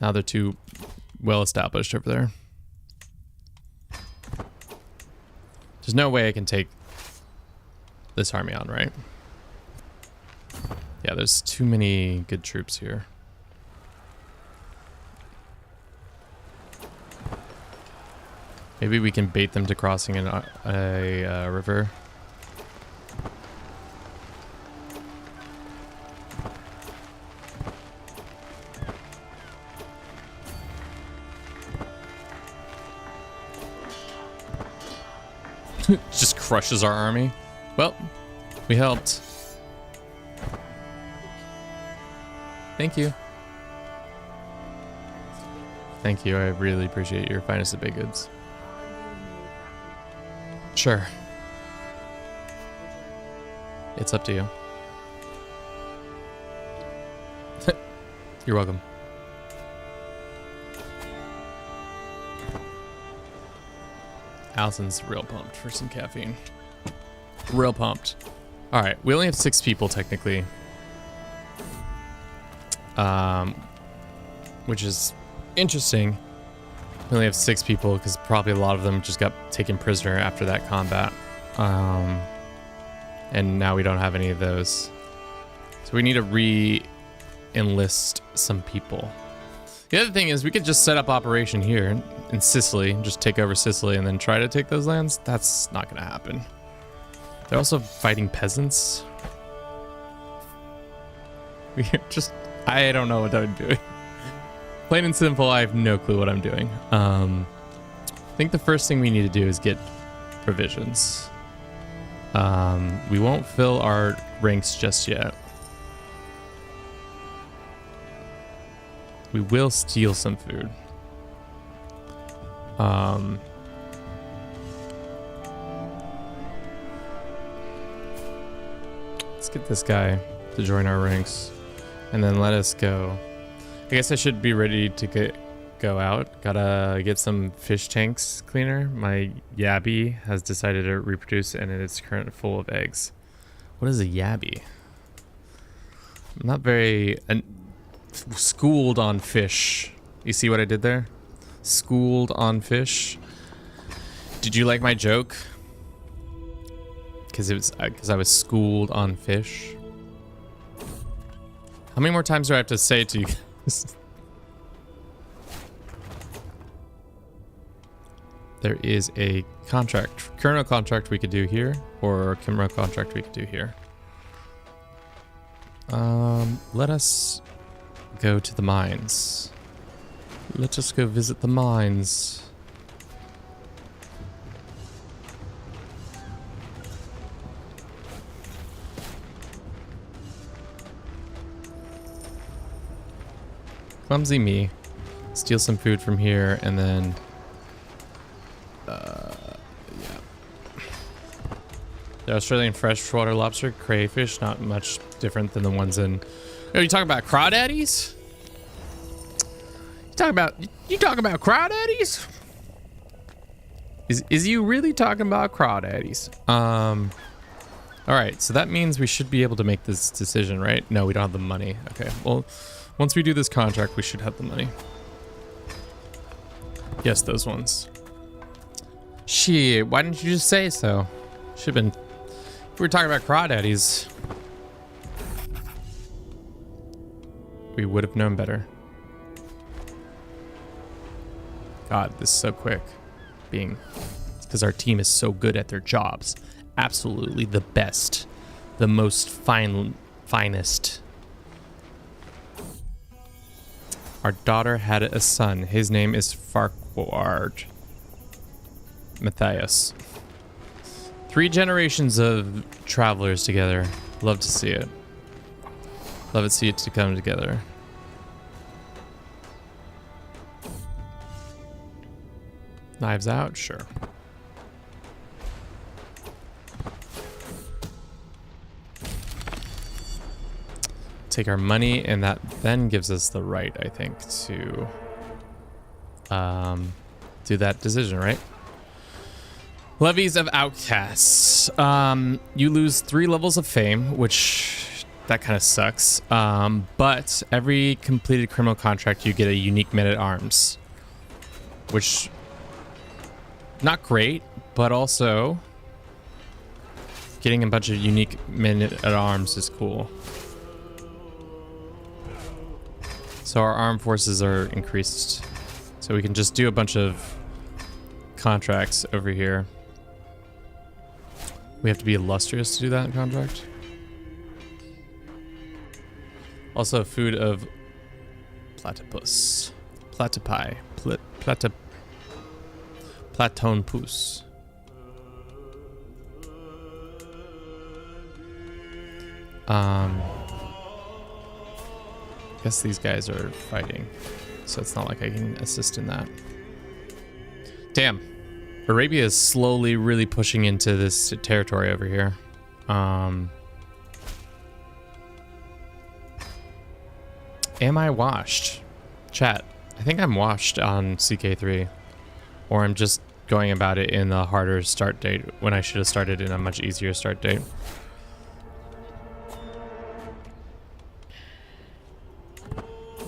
Now they're too well established over there. There's no way I can take this army on, right? Yeah, there's too many good troops here. Maybe we can bait them to crossing a river. Just crushes our army. Well, we helped. Thank you. Thank you. I really appreciate your finest of baked goods. Sure. It's up to you. You're welcome. Allison's real pumped for some caffeine. Real pumped. All right, we only have 6 people technically. Which is interesting. We only have 6 people because probably a lot of them just got taken prisoner after that combat. And now we don't have any of those. So we need to re-enlist some people. The other thing is we could just set up operation here in Sicily, just take over Sicily and then try to take those lands. That's not going to happen. They're also fighting peasants. We're just, I don't know what I'm doing. Plain and simple, I have no clue what I'm doing. I think the first thing we need to do is get provisions. We won't fill our ranks just yet. We will steal some food. Let's get this guy to join our ranks and then let us go. I guess I should be ready to go out. Gotta get some fish tanks cleaner. My yabby has decided to reproduce and it is currently full of eggs. What is a yabby? I'm not very schooled on fish. You see what I did there? Schooled on fish. Did you like my joke? Because I was schooled on fish. How many more times do I have to say it to you guys? There is a contract, kernel contract we could do here, or kernel contract we could do here. Let us go to the mines. Let us go visit the mines. Clumsy me. Steal some food from here and then yeah. The Australian freshwater lobster, crayfish, not much different than the ones in. Oh, you talking about crawdaddies? You talking about crawdaddies? Is you really talking about crawdaddies? All right, so that means we should be able to make this decision, right? No, we don't have the money. Okay, well, once we do this contract, we should have the money. Yes, those ones. Shit, why didn't you just say so? Should've been. If we were talking about crawdaddies, we would have known better. God, this is so quick. Because our team is so good at their jobs. Absolutely the best. The most finest. Our daughter had a son. His name is Farquhar Matthias. 3 generations of travelers together. Love to see it. Love to see it to come together. Knives out? Sure. Take our money, and that then gives us the right, I think, to do that decision, right? Levies of Outcasts. You lose 3 levels of fame, which that kind of sucks. But every completed criminal contract, you get a unique men-at-arms, which not great, but also getting a bunch of unique men-at-arms is cool. So our armed forces are increased. So we can just do a bunch of contracts over here. We have to be illustrious to do that contract. Also food of platypus. Platypi. Platonpus. I guess these guys are fighting, so it's not like I can assist in that. Damn. Arabia is slowly really pushing into this territory over here. Am I washed? Chat, I think I'm washed on CK3. Or I'm just going about it in a harder start date when I should have started in a much easier start date.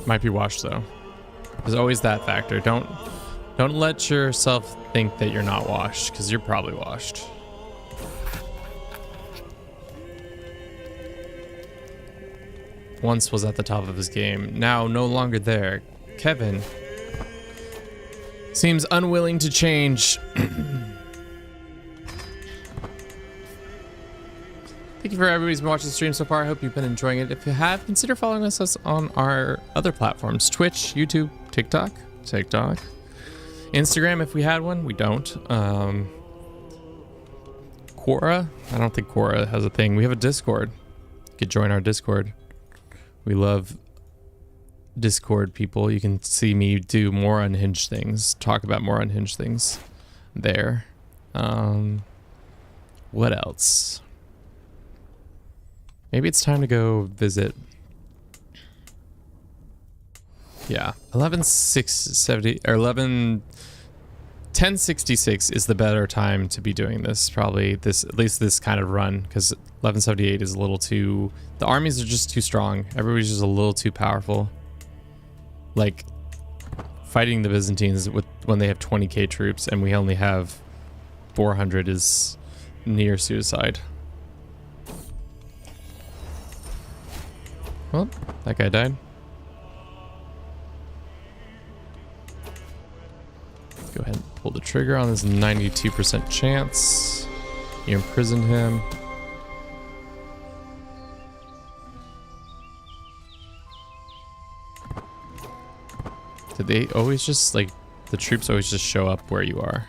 Might be washed though. There's always that factor. Don't let yourself think that you're not washed, because you're probably washed. Once was at the top of his game, now no longer there. Kevin seems unwilling to change. Thank you for everybody's been watching the stream so far. I hope you've been enjoying it. If you have, consider following us on our other platforms: Twitch, YouTube, TikTok, Instagram if we had one. We don't. Quora? I don't think Quora has a thing. We have a Discord. You could join our Discord. We love Discord people. You can see me do more unhinged things, talk about more unhinged things there. What else? Maybe it's time to go visit Yeah, 11,670 or 1066 is the better time to be doing this. Probably this, at least this kind of run, because 1178 is a little too. The armies are just too strong. Everybody's just a little too powerful. Like fighting the Byzantines with when they have 20k troops and we only have 400 is near suicide. Well, that guy died. Go ahead and pull the trigger on this 92% chance. You imprisoned him. Did they always just, like, the troops always just show up where you are?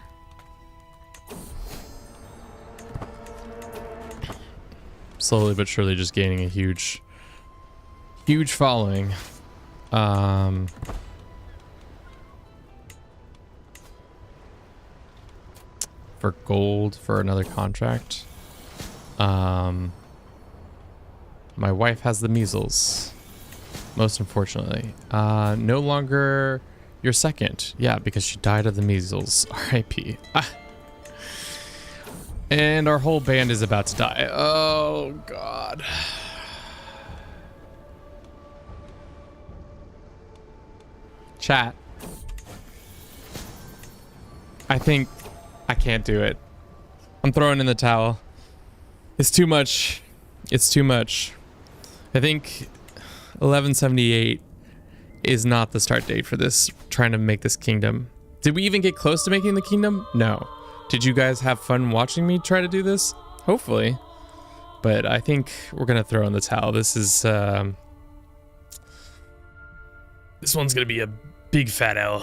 Slowly but surely just gaining a huge following. For gold for another contract. My wife has the measles, most unfortunately. No longer your second. Yeah, because she died of the measles. R.I.P. And our whole band is about to die. Oh god. Chat. I think I can't do it. I'm throwing in the towel. It's too much. It's too much. I think 1178 is not the start date for this, trying to make this kingdom. Did we even get close to making the kingdom? No. Did you guys have fun watching me try to do this? Hopefully. But I think we're going to throw in the towel. This is, this one's going to be a big fat L.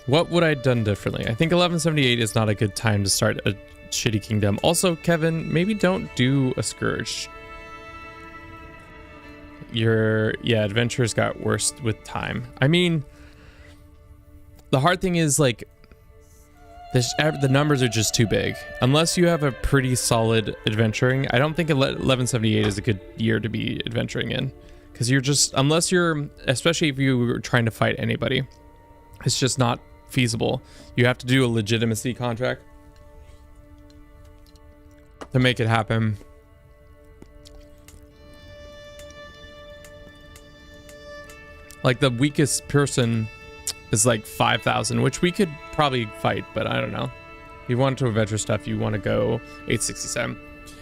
What would I have done differently? I think 1178 is not a good time to start a shitty kingdom. Also, Kevin, maybe don't do a scourge. Yeah, adventures got worse with time. I mean, the hard thing is, like, the numbers are just too big. Unless you have a pretty solid adventuring, I don't think 1178 is a good year to be adventuring in. Because you're just, unless you're, especially if you were trying to fight anybody, it's just not feasible. You have to do a legitimacy contract to make it happen. Like, the weakest person is like 5,000, which we could probably fight, but I don't know. If you want to adventure stuff, you want to go 867.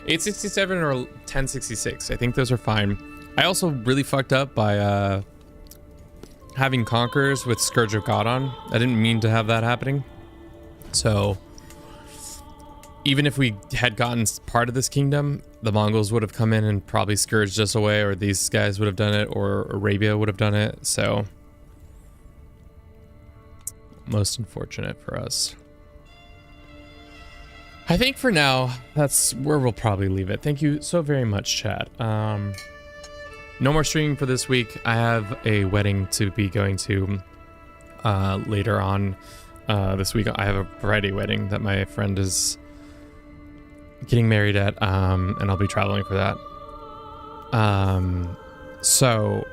867 or 1066. I think those are fine. I also really fucked up by having Conquerors with Scourge of God on. I didn't mean to have that happening. So even if we had gotten part of this kingdom, the Mongols would have come in and probably scourged us away, or these guys would have done it, or Arabia would have done it. So most unfortunate for us. I think for now, that's where we'll probably leave it. Thank you so very much, chat. No more streaming for this week. I have a wedding to be going to later on this week. I have a Friday wedding that my friend is getting married at, and I'll be traveling for that. So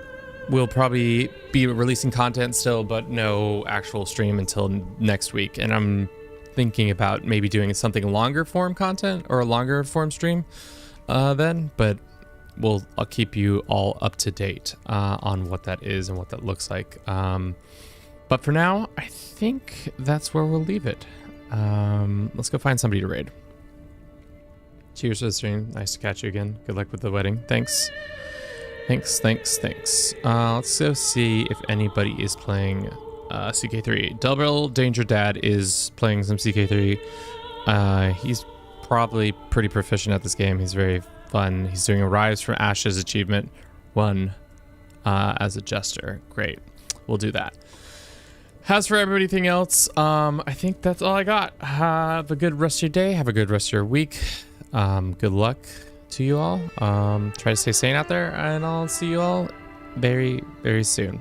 we'll probably be releasing content still, but no actual stream until next week. And I'm thinking about maybe doing something longer form content or a longer form stream then, but I'll keep you all up to date on what that is and what that looks like. But for now, I think that's where we'll leave it. Let's go find somebody to raid. Cheers to the stream. Nice to catch you again. Good luck with the wedding. Thanks. Let's go see if anybody is playing CK3. Double Danger Dad is playing some CK3. He's probably pretty proficient at this game. He's very fun. He's doing a Rise from Ashes achievement 1 as a jester. Great. We'll do that. As for everything else, I think that's all I got. Have a good rest of your day. Have a good rest of your week. Good luck to you all. Try to stay sane out there, and I'll see you all very, very soon.